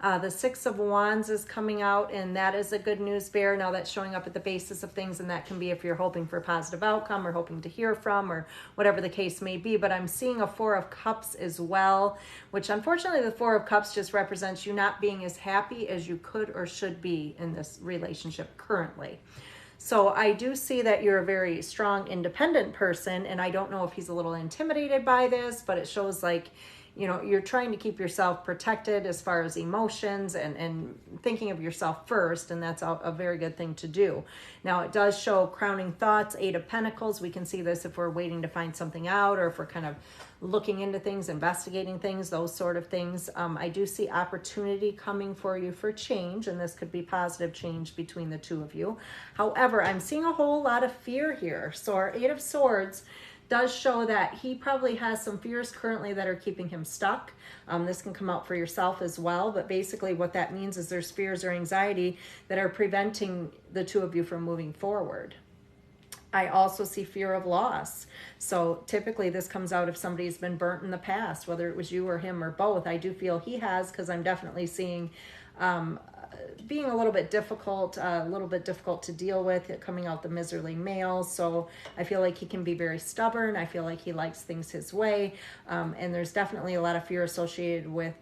The Six of Wands is coming out, and that is a good news bear. Now that's showing up at the basis of things, and that can be if you're hoping for a positive outcome or hoping to hear from or whatever the case may be. But I'm seeing a Four of Cups as well, which unfortunately the Four of Cups just represents you not being as happy as you could or should be in this relationship currently. So I do see that you're a very strong, independent person, and I don't know if he's a little intimidated by this, but it shows like, you know, you're trying to keep yourself protected as far as emotions and thinking of yourself first, and that's a very good thing to do. Now, it does show crowning thoughts, Eight of Pentacles. We can see this if we're waiting to find something out or if we're kind of looking into things, investigating things, those sort of things. I do see opportunity coming for you for change, and this could be positive change between the two of you. However, I'm seeing a whole lot of fear here. So our Eight of Swords does show that he probably has some fears currently that are keeping him stuck. This can come out for yourself as well, but basically what that means is there's fears or anxiety that are preventing the two of you from moving forward. I also see fear of loss. So typically this comes out if somebody's been burnt in the past, whether it was you or him or both. I do feel he has, because I'm definitely seeing being a little bit difficult to deal with, coming out the miserly male. So I feel like he can be very stubborn. I feel like he likes things his way. And there's definitely a lot of fear associated with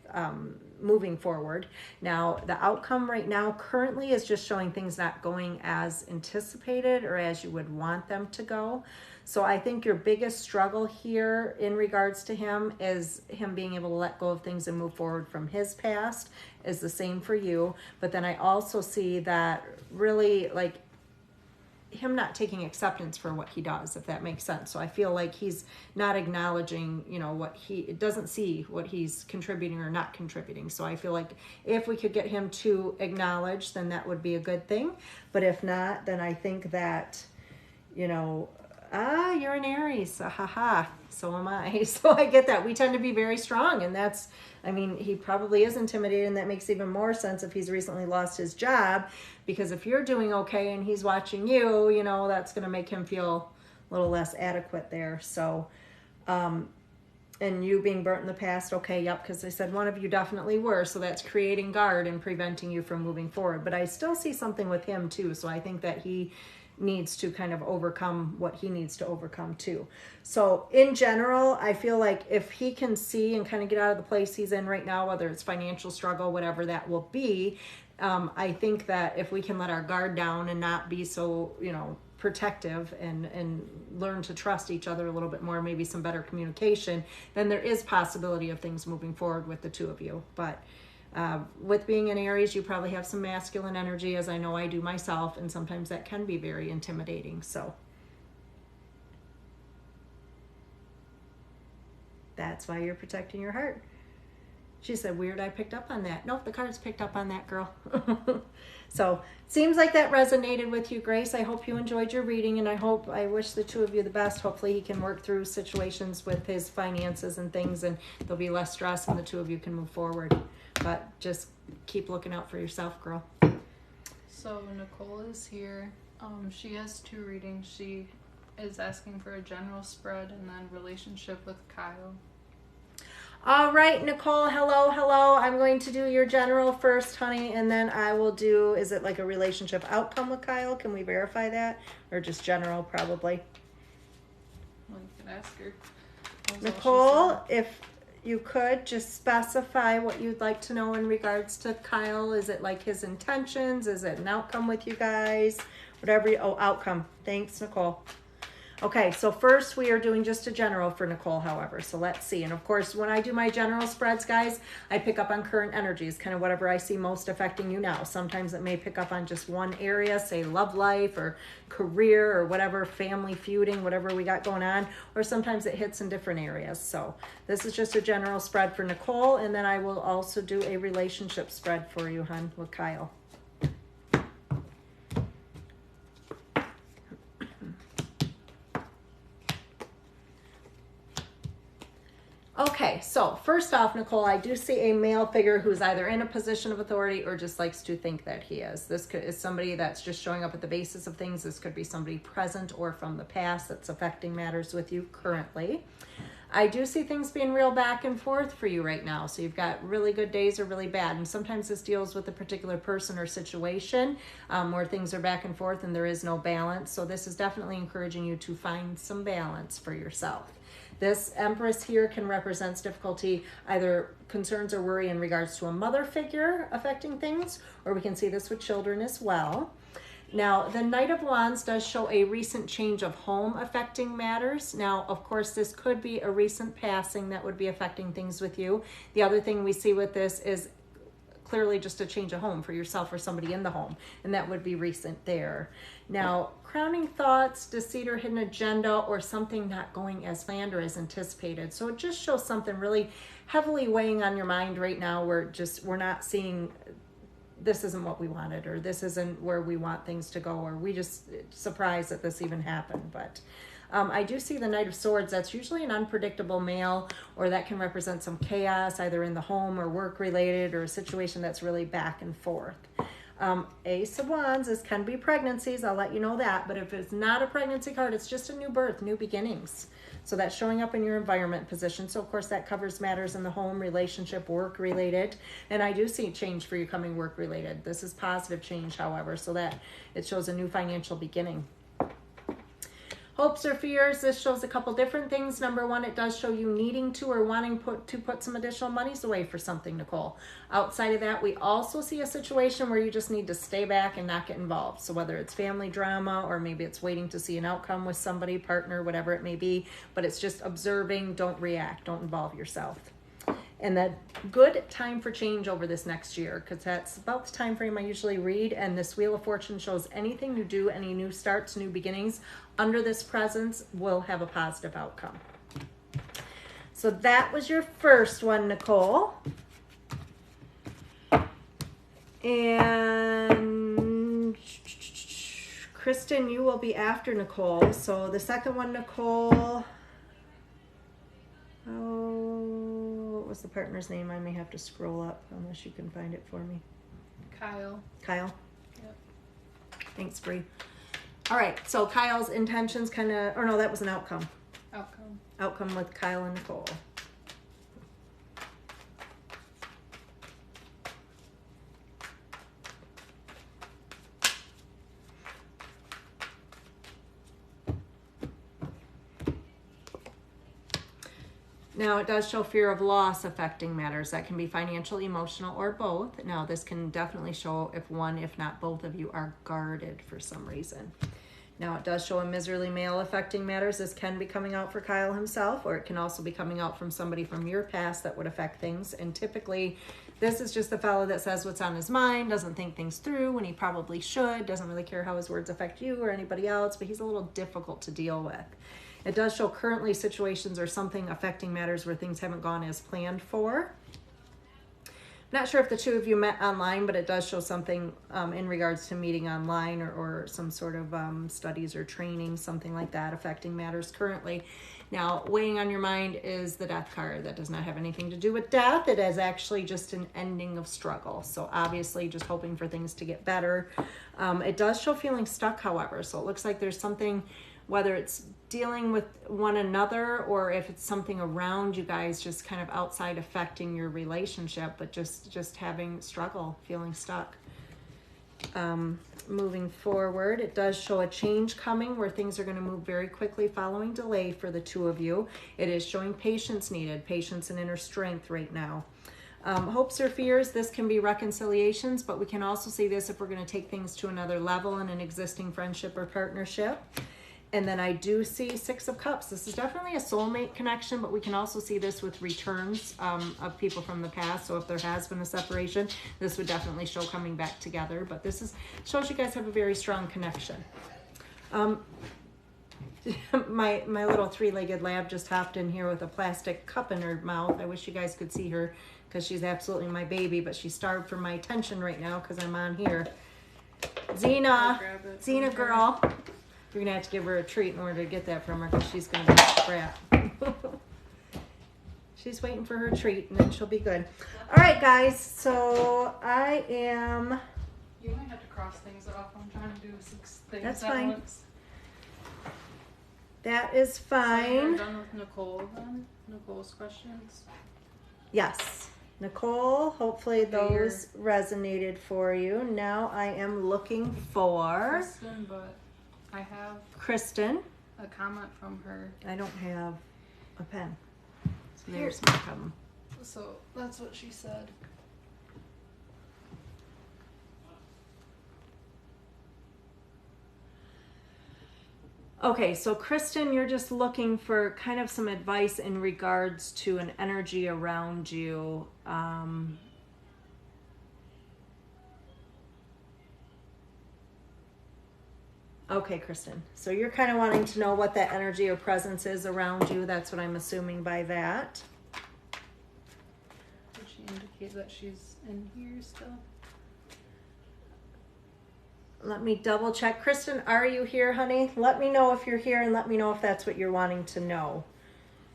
moving forward. Now, the outcome right now currently is just showing things not going as anticipated or as you would want them to go. So I think your biggest struggle here in regards to him is him being able to let go of things and move forward from his past is the same for you. But then I also see that really like him not taking acceptance for what he does, if that makes sense. So I feel like he's not acknowledging, you know, it doesn't see what he's contributing or not contributing. So I feel like if we could get him to acknowledge, then that would be a good thing. But if not, then I think that, you know, you're an Aries, haha, so am I. So I get that. We tend to be very strong, and that's, I mean, he probably is intimidated, and that makes even more sense if he's recently lost his job, because if you're doing okay and he's watching you, you know, that's going to make him feel a little less adequate there. So, and you being burnt in the past, okay, yep, because I said one of you definitely were, so that's creating guard and preventing you from moving forward. But I still see something with him too, so I think that he needs to kind of overcome what he needs to overcome too. So in general, I feel like if he can see and kind of get out of the place he's in right now, whether it's financial struggle, whatever that will be, I think that if we can let our guard down and not be so, you know, protective and learn to trust each other a little bit more, maybe some better communication, then there is possibility of things moving forward with the two of you. But with being an Aries, you probably have some masculine energy, as I know I do myself, and sometimes that can be very intimidating. So that's why you're protecting your heart. She said, weird, I picked up on that. Nope, the cards picked up on that, girl. So, seems like that resonated with you, Grace. I hope you enjoyed your reading, and I wish the two of you the best. Hopefully he can work through situations with his finances and things, and there'll be less stress, and the two of you can move forward. But just keep looking out for yourself, girl. So Nicole is here. She has 2 readings. She is asking for a general spread and then relationship with Kyle. All right, Nicole, hello. I'm going to do your general first, honey, and then I will do, is it like a relationship outcome with Kyle? Can we verify that? Or just general, probably? Well, you can ask her. Nicole, if you could just specify what you'd like to know in regards to Kyle. Is it like his intentions? Is it an outcome with you guys? Whatever outcome. Thanks, Nicole. Okay, so first we are doing just a general for Nicole, however. So let's see. And of course, when I do my general spreads, guys, I pick up on current energies, kind of whatever I see most affecting you now. Sometimes it may pick up on just one area, say love life or career or whatever, family feuding, whatever we got going on. Or sometimes it hits in different areas. So this is just a general spread for Nicole. And then I will also do a relationship spread for you, hon, with Kyle. Okay, so first off, Nicole, I do see a male figure who's either in a position of authority or just likes to think that he is. This is somebody that's just showing up at the basis of things. This could be somebody present or from the past that's affecting matters with you currently. I do see things being real back and forth for you right now. So you've got really good days or really bad. And sometimes this deals with a particular person or situation where things are back and forth and there is no balance. So this is definitely encouraging you to find some balance for yourself. This Empress here can represent difficulty, either concerns or worry in regards to a mother figure affecting things, or we can see this with children as well. Now, the Knight of Wands does show a recent change of home affecting matters. Now, of course, this could be a recent passing that would be affecting things with you. The other thing we see with this is clearly just a change of home for yourself or somebody in the home, and that would be recent there. Now, crowning thoughts, deceit or hidden agenda, or something not going as planned or as anticipated. So it just shows something really heavily weighing on your mind right now where we're not seeing this isn't what we wanted, or this isn't where we want things to go, or we just surprised that this even happened. But I do see the Knight of Swords. That's usually an unpredictable male, or that can represent some chaos either in the home or work related, or a situation that's really back and forth. Ace of Wands, this can be pregnancies, I'll let you know that, but if it's not a pregnancy card, it's just a new birth, new beginnings. So that's showing up in your environment position. So of course that covers matters in the home, relationship, work related. And I do see change for you coming work related. This is positive change, however, so that it shows a new financial beginning. Hopes or fears, this shows a couple different things. Number one, it does show you needing to or wanting to put some additional monies away for something, Nicole. Outside of that, we also see a situation where you just need to stay back and not get involved. So whether it's family drama, or maybe it's waiting to see an outcome with somebody, partner, whatever it may be, but it's just observing, don't react, don't involve yourself. And that good time for change over this next year, because that's about the time frame I usually read. And this Wheel of Fortune shows anything you do, any new starts, new beginnings under this presence will have a positive outcome. So that was your first one, Nicole. And Kristen, you will be after Nicole. So the second one, Nicole. What was the partner's name? I may have to scroll up unless you can find it for me. Kyle. Kyle? Yep. Thanks, Bree. All right, so Kyle's intentions kind of, or no, that was an outcome. Outcome with Kyle and Nicole. Now, it does show fear of loss affecting matters. That can be financial, emotional, or both. Now, this can definitely show if one, if not both of you are guarded for some reason. Now, it does show a miserly male affecting matters. This can be coming out for Kyle himself, or it can also be coming out from somebody from your past that would affect things. And typically, this is just the fellow that says what's on his mind, doesn't think things through when he probably should, doesn't really care how his words affect you or anybody else, but he's a little difficult to deal with. It does show currently situations or something affecting matters where things haven't gone as planned for. Not sure if the two of you met online, but it does show something in regards to meeting online or some sort of studies or training, something like that, affecting matters currently. Now, weighing on your mind is the death card. That does not have anything to do with death. It is actually just an ending of struggle. So obviously just hoping for things to get better. It does show feeling stuck, however. So it looks like there's something, whether it's dealing with one another or if it's something around you guys just kind of outside affecting your relationship, but just having struggle, feeling stuck. Moving forward, it does show a change coming where things are going to move very quickly following delay for the two of you. It is showing patience needed, patience and inner strength right now. Hopes or fears, this can be reconciliations, but we can also see this if we're going to take things to another level in an existing friendship or partnership. And then I do see Six of Cups. This is definitely a soulmate connection, but we can also see this with returns of people from the past. So if there has been a separation, this would definitely show coming back together. But this shows you guys have a very strong connection. My little three-legged lab just hopped in here with a plastic cup in her mouth. I wish you guys could see her because she's absolutely my baby, but she's starved for my attention right now because I'm on here. Xena girl. You're going to have to give her a treat in order to get that from her because she's going to be crap. She's waiting for her treat and then she'll be good. All right, guys. So I am... You might have to cross things off. I'm trying to do 6 things That's at fine. once. That is So fine. you're done with Nicole then? Nicole's questions? Yes. Nicole, hopefully those resonated for you. Now I am looking for... Kristen, but I have Kristen. a comment from her. I don't have a pen. So there's my problem. So that's what she said. Okay, so Kristen, you're just looking for kind of some advice in regards to an energy around you. Okay, Kristen. So you're kind of wanting to know what that energy or presence is around you. That's what I'm assuming by that. Did she indicate that she's in here still? Let me double check. Kristen, are you here, honey? Let me know if you're here and let me know if that's what you're wanting to know.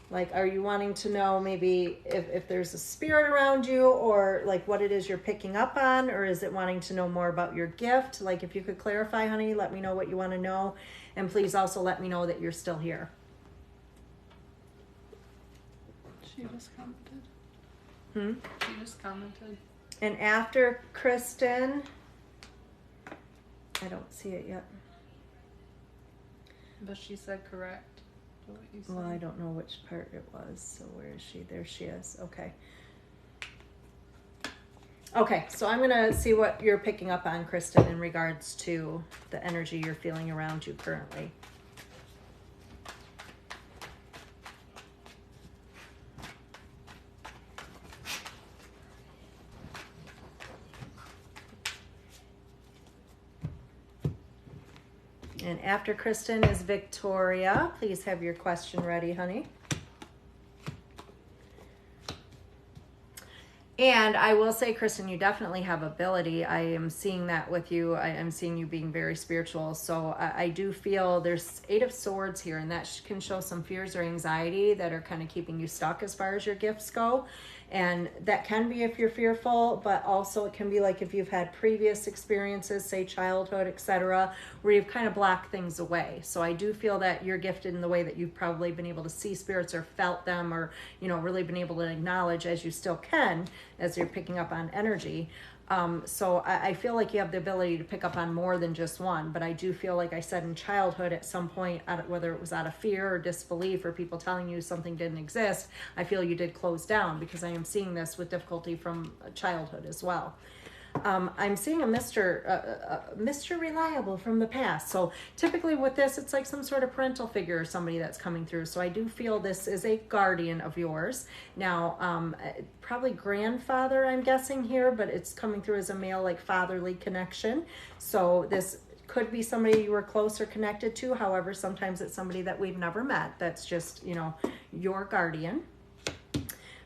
Like, are you wanting to know maybe if there's a spirit around you or like what it is you're picking up on, or is it wanting to know more about your gift? Like, if you could clarify, honey, let me know what you want to know. And please also let me know that you're still here. She just commented. She just commented. And after Kristen, I don't see it yet. But she said correct to what you said. Well, I don't know which part it was. So where is she? There she is. Okay. Okay, so I'm going to see what you're picking up on, Kristen, in regards to the energy you're feeling around you currently. And after Kristen is Victoria. Please have your question ready, honey. And I will say, Kristen, you definitely have ability. I am seeing that with you. I am seeing you being very spiritual. So I do feel there's 8 of Swords here, and that can show some fears or anxiety that are kind of keeping you stuck as far as your gifts go. And that can be if you're fearful, but also it can be like if you've had previous experiences, say childhood, etc., where you've kind of blocked things away. So I do feel that you're gifted in the way that you've probably been able to see spirits or felt them, or, you know, really been able to acknowledge, as you still can, as you're picking up on energy. So I feel like you have the ability to pick up on more than just one, but I do feel like I said in childhood at some point, whether it was out of fear or disbelief or people telling you something didn't exist, I feel you did close down, because I am seeing this with difficulty from childhood as well. I'm seeing a Mr. Reliable from the past. So typically with this, it's like some sort of parental figure or somebody that's coming through. So I do feel this is a guardian of yours. Now, probably grandfather, I'm guessing here, but it's coming through as a male, like fatherly connection. So this could be somebody you were close or connected to. However, sometimes it's somebody that we've never met. That's just, you know, your guardian.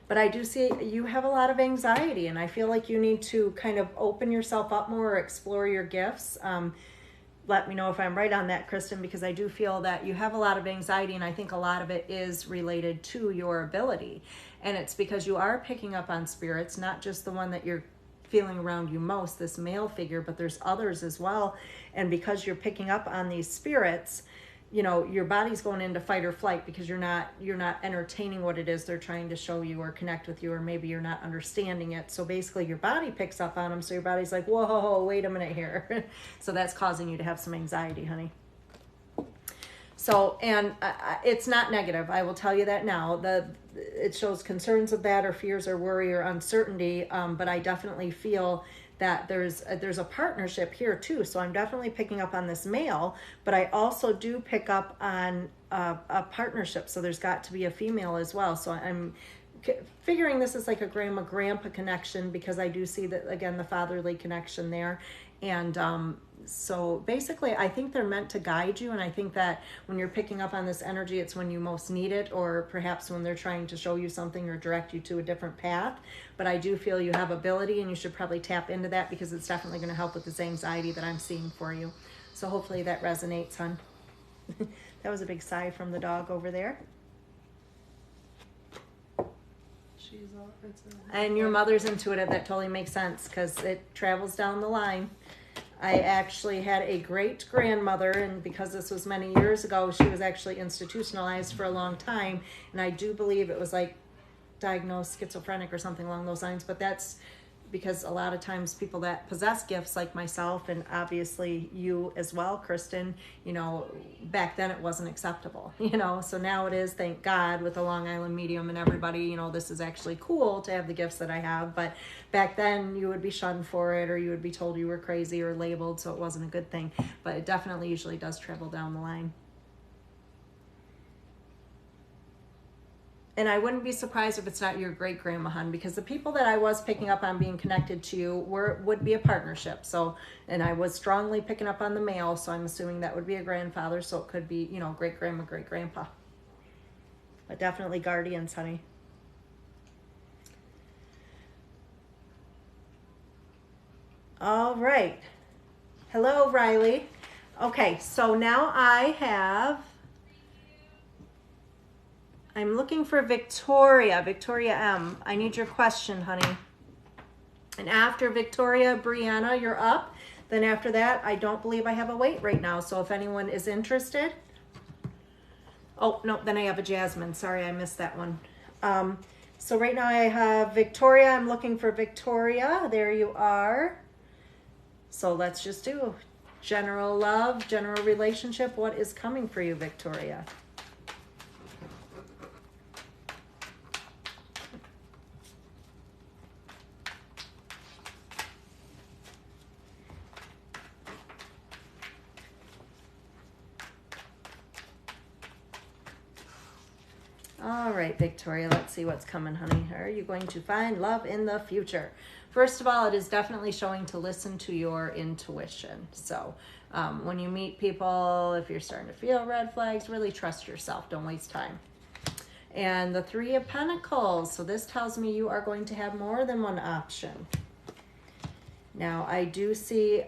But I do see you have a lot of anxiety, and I feel like you need to kind of open yourself up more or explore your gifts. Let me know if I'm right on that, Kristen, because I do feel that you have a lot of anxiety, and I think a lot of it is related to your ability. And it's because you are picking up on spirits, not just the one that you're feeling around you most, this male figure, but there's others as well. And because you're picking up on these spirits, you know, your body's going into fight or flight because you're not entertaining what it is they're trying to show you or connect with you, or maybe you're not understanding it. So basically your body picks up on them. So your body's like, whoa, wait a minute here. So that's causing you to have some anxiety, honey. So, and it's not negative. I will tell you that now. It shows concerns of that, or fears or worry or uncertainty. But I definitely feel that there's a partnership here too. So I'm definitely picking up on this male, but I also do pick up on a partnership. So there's got to be a female as well. So I'm figuring this is like a grandma-grandpa connection, because I do see that, again, the fatherly connection there. And so basically, I think they're meant to guide you. And I think that when you're picking up on this energy, it's when you most need it, or perhaps when they're trying to show you something or direct you to a different path. But I do feel you have ability, and you should probably tap into that, because it's definitely going to help with this anxiety that I'm seeing for you. So hopefully that resonates, hon. That was a big sigh from the dog over there. And your mother's intuitive. That totally makes sense, because it travels down the line. I actually had a great grandmother, and because this was many years ago, she was actually institutionalized for a long time. And I do believe it was like diagnosed schizophrenic or something along those lines. But that's because a lot of times people that possess gifts like myself, and obviously you as well, Kristen, you know, back then it wasn't acceptable, you know, so now it is, thank God, with the Long Island medium and everybody, you know, this is actually cool to have the gifts that I have. But back then you would be shunned for it, or you would be told you were crazy or labeled, so it wasn't a good thing. But it definitely usually does travel down the line. And I wouldn't be surprised if it's not your great grandma, hun, because the people that I was picking up on being connected to would be a partnership. So, and I was strongly picking up on the male, so I'm assuming that would be a grandfather. So it could be, you know, great grandma, great grandpa. But definitely guardians, honey. All right. Hello, Riley. Okay, so now I'm looking for Victoria M. I need your question, honey. And after Victoria, Brianna, you're up. Then after that, I don't believe I have a wait right now. So if anyone is interested. Oh, no, then I have a Jasmine. Sorry, I missed that one. So right now I have Victoria. I'm looking for Victoria. There you are. So let's just do general love, general relationship. What is coming for you, Victoria? All right, Victoria, let's see what's coming, honey. Are you going to find love in the future? First of all, it is definitely showing to listen to your intuition. So when you meet people, if you're starting to feel red flags, really trust yourself. Don't waste time. And the Three of Pentacles. So this tells me you are going to have more than one option. Now, I do see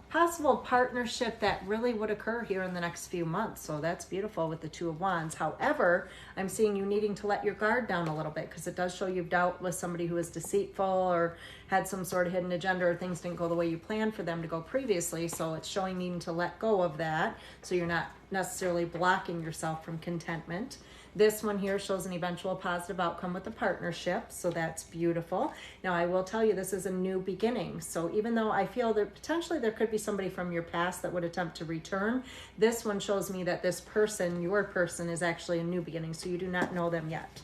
possible partnership that really would occur here in the next few months. So that's beautiful with the Two of Wands. However, I'm seeing you needing to let your guard down a little bit, because it does show you've dealt with somebody who is deceitful or had some sort of hidden agenda, or things didn't go the way you planned for them to go previously. So it's showing needing to let go of that, so you're not necessarily blocking yourself from contentment. This one here shows an eventual positive outcome with the partnership, so that's beautiful. Now, I will tell you, this is a new beginning. So even though I feel that potentially there could be somebody from your past that would attempt to return, this one shows me that this person, your person, is actually a new beginning, so you do not know them yet.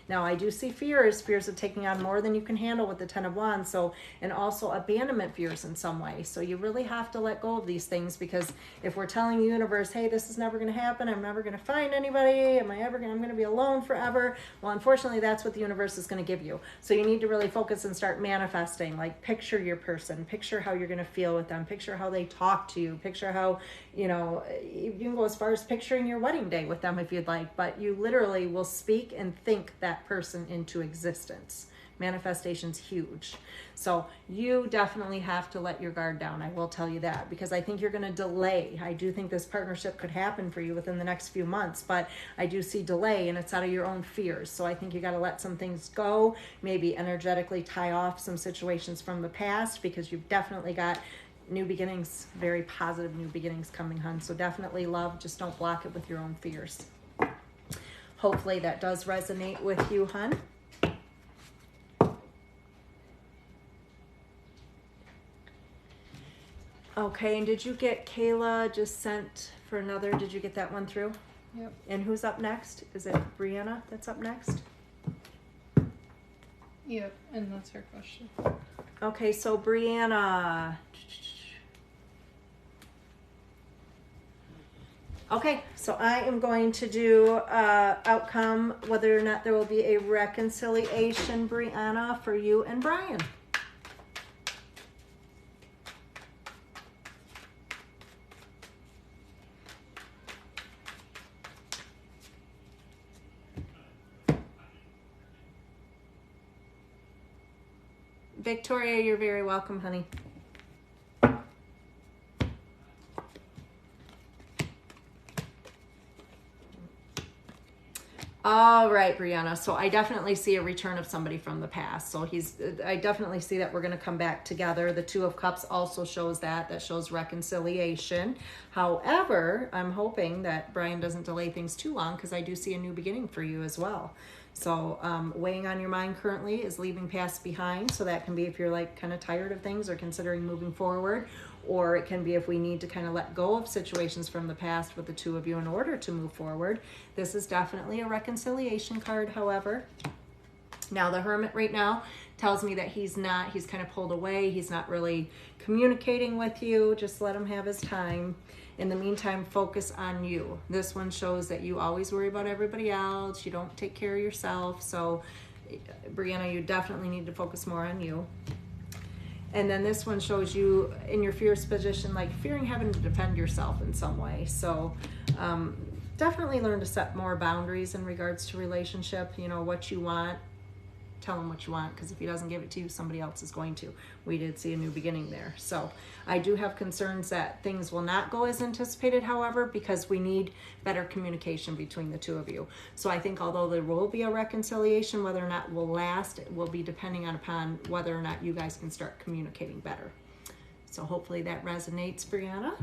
Now, I do see fears of taking on more than you can handle with the Ten of Wands, so, and also abandonment fears in some way. So you really have to let go of these things, because if we're telling the universe, hey, this is never going to happen, I'm never going to find anybody, I'm going to be alone forever, well, unfortunately, that's what the universe is going to give you. So you need to really focus and start manifesting, like picture your person, picture how you're going to feel with them, picture how they talk to you, picture how, you know, you can go as far as picturing your wedding day with them if you'd like, but you literally will speak and think that that person into existence. Manifestation's huge. So you definitely have to let your guard down. I will tell you that, because I think you're going to delay. I do think this partnership could happen for you within the next few months, but I do see delay, and it's out of your own fears. So I think you got to let some things go, maybe energetically tie off some situations from the past, because you've definitely got new beginnings, very positive new beginnings coming, hun. So definitely love, just don't block it with your own fears. Hopefully that does resonate with you, hun. Okay, and did you get Kayla just sent for another? Did you get that one through? Yep. And who's up next? Is it Brianna that's up next? Yep, and that's her question. Okay, so Brianna. Okay, so I am going to do outcome, whether or not there will be a reconciliation, Brianna, for you and Brian. Victoria, you're very welcome, honey. All right, Brianna. So I definitely see a return of somebody from the past. So I definitely see that we're going to come back together. The Two of Cups also shows that shows reconciliation. However, I'm hoping that Brian doesn't delay things too long, because I do see a new beginning for you as well. So weighing on your mind currently is leaving past behind. So that can be if you're like kind of tired of things or considering moving forward, or it can be if we need to kind of let go of situations from the past with the two of you in order to move forward. This is definitely a reconciliation card, however. Now the Hermit right now tells me that he's kind of pulled away. He's not really communicating with you. Just let him have his time. In the meantime, focus on you. This one shows that you always worry about everybody else. You don't take care of yourself. So, Brianna, you definitely need to focus more on you. And then this one shows you in your fierce position, like fearing having to defend yourself in some way. So, definitely learn to set more boundaries in regards to relationship. You know, what you want. Tell him what you want, because if he doesn't give it to you, somebody else is going to. We did see a new beginning there. So I do have concerns that things will not go as anticipated, however, because we need better communication between the two of you. So I think although there will be a reconciliation, whether or not it will last, it will be depending upon whether or not you guys can start communicating better. So hopefully that resonates, Brianna.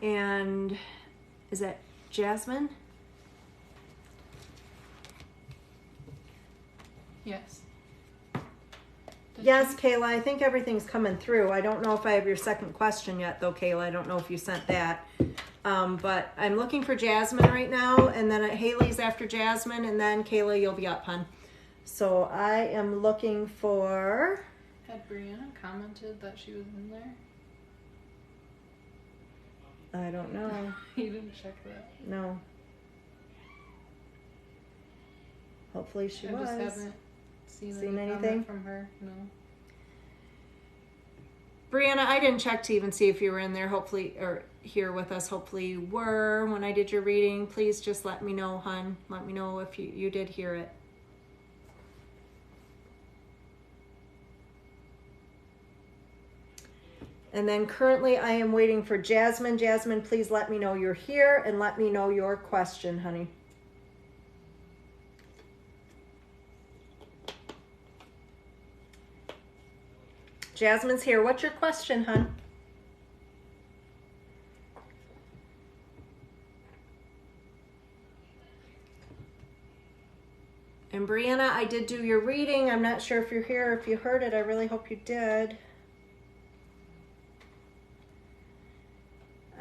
And is that Jasmine? Yes. Yes, Kayla, I think everything's coming through. I don't know if I have your second question yet, though, Kayla. I don't know if you sent that. But I'm looking for Jasmine right now, and then Haley's after Jasmine, and then Kayla, you'll be up, hon. So I am looking for... Had Brianna commented that she was in there? I don't know. You didn't check that? No. Hopefully she was. I just haven't seen any anything comment from her. No. Brianna, I didn't check to even see if you were in there, hopefully, or here with us. Hopefully you were when I did your reading. Please just let me know, hon. Let me know if you did hear it. And then currently I am waiting for Jasmine. Jasmine, please let me know you're here and let me know your question, honey. Jasmine's here. What's your question, hon? And Brianna, I did do your reading. I'm not sure if you're here or if you heard it. I really hope you did.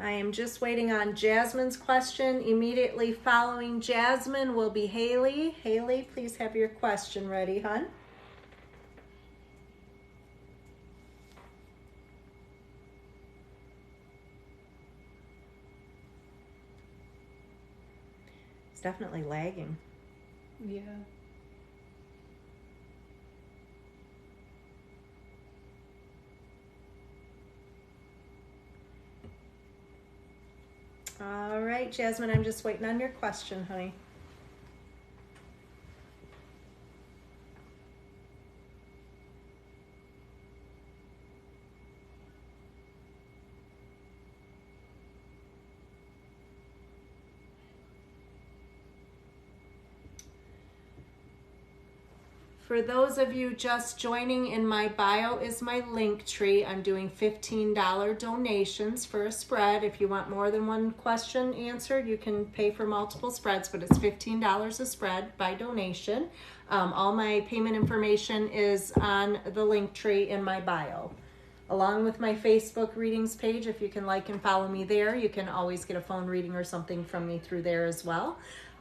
I am just waiting on Jasmine's question. Immediately following Jasmine will be Haley. Haley, please have your question ready, hon. It's definitely lagging. Yeah. All right, Jasmine, I'm just waiting on your question, honey. For those of you just joining, in my bio is my link tree. I'm doing $15 donations for a spread. If you want more than one question answered, you can pay for multiple spreads, but it's $15 a spread by donation. All my payment information is on the link tree in my bio. Along with my Facebook readings page, if you can like and follow me there, you can always get a phone reading or something from me through there as well.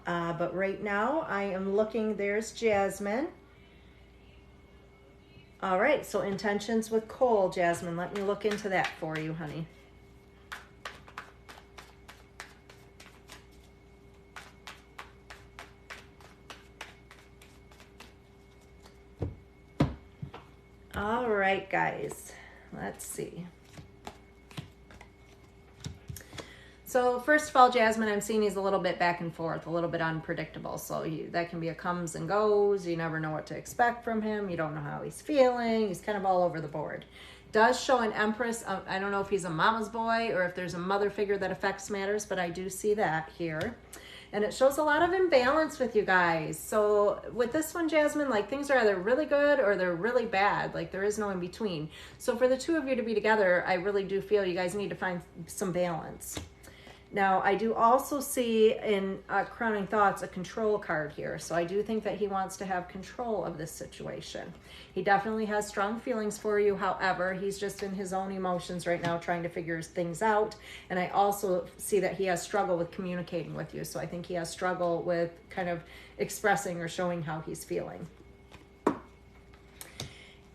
But right now I am looking, there's Jasmine. All right, so intentions with Cole, Jasmine. Let me look into that for you, honey. All right, guys, let's see. So first of all, Jasmine, I'm seeing he's a little bit back and forth, a little bit unpredictable. So that can be a comes and goes. You never know what to expect from him. You don't know how he's feeling. He's kind of all over the board. Does show an Empress. I don't know if he's a mama's boy or if there's a mother figure that affects matters, but I do see that here. And it shows a lot of imbalance with you guys. So with this one, Jasmine, like things are either really good or they're really bad. Like there is no in between. So for the two of you to be together, I really do feel you guys need to find some balance. Now, I do also see in Crowning Thoughts a control card here. So I do think that he wants to have control of this situation. He definitely has strong feelings for you. However, he's just in his own emotions right now trying to figure things out. And I also see that he has struggle with communicating with you. So I think he has struggle with kind of expressing or showing how he's feeling.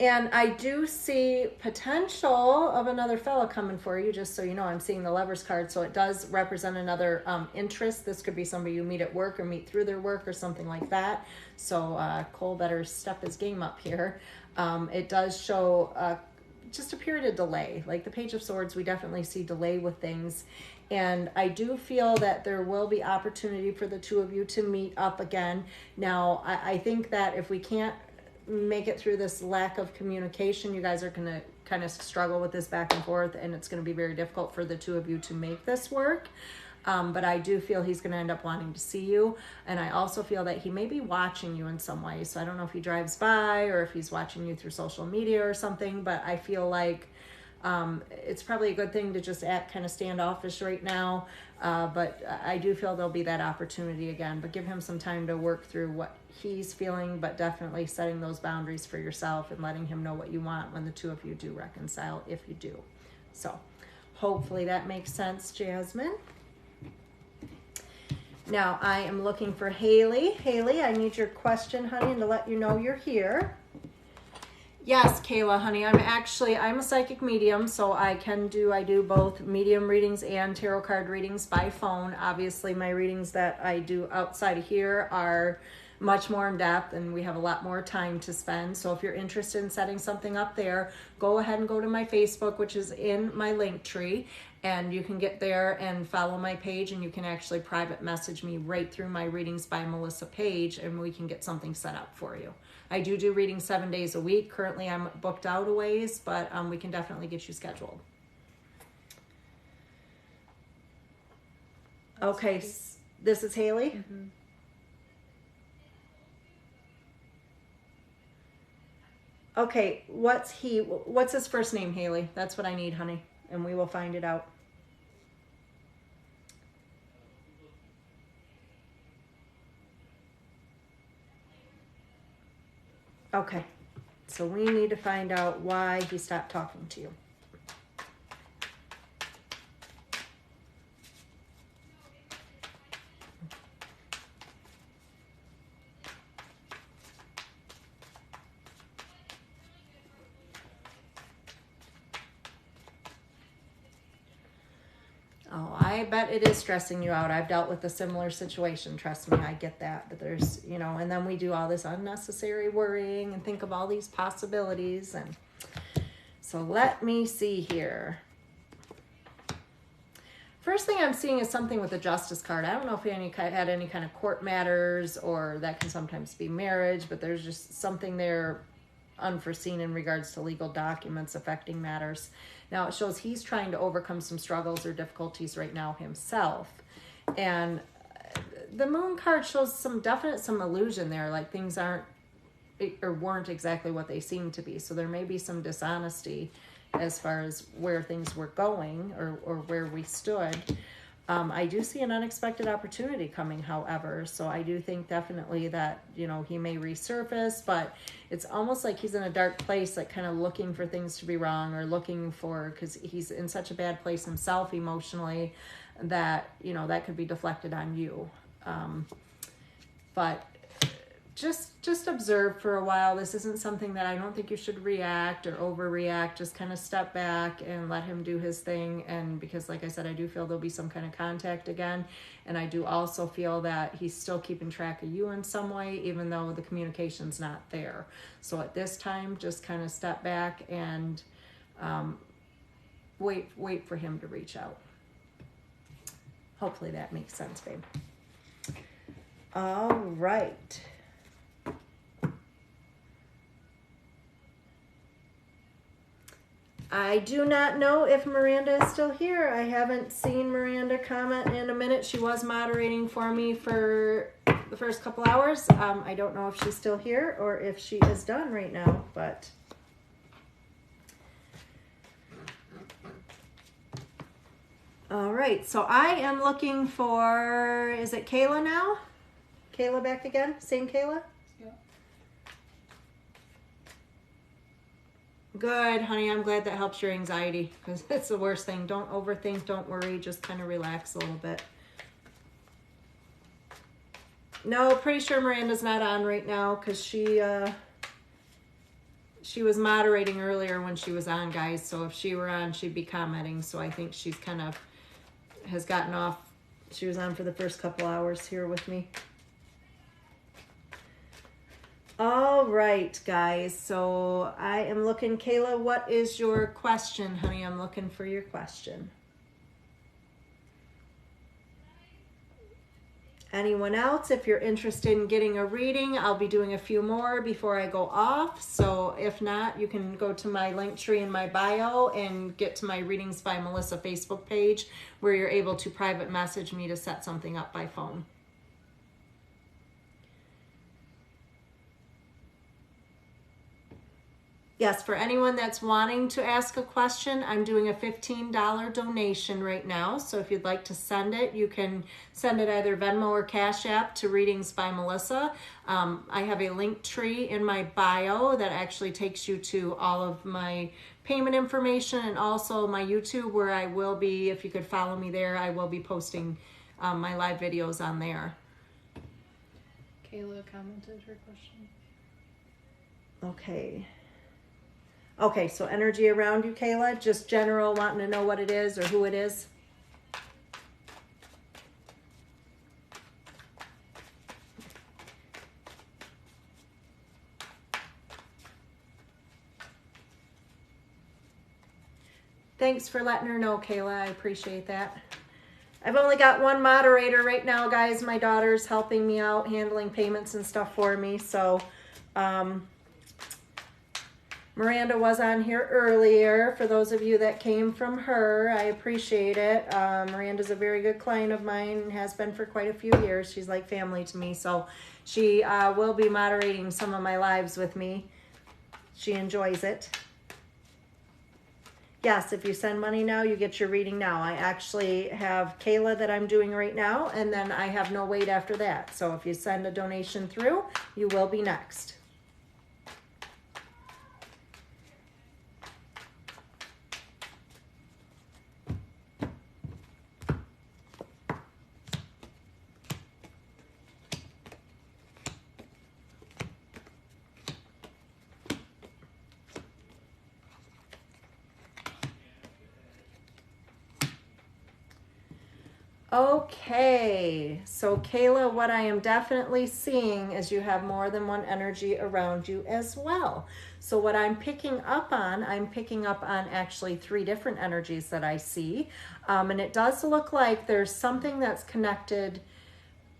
And I do see potential of another fella coming for you, just so you know. I'm seeing the Lovers card, so it does represent another interest. This could be somebody you meet at work or meet through their work or something like that. So Cole better step his game up here. It does show just a period of delay. Like the Page of Swords, we definitely see delay with things. And I do feel that there will be opportunity for the two of you to meet up again. Now, I think that if we can't make it through this lack of communication, you guys are going to kind of struggle with this back and forth, and it's going to be very difficult for the two of you to make this work. But I do feel he's going to end up wanting to see you, and I also feel that he may be watching you in some way. So I don't know if he drives by or if he's watching you through social media or something, but I feel like it's probably a good thing to just act kind of standoffish right now. But I do feel there'll be that opportunity again, but give him some time to work through what he's feeling, but definitely setting those boundaries for yourself and letting him know what you want when the two of you do reconcile, if you do. So hopefully that makes sense, Jasmine. Now I am looking for Haley. Haley, I need your question, honey, and to let you know you're here. Yes, Kayla, honey, I'm a psychic medium, so I do both medium readings and tarot card readings by phone. Obviously, my readings that I do outside of here are much more in depth, and we have a lot more time to spend. So if you're interested in setting something up there, go ahead and go to my Facebook, which is in my link tree, and you can get there and follow my page, and you can actually private message me right through my readings by Melissa page, and we can get something set up for you. I do readings 7 days a week. Currently, I'm booked out a ways, but we can definitely get you scheduled. Okay, this is Haley. Mm-hmm. Okay, what's his first name, Haley? That's what I need, honey, and we will find it out. Okay, so we need to find out why he stopped talking to you. Oh, I bet it is stressing you out. I've dealt with a similar situation. Trust me, I get that. But there's, and then we do all this unnecessary worrying and think of all these possibilities. And so let me see here. First thing I'm seeing is something with the Justice card. I don't know if he had any kind of court matters, or that can sometimes be marriage, but there's just something there unforeseen in regards to legal documents affecting matters. Now it shows he's trying to overcome some struggles or difficulties right now himself. And the Moon card shows some illusion there, like things aren't or weren't exactly what they seemed to be. So there may be some dishonesty as far as where things were going, or where we stood. I do see an unexpected opportunity coming, however, so I do think definitely that, you know, he may resurface, but it's almost like he's in a dark place, like kind of looking for things to be wrong, or looking for, because he's in such a bad place himself emotionally that, you know, that could be deflected on you. But just observe for a while. This isn't something that I don't think you should react or overreact. Just kind of step back and let him do his thing. And because, like I said, I do feel there'll be some kind of contact again. And I do also feel that he's still keeping track of you in some way, even though the communication's not there. So at this time, just kind of step back and wait for him to reach out. Hopefully that makes sense, babe. All right. I do not know if Miranda is still here. I haven't seen Miranda comment in a minute. She was moderating for me for the first couple hours. I don't know if she's still here or if she is done right now, but... All right, so I am looking for, is it Kayla now? Kayla back again? Same Kayla? Good, honey. I'm glad that helps your anxiety, because it's the worst thing. Don't overthink. Don't worry. Just kind of relax a little bit. No, pretty sure Miranda's not on right now, because she was moderating earlier when she was on, guys. So if she were on, she'd be commenting. So I think she's kind of has gotten off. She was on for the first couple hours here with me. All right, guys, so I am looking, Kayla, what is your question, honey? I'm looking for your question. Anyone else, if you're interested in getting a reading, I'll be doing a few more before I go off. So if not, you can go to my link tree in my bio and get to my Readings by Melissa Facebook page, where you're able to private message me to set something up by phone. Yes, for anyone that's wanting to ask a question, I'm doing a $15 donation right now. So if you'd like to send it, you can send it either Venmo or Cash App to Readings by Melissa. I have a link tree in my bio that actually takes you to all of my payment information, and also my YouTube, where I will be, if you could follow me there, I will be posting my live videos on there. Kayla commented her question. Okay, so energy around you, Kayla, just general, wanting to know what it is or who it is. Thanks for letting her know, Kayla. I appreciate that. I've only got one moderator right now, guys. My daughter's helping me out, handling payments and stuff for me, so... Miranda was on here earlier. For those of you that came from her, I appreciate it. Miranda's a very good client of mine, has been for quite a few years. She's like family to me, so she will be moderating some of my lives with me. She enjoys it. Yes, if you send money now, you get your reading now. I actually have Kayla that I'm doing right now, and then I have no wait after that. So if you send a donation through, you will be next. Okay, so Kayla, what I am definitely seeing is you have more than one energy around you as well. So what I'm picking up on actually 3 different energies that I see. And it does look like there's something that's connected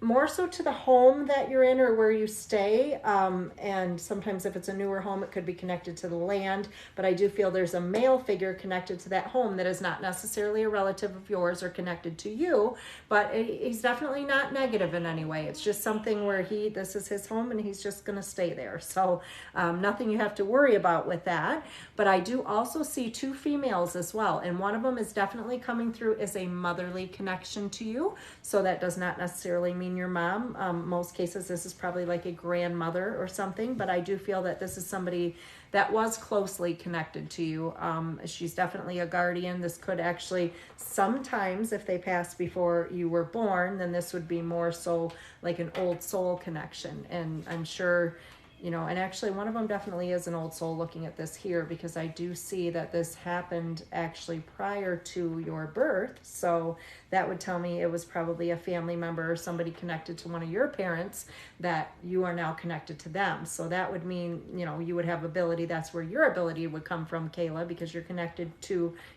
more so to the home that you're in or where you stay. And sometimes if it's a newer home, it could be connected to the land. But I do feel there's a male figure connected to that home that is not necessarily a relative of yours or connected to you, but he's definitely not negative in any way. It's just something where this is his home and he's just going to stay there. So nothing you have to worry about with that. But I do also see two females as well. And one of them is definitely coming through as a motherly connection to you. So that does not necessarily mean your mom. Most cases, this is probably like a grandmother or something, but I do feel that this is somebody that was closely connected to you. She's definitely a guardian. This could actually, sometimes if they passed before you were born, then this would be more so like an old soul connection. And I'm sure, and actually one of them definitely is an old soul looking at this here, because I do see that this happened actually prior to your birth. So that would tell me it was probably a family member or somebody connected to one of your parents that you are now connected to them. So that would mean, you would have ability. That's where your ability would come from, Kayla, because you're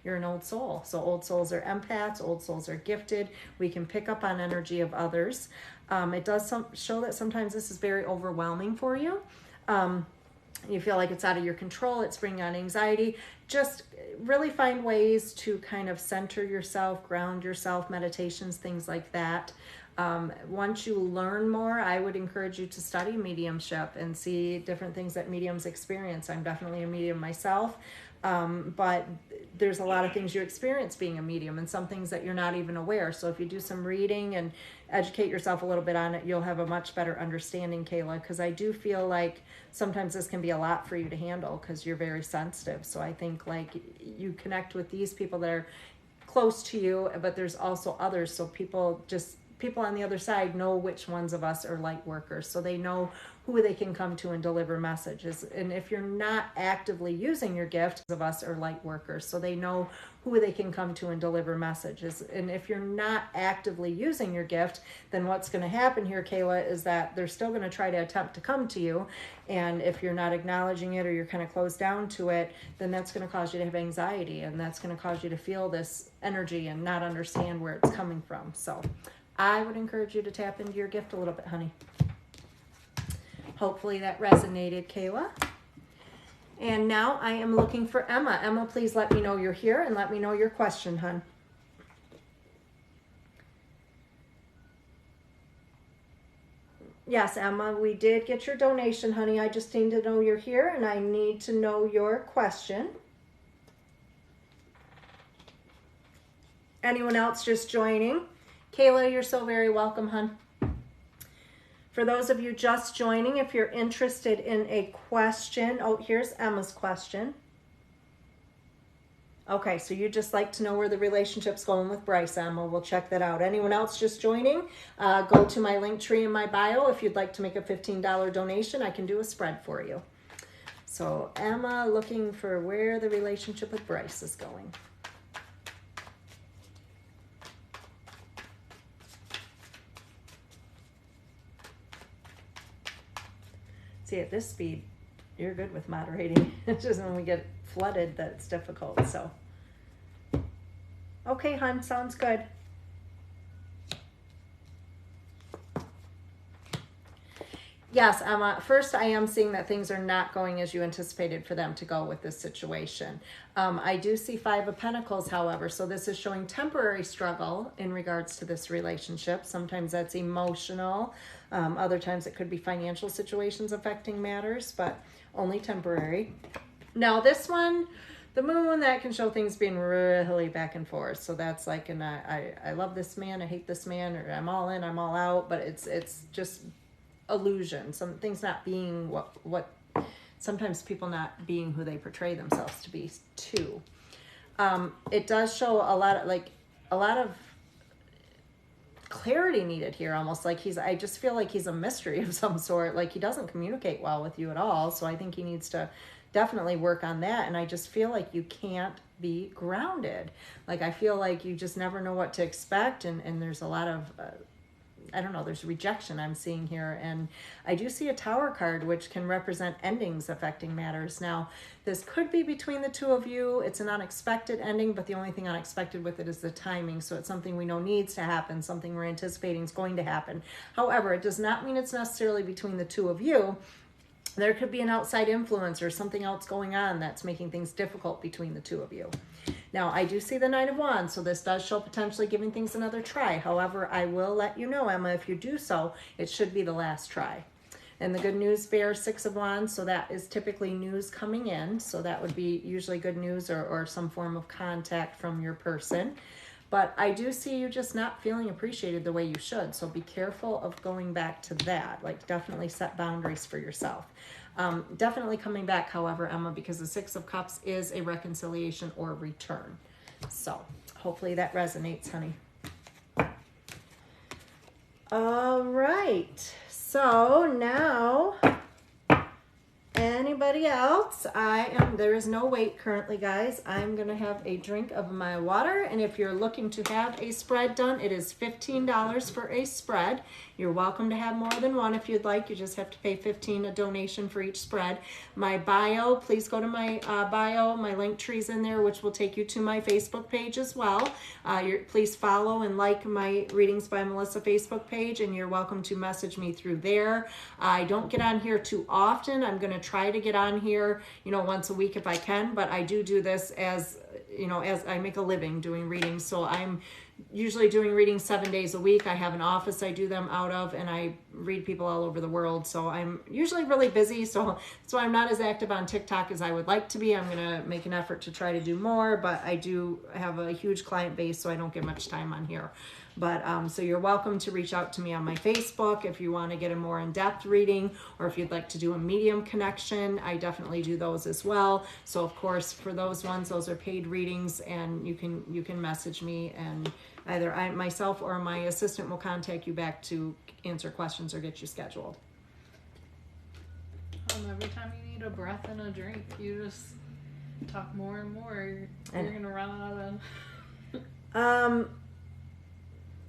you're an old soul. So old souls are empaths. Old souls are gifted. We can pick up on energy of others. It does show that sometimes this is very overwhelming for you. You feel like it's out of your control. It's bringing on anxiety. Just really find ways to kind of center yourself, ground yourself, meditations, things like that. Once you learn more, I would encourage you to study mediumship and see different things that mediums experience. I'm definitely a medium myself. But there's a lot of things you experience being a medium and some things that you're not even aware. So if you do some reading and educate yourself a little bit on it, you'll have a much better understanding, Kayla, because I do feel like sometimes this can be a lot for you to handle because you're very sensitive. So I think like you connect with these people that are close to you, but there's also others. So people on the other side know which ones of us are light workers. So they know who they can come to and deliver messages. And if you're not actively using your gift, of us are light workers. So they know who they can come to and deliver messages. And if you're not actively using your gift, then what's going to happen here, Kayla, is that they're still going to try to attempt to come to you. And if you're not acknowledging it or you're kind of closed down to it, then that's going to cause you to have anxiety. And that's going to cause you to feel this energy and not understand where it's coming from. So I would encourage you to tap into your gift a little bit, honey. Hopefully that resonated, Kayla. And now I am looking for Emma. Emma, please let me know you're here and let me know your question, hon. Yes, Emma, we did get your donation, honey. I just need to know you're here and I need to know your question. Anyone else just joining? Kayla, you're so very welcome, hon. For those of you just joining, if you're interested in a question, here's Emma's question. Okay, so you just like to know where the relationship's going with Bryce, Emma. We'll check that out. Anyone else just joining, go to my link tree in my bio. If you'd like to make a $15 donation, I can do a spread for you. So Emma looking for where the relationship with Bryce is going. See, at this speed, you're good with moderating. It's just when we get flooded that it's difficult, so. Okay, hon, sounds good. Yes, Emma, first I am seeing that things are not going as you anticipated for them to go with this situation. I do see 5 of Pentacles, however, so this is showing temporary struggle in regards to this relationship. Sometimes that's emotional. Other times it could be financial situations affecting matters, but only temporary. Now this one, the moon, that can show things being really back and forth. So that's like, I love this man, I hate this man, or I'm all in, I'm all out, but it's just illusion. Some things not being what sometimes people not being who they portray themselves to be too. It does show a lot of clarity needed here, almost like I just feel like he's a mystery of some sort. Like he doesn't communicate well with you at all. So I think he needs to definitely work on that. And I just feel like you can't be grounded. Like I feel like you just never know what to expect. And there's a lot of I don't know, there's rejection I'm seeing here. And I do see a Tower card, which can represent endings affecting matters. Now, this could be between the two of you. It's an unexpected ending, but the only thing unexpected with it is the timing. So it's something we know needs to happen, something we're anticipating is going to happen. However, it does not mean it's necessarily between the two of you. There could be an outside influence or something else going on that's making things difficult between the two of you. Now, I do see the Knight of Wands, so this does show potentially giving things another try. However, I will let you know, Emma, if you do so, it should be the last try. And the good news bear, 6 of Wands, so that is typically news coming in. So that would be usually good news or some form of contact from your person. But I do see you just not feeling appreciated the way you should. So be careful of going back to that. Like, definitely set boundaries for yourself. Definitely coming back, however, Emma, because the 6 of Cups is a reconciliation or return. So hopefully that resonates, honey. All right. So now, anybody else? There is no wait currently, guys. I'm going to have a drink of my water. And if you're looking to have a spread done, it is $15 for a spread. You're welcome to have more than one if you'd like. You just have to pay $15, a donation for each spread. My bio, please go to my bio. My link tree's in there, which will take you to my Facebook page as well. Please follow and like my Readings by Melissa Facebook page, and you're welcome to message me through there. I don't get on here too often. I'm going to try to get on here, once a week if I can, but I do this as I make a living doing readings. So I'm usually doing readings 7 days a week. I have an office I do them out of, and I read people all over the world. So I'm usually really busy. So I'm not as active on TikTok as I would like to be. I'm going to make an effort to try to do more, but I do have a huge client base, so I don't get much time on here. But so you're welcome to reach out to me on my Facebook if you want to get a more in-depth reading, or if you'd like to do a medium connection. I definitely do those as well. So of course, for those ones, those are paid readings, and you can message me, and either myself or my assistant will contact you back to answer questions or get you scheduled. Every time you need a breath and a drink, you just talk more and more. You're gonna run out of.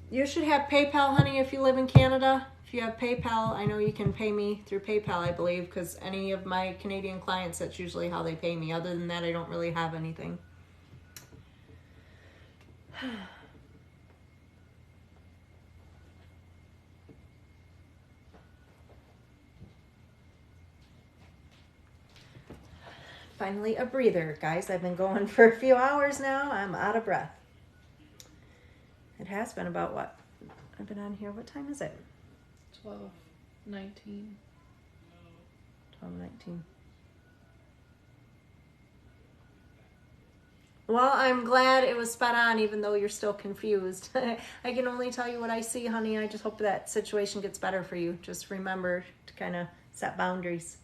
You should have PayPal, honey, if you live in Canada. If you have PayPal, I know you can pay me through PayPal, I believe, because any of my Canadian clients, that's usually how they pay me. Other than that, I don't really have anything. Finally, a breather. Guys, I've been going for a few hours now. I'm out of breath. It has been about what? I've been on here. What time is it? 12:19. 12:19. Well, I'm glad it was spot on, even though you're still confused. I can only tell you what I see, honey. I just hope that situation gets better for you. Just remember to kind of set boundaries.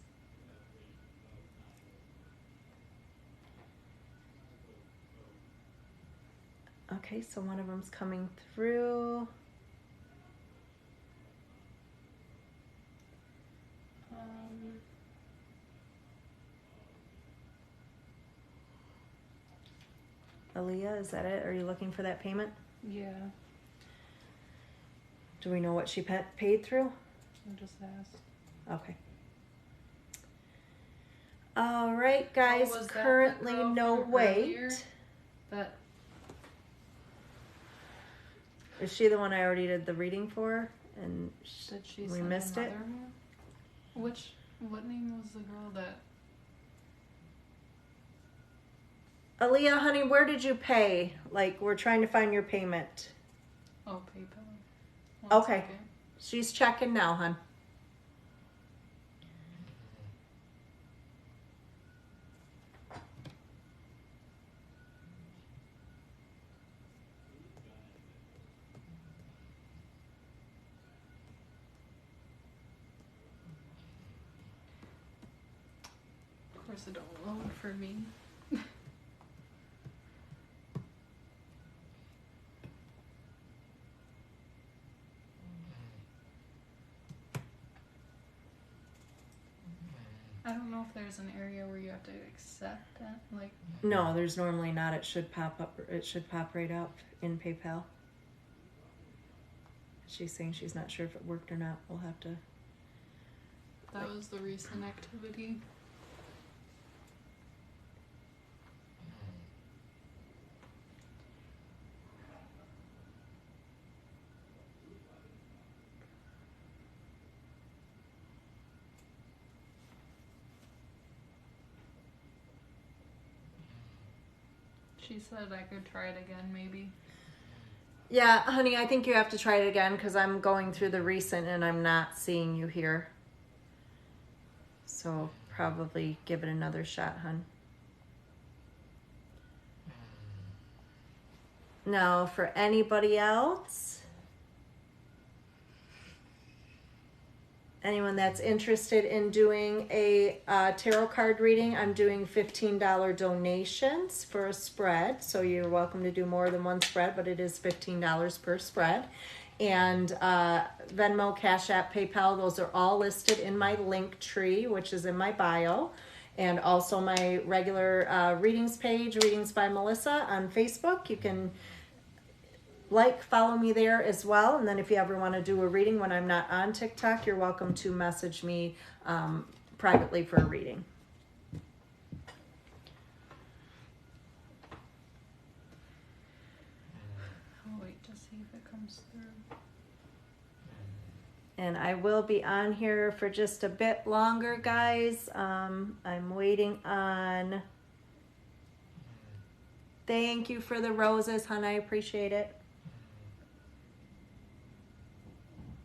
Okay, so one of them's coming through. Aaliyah, is that it? Are you looking for that payment? Yeah. Do we know what she paid through? I just asked. Okay. All right, guys. Currently no wait. That is she the one I already did the reading for? And did she we missed it? What name was the girl that? Aaliyah, honey, where did you pay? Like, we're trying to find your payment. Oh, PayPal. Okay. Second. She's checking now, hon. Of course, it don't load for me. I don't know if there's an area where you have to accept that, like. No, there's normally not. It should pop up. It should pop right up in PayPal. It She's saying she's not sure if it worked or not. We'll have to. That was the recent activity. She said I could try it again, maybe. Yeah, honey, I think you have to try it again because I'm going through the recent and I'm not seeing you here. So probably give it another shot, hon. Now, for anybody else, anyone that's interested in doing a tarot card reading, I'm doing $15 donations for a spread. So you're welcome to do more than one spread, but it is $15 per spread. And Venmo, Cash App, PayPal, those are all listed in my link tree, which is in my bio. And also my regular readings page, Readings by Melissa on Facebook. You can follow me there as well. And then if you ever want to do a reading when I'm not on TikTok, you're welcome to message me privately for a reading. I'll wait to see if it comes through. And I will be on here for just a bit longer, guys. I'm waiting on... Thank you for the roses, hon. I appreciate it.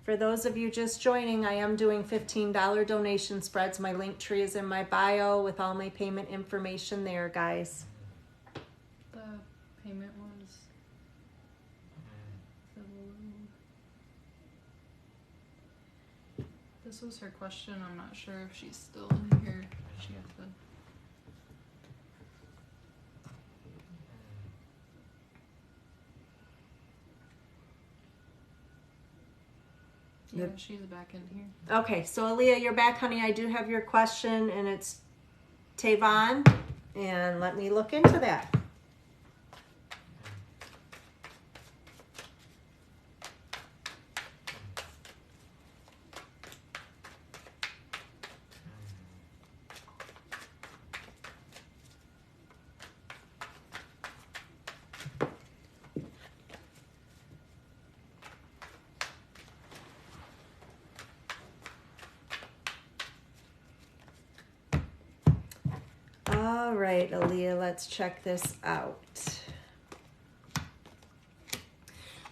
For those of you just joining, I am doing $15 donation spreads. My link tree is in my bio with all my payment information there, guys. The payment was... This was her question. I'm not sure if she's still in here. She has to... Yeah, she's back in here. Okay, so Aaliyah, you're back, honey. I do have your question, and it's Tavon, and let me look into that. All right, Aaliyah, let's check this out.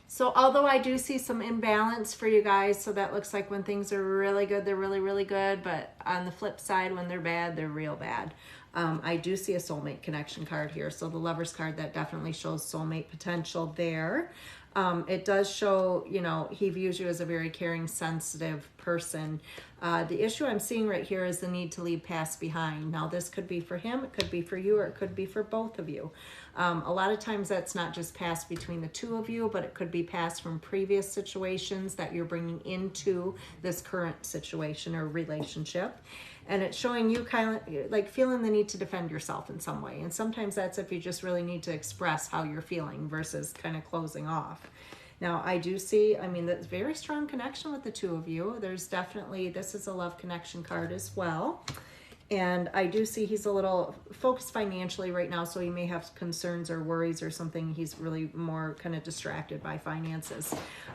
So although I do see some imbalance for you guys, so that looks like when things are really good, they're really, really good. But on the flip side, when they're bad, they're real bad. I do see a soulmate connection card here. So the Lover's card, that definitely shows soulmate potential there. It does show, you know, he views you as a very caring, sensitive person. The issue I'm seeing right here is the need to leave past behind. Now, this could be for him, it could be for you, or it could be for both of you. A lot of times that's not just past between the two of you, but it could be past from previous situations that you're bringing into this current situation or relationship. And it's showing you kind of like feeling the need to defend yourself in some way. And sometimes that's if you just really need to express how you're feeling versus kind of closing off. Now, I do see, I mean, that's very strong connection with the two of you. There's definitely, this is a love connection card as well. And I do see he's a little focused financially right now, so he may have concerns or worries or something. He's really more kind of distracted by finances.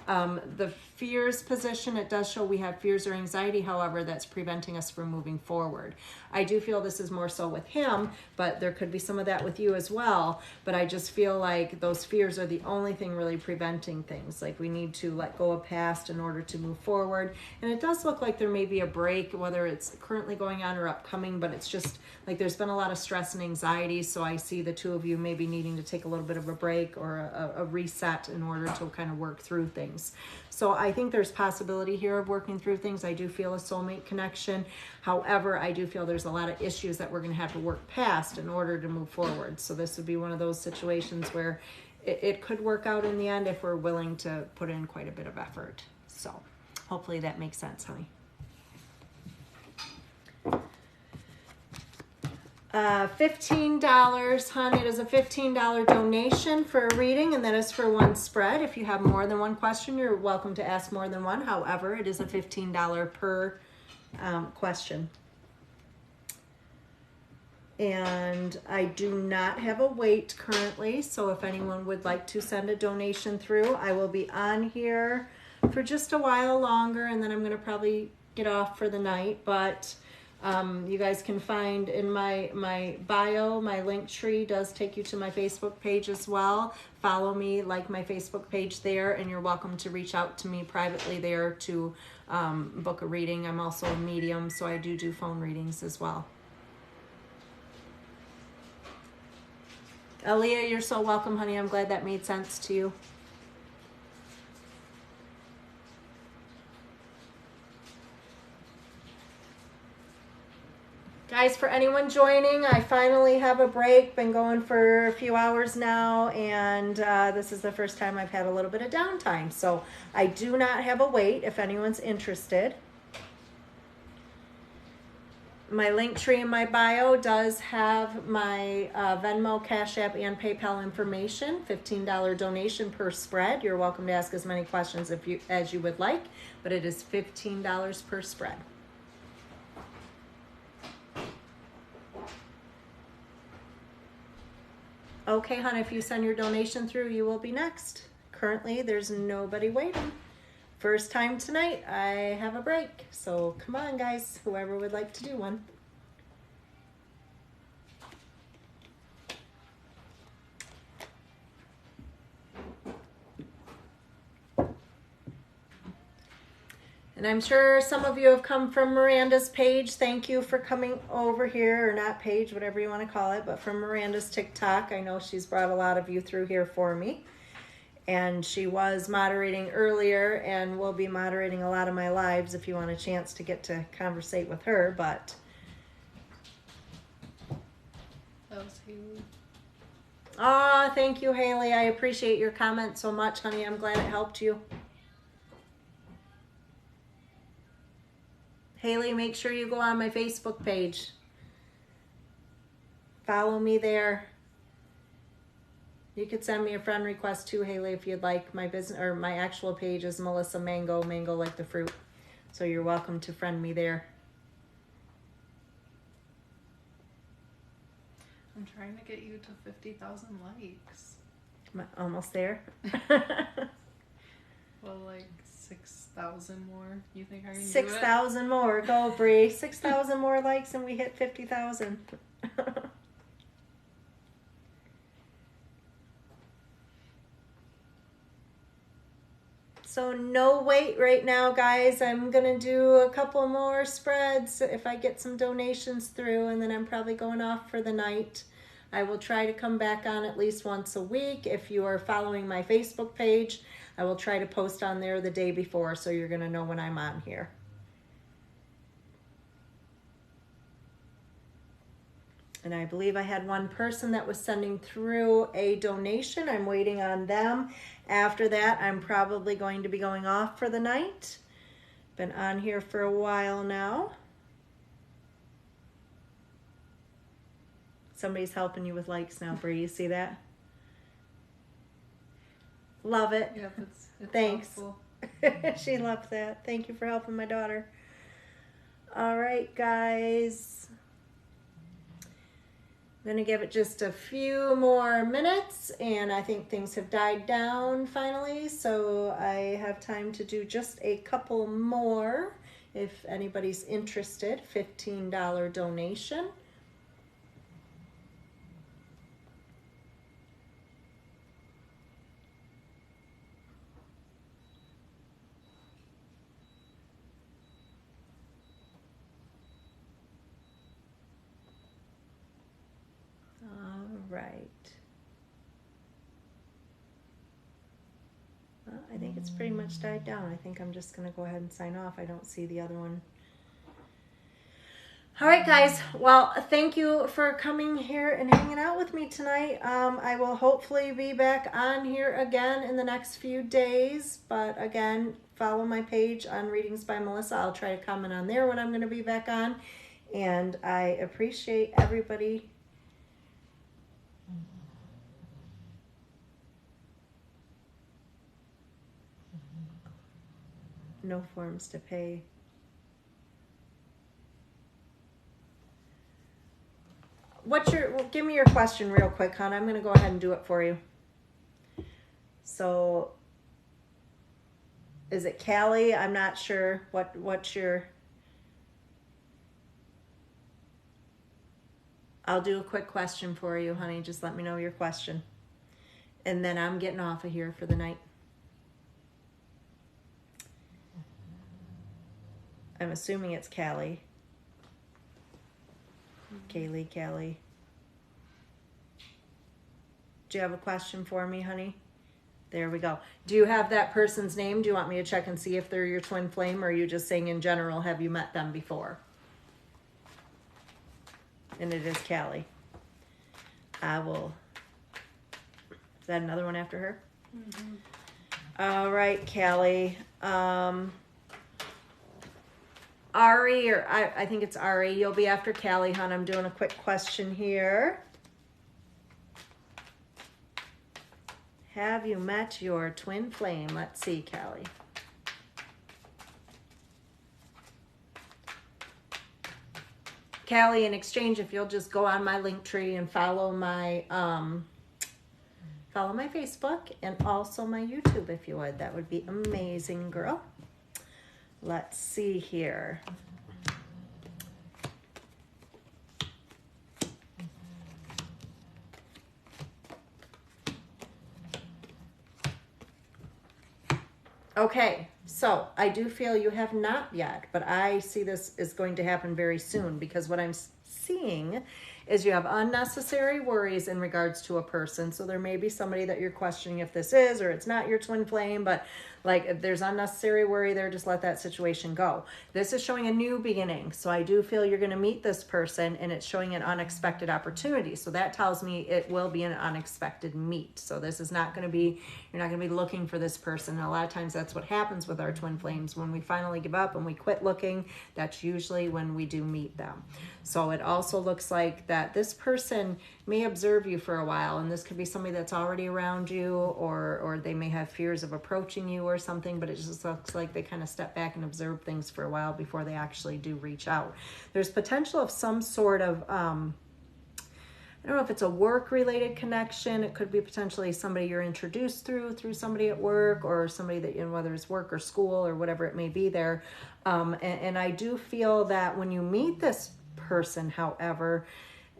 The fears position, it does show we have fears or anxiety, however, that's preventing us from moving forward. I do feel this is more so with him, but there could be some of that with you as well. But I just feel like those fears are the only thing really preventing things. Like we need to let go of past in order to move forward. And it does look like there may be a break, whether it's currently going on or upcoming, but it's just like there's been a lot of stress and anxiety. So I see the two of you maybe needing to take a little bit of a break or a reset in order to kind of work through things. So I think there's possibility here of working through things. I do feel a soulmate connection. However, I do feel there's a lot of issues that we're going to have to work past in order to move forward. So this would be one of those situations where it could work out in the end if we're willing to put in quite a bit of effort. So hopefully that makes sense, honey. $15, hon. It is a $15 donation for a reading, and that is for one spread. If you have more than one question, you're welcome to ask more than one. However, it is a $15 per question. And I do not have a wait currently, so if anyone would like to send a donation through, I will be on here for just a while longer, and then I'm going to probably get off for the night. But you guys can find in my bio, my link tree does take you to my Facebook page as well. Follow me, like my Facebook page there, and you're welcome to reach out to me privately there to book a reading. I'm also a medium, so I do phone readings as well. Aaliyah, you're so welcome, honey. I'm glad that made sense to you. Guys, for anyone joining, I finally have a break. Been going for a few hours now, and this is the first time I've had a little bit of downtime. So I do not have a wait if anyone's interested. My link tree in my bio does have my Venmo, Cash App, and PayPal information. $15 donation per spread. You're welcome to ask as many questions as you would like, but it is $15 per spread. Okay, hon, if you send your donation through, you will be next. Currently, there's nobody waiting. First time tonight, I have a break. So come on, guys, whoever would like to do one. And I'm sure some of you have come from Miranda's page. Thank you for coming over here, or not page, whatever you want to call it, but from Miranda's TikTok. I know she's brought a lot of you through here for me. And she was moderating earlier and will be moderating a lot of my lives if you want a chance to get to conversate with her. But that was Haley. oh, thank you, Haley. I appreciate your comment so much, honey. I'm glad it helped you. Haley, make sure you go on my Facebook page. Follow me there. You could send me a friend request too, Haley, if you'd like. My business or my actual page is Melissa Mango, mango like the fruit. So you're welcome to friend me there. I'm trying to get you to 50,000 likes. Almost there. Well, like 6,000 more. You think I can do it? 6,000 more. Go, Bree. 6,000 more likes and we hit 50,000. So no wait right now, guys. I'm going to do a couple more spreads if I get some donations through, and then I'm probably going off for the night. I will try to come back on at least once a week. If you are following my Facebook page, I will try to post on there the day before, so you're going to know when I'm on here. And I believe I had one person that was sending through a donation. I'm waiting on them. After that, I'm probably going to be going off for the night. Been on here for a while now. Somebody's helping you with likes now, Bree. You see that? Love it. Yep, it's Thanks. helpful. She loved that. Thank you for helping my daughter. All right, guys. I'm going to give it just a few more minutes, and I think things have died down finally, so I have time to do just a couple more if anybody's interested. $15 donation. Right. Well, I think it's pretty much died down. I think I'm just going to go ahead and sign off. I don't see the other one. All right, guys. Well, thank you for coming here and hanging out with me tonight. I will hopefully be back on here again in the next few days. But again, follow my page on Readings by Melissa. I'll try to comment on there when I'm going to be back on. And I appreciate everybody. No forms to pay. Give me your question real quick, hon. I'm going to go ahead and do it for you. So, is it Callie? I'm not sure. What's your... I'll do a quick question for you, honey. Just let me know your question. And then I'm getting off of here for the night. I'm assuming it's Callie. Callie. Do you have a question for me, honey? There we go. Do you have that person's name? Do you want me to check and see if they're your twin flame, or are you just saying in general, have you met them before? And it is Callie. I will... Is that another one after her? Mm-hmm. All right, Callie. Ari, or I think it's Ari. You'll be after Callie, hon. I'm doing a quick question here. Have you met your twin flame? Let's see, Callie. Callie, in exchange, if you'll just go on my link tree and follow my Facebook and also my YouTube, if you would, that would be amazing, girl. Let's see here. Okay, so I do feel you have not yet, but I see this is going to happen very soon, because what I'm seeing is you have unnecessary worries in regards to a person. So there may be somebody that you're questioning if this is or it's not your twin flame, but like if there's unnecessary worry there, just let that situation go. This is showing a new beginning. So I do feel you're going to meet this person, and it's showing an unexpected opportunity. So that tells me it will be an unexpected meet. So this is not going to be, you're not going to be looking for this person. And a lot of times that's what happens with our twin flames. When we finally give up and we quit looking, that's usually when we do meet them. So it also looks like that this person may observe you for a while, and this could be somebody that's already around you, or they may have fears of approaching you or something, but it just looks like they kind of step back and observe things for a while before they actually do reach out. There's potential of some sort of, I don't know if it's a work-related connection. It could be potentially somebody you're introduced through somebody at work, or somebody that, you know, whether it's work or school or whatever it may be there. And I do feel that when you meet this person, however,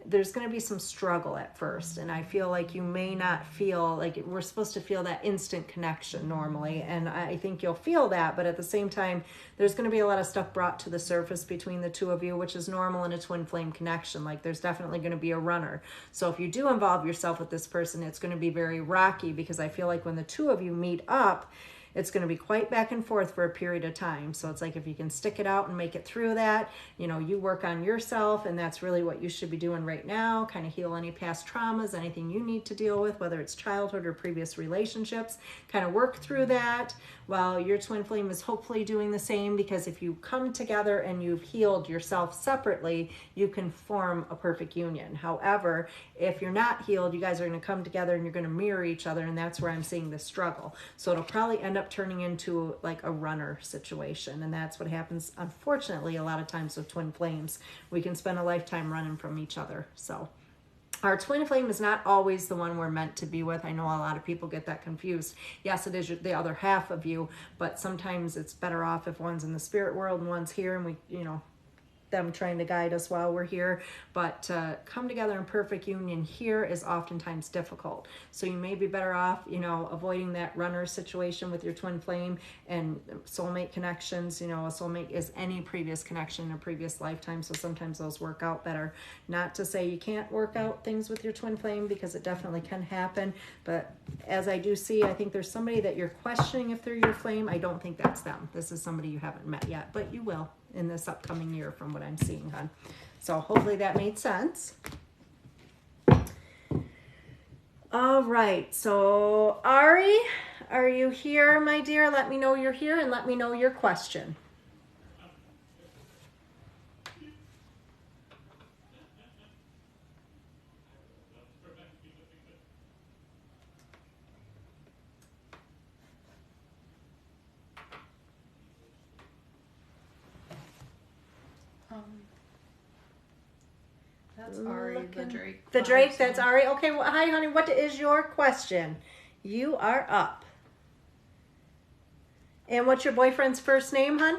there's going to be some struggle at first, and I feel like you may not feel like we're supposed to feel that instant connection normally, and I think you'll feel that, but at the same time there's going to be a lot of stuff brought to the surface between the two of you, which is normal in a twin flame connection. Like there's definitely going to be a runner. So if you do involve yourself with this person, it's going to be very rocky, because I feel like when the two of you meet up, it's going to be quite back and forth for a period of time. So it's like if you can stick it out and make it through that, you know, you work on yourself, and that's really what you should be doing right now. Kind of heal any past traumas, anything you need to deal with, whether it's childhood or previous relationships. Kind of work through that while your twin flame is hopefully doing the same, because if you come together and you've healed yourself separately, you can form a perfect union. However, if you're not healed, you guys are going to come together and you're going to mirror each other, and that's where I'm seeing the struggle. So it'll probably end up turning into like a runner situation, and that's what happens unfortunately a lot of times with twin flames. We can spend a lifetime running from each other. So our twin flame is not always the one we're meant to be with. I know a lot of people get that confused. Yes, it is the other half of you, but sometimes it's better off if one's in the spirit world and one's here, and we, you know, them trying to guide us while we're here. But to come together in perfect union here is oftentimes difficult. So you may be better off, you know, avoiding that runner situation with your twin flame. And soulmate connections, you know, a soulmate is any previous connection in a previous lifetime. So sometimes those work out better. Not to say you can't work out things with your twin flame, because it definitely can happen. But as I do see, I think there's somebody that you're questioning if they're your flame. I don't think that's them. This is somebody you haven't met yet, but you will in this upcoming year from what I'm seeing, hon. So hopefully that made sense. All right, so Ari, are you here, my dear? Let me know you're here, and let me know your question. That's Ari, the Drake. The Drake, that's song. Ari. Okay, well, hi, honey. What is your question? You are up. And what's your boyfriend's first name, hon?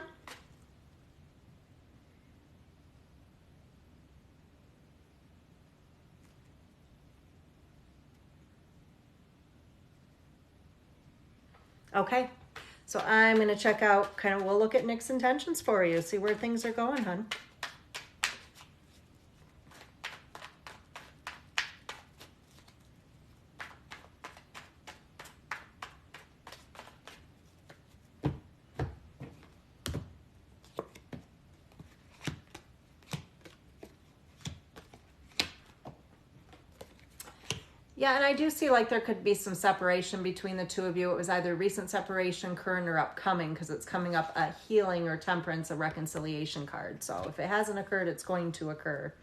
Okay. So I'm going to check out, we'll look at Nick's intentions for you, see where things are going, hon. Yeah, and I do see like there could be some separation between the two of you. It was either recent separation, current, or upcoming, because it's coming up a healing or temperance, a reconciliation card. So if it hasn't occurred, it's going to occur.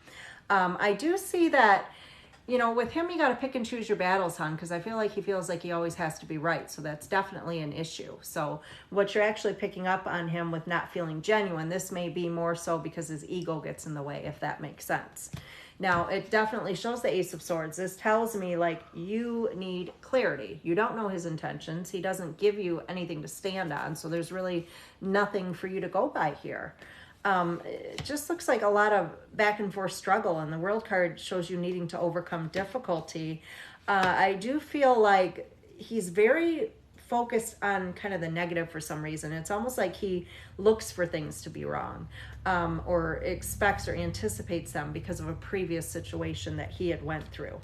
I do see that, with him, you got to pick and choose your battles, hon, because I feel like he feels like he always has to be right. So that's definitely an issue. So what you're actually picking up on him with not feeling genuine, this may be more so because his ego gets in the way, if that makes sense. Now, it definitely shows the Ace of Swords. This tells me, like, you need clarity. You don't know his intentions. He doesn't give you anything to stand on, so there's really nothing for you to go by here. It just looks like a lot of back and forth struggle, and the World card shows you needing to overcome difficulty. I do feel like he's very focused on kind of the negative for some reason. It's almost like he looks for things to be wrong, or expects or anticipates them because of a previous situation that he had went through.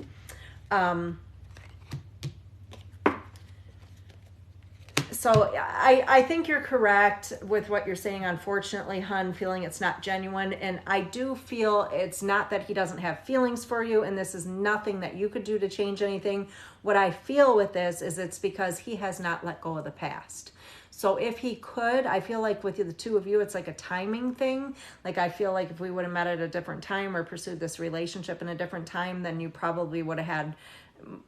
So I think you're correct with what you're saying, unfortunately, hun, feeling it's not genuine. And I do feel it's not that he doesn't have feelings for you, and this is nothing that you could do to change anything. What I feel with this is it's because he has not let go of the past. So if he could, I feel like with the two of you, it's like a timing thing. Like I feel like if we would have met at a different time or pursued this relationship in a different time, then you probably would have had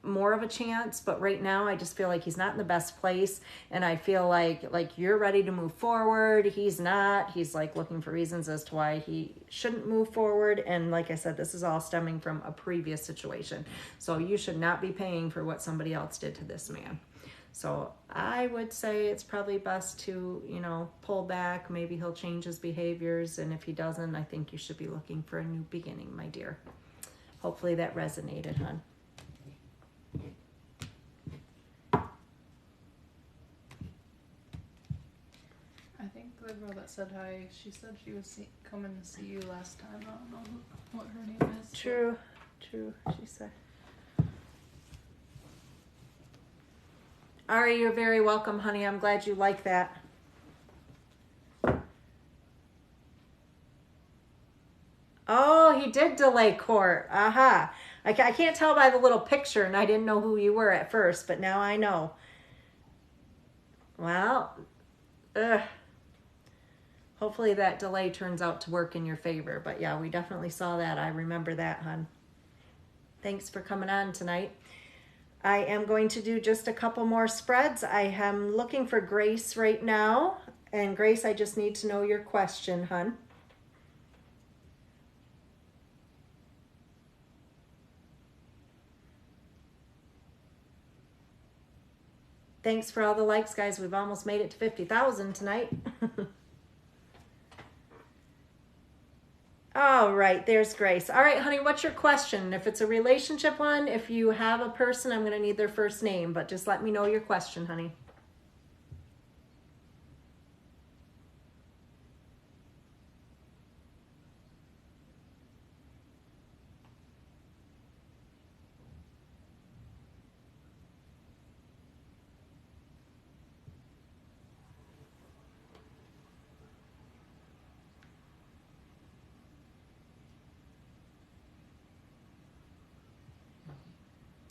more of a chance. But right now I just feel like he's not in the best place, and I feel like you're ready to move forward. He's not. He's like looking for reasons as to why he shouldn't move forward, and like I said, this is all stemming from a previous situation. So you should not be paying for what somebody else did to this man. So I would say it's probably best to, pull back. Maybe he'll change his behaviors, and if he doesn't, I think you should be looking for a new beginning, my dear. Hopefully that resonated, hon. I think the girl that said hi, she said she was coming to see you last time. I don't know what her name is. True, she said. Ari, you're very welcome, honey. I'm glad you like that. Oh, he did delay court. Aha. I can't tell by the little picture, and I didn't know who you were at first, but now I know. Well, hopefully that delay turns out to work in your favor. But yeah, we definitely saw that. I remember that, hon. Thanks for coming on tonight. I am going to do just a couple more spreads. I am looking for Grace right now. And Grace, I just need to know your question, hun. Thanks for all the likes, guys. We've almost made it to 50,000 tonight. All right, there's Grace. All right, honey, what's your question? If it's a relationship one, if you have a person, I'm going to need their first name, but just let me know your question, honey.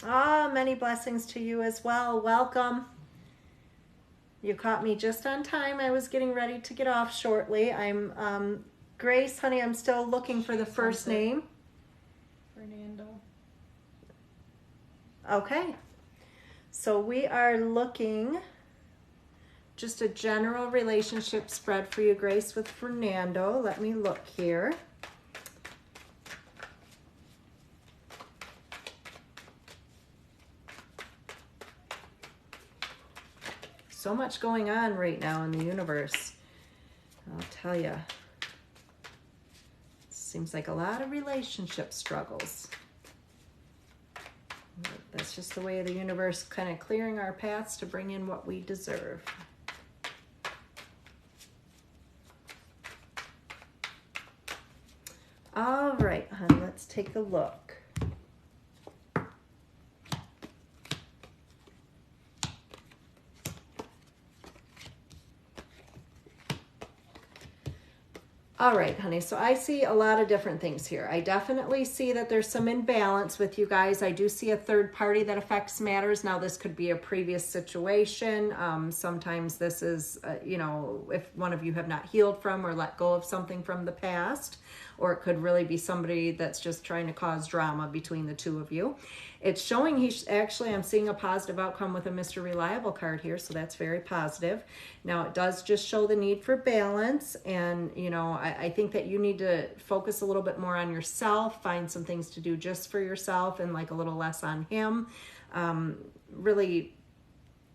Ah, many blessings to you as well. Welcome. You caught me just on time. I was getting ready to get off shortly. I'm Grace, honey. I'm still looking for the first name. Fernando. Okay. So we are looking just a general relationship spread for you, Grace, with Fernando. Let me look here. So much going on right now in the universe. I'll tell you. Seems like a lot of relationship struggles. That's just the way of the universe kind of clearing our paths to bring in what we deserve. All right, hon, let's take a look. All right, honey, so I see a lot of different things here. I definitely see that there's some imbalance with you guys. I do see a third party that affects matters. Now, this could be a previous situation. Sometimes this is, you know, if one of you have not healed from or let go of something from the past, or it could really be somebody that's just trying to cause drama between the two of you. It's showing actually, I'm seeing a positive outcome with a Mr. Reliable card here, so that's very positive. Now, it does just show the need for balance, and, you know, I think that you need to focus a little bit more on yourself, find some things to do just for yourself and like a little less on him. Really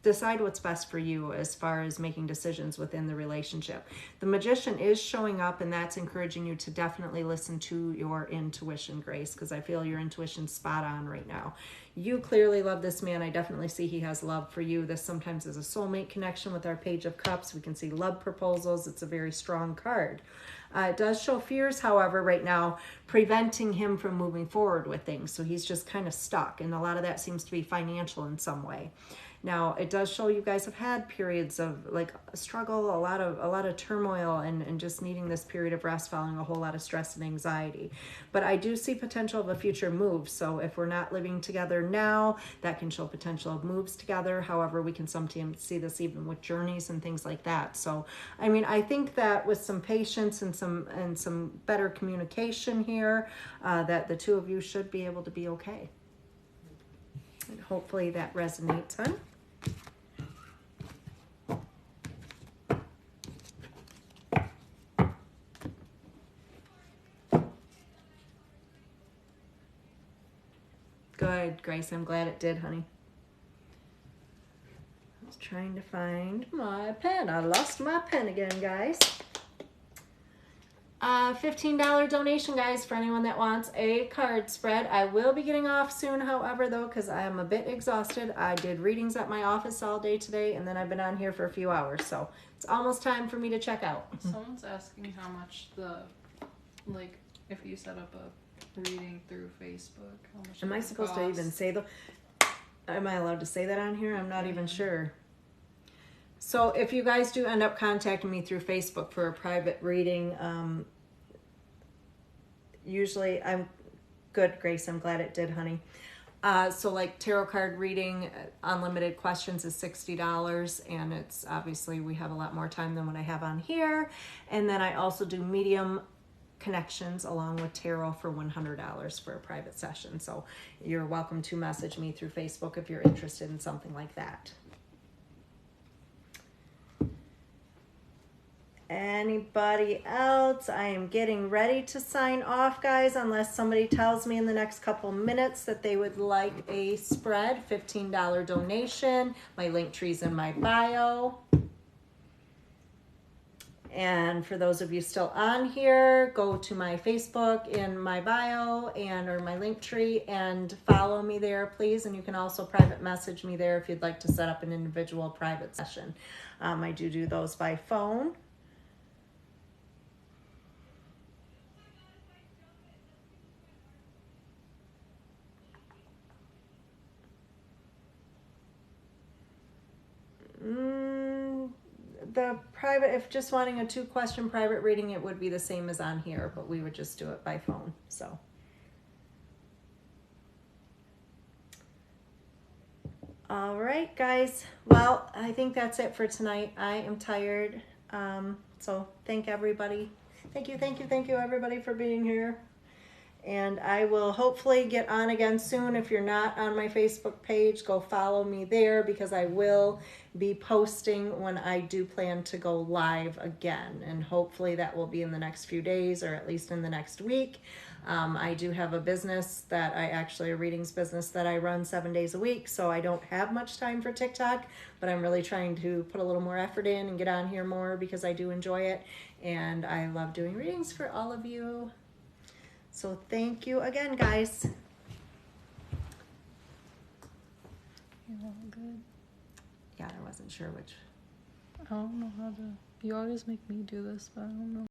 decide what's best for you as far as making decisions within the relationship. The Magician is showing up, and that's encouraging you to definitely listen to your intuition, Grace, because I feel your intuition's spot on right now. You clearly love this man. I definitely see he has love for you. This sometimes is a soulmate connection with our Page of Cups. We can see love proposals. It's a very strong card. It does show fears, however, right now, preventing him from moving forward with things. So he's just kind of stuck, and a lot of that seems to be financial in some way. Now, it does show you guys have had periods of like a struggle, a lot of turmoil, and just needing this period of rest following a whole lot of stress and anxiety. But I do see potential of a future move. So if we're not living together now, that can show potential of moves together. However, we can sometimes see this even with journeys and things like that. So, I mean, I think that with some patience and some better communication here, that the two of you should be able to be okay. And hopefully that resonates, huh? Good, Grace. I'm glad it did, honey. I was trying to find my pen. I lost my pen again, guys. $15 donation, guys, for anyone that wants a card spread. I will be getting off soon, however, though, because I am a bit exhausted. I did readings at my office all day today, and then I've been on here for a few hours, so it's almost time for me to check out. Someone's asking how much like, if you set up a reading through Facebook, how much am I supposed to even say am I allowed to say that on here? I'm not even sure. So if you guys do end up contacting me through Facebook for a private reading, usually I'm good, Grace. I'm glad it did, honey. So like tarot card reading, unlimited questions is $60, and it's obviously we have a lot more time than what I have on here. And then I also do medium connections along with tarot for $100 for a private session. So you're welcome to message me through Facebook if you're interested in something like that. Anybody else? I am getting ready to sign off, guys, unless somebody tells me in the next couple minutes that they would like a spread. $15 donation. My link tree's in my bio. And for those of you still on here, go to my Facebook in my bio or my link tree and follow me there, please. And you can also private message me there if you'd like to set up an individual private session. I do those by phone. The private, if just wanting a 2-question private reading, it would be the same as on here, but we would just do it by phone. So, all right, guys. Well, I think that's it for tonight. I am tired. So thank everybody. Thank you, everybody, for being here. And I will hopefully get on again soon. If you're not on my Facebook page, go follow me there because I will be posting when I do plan to go live again. And hopefully that will be in the next few days or at least in the next week. I do have a business a readings business that I run 7 days a week. So I don't have much time for TikTok, but I'm really trying to put a little more effort in and get on here more because I do enjoy it. And I love doing readings for all of you. So thank you again, guys. You're all good. Yeah, I wasn't sure which. I don't know how to. You always make me do this, but I don't know.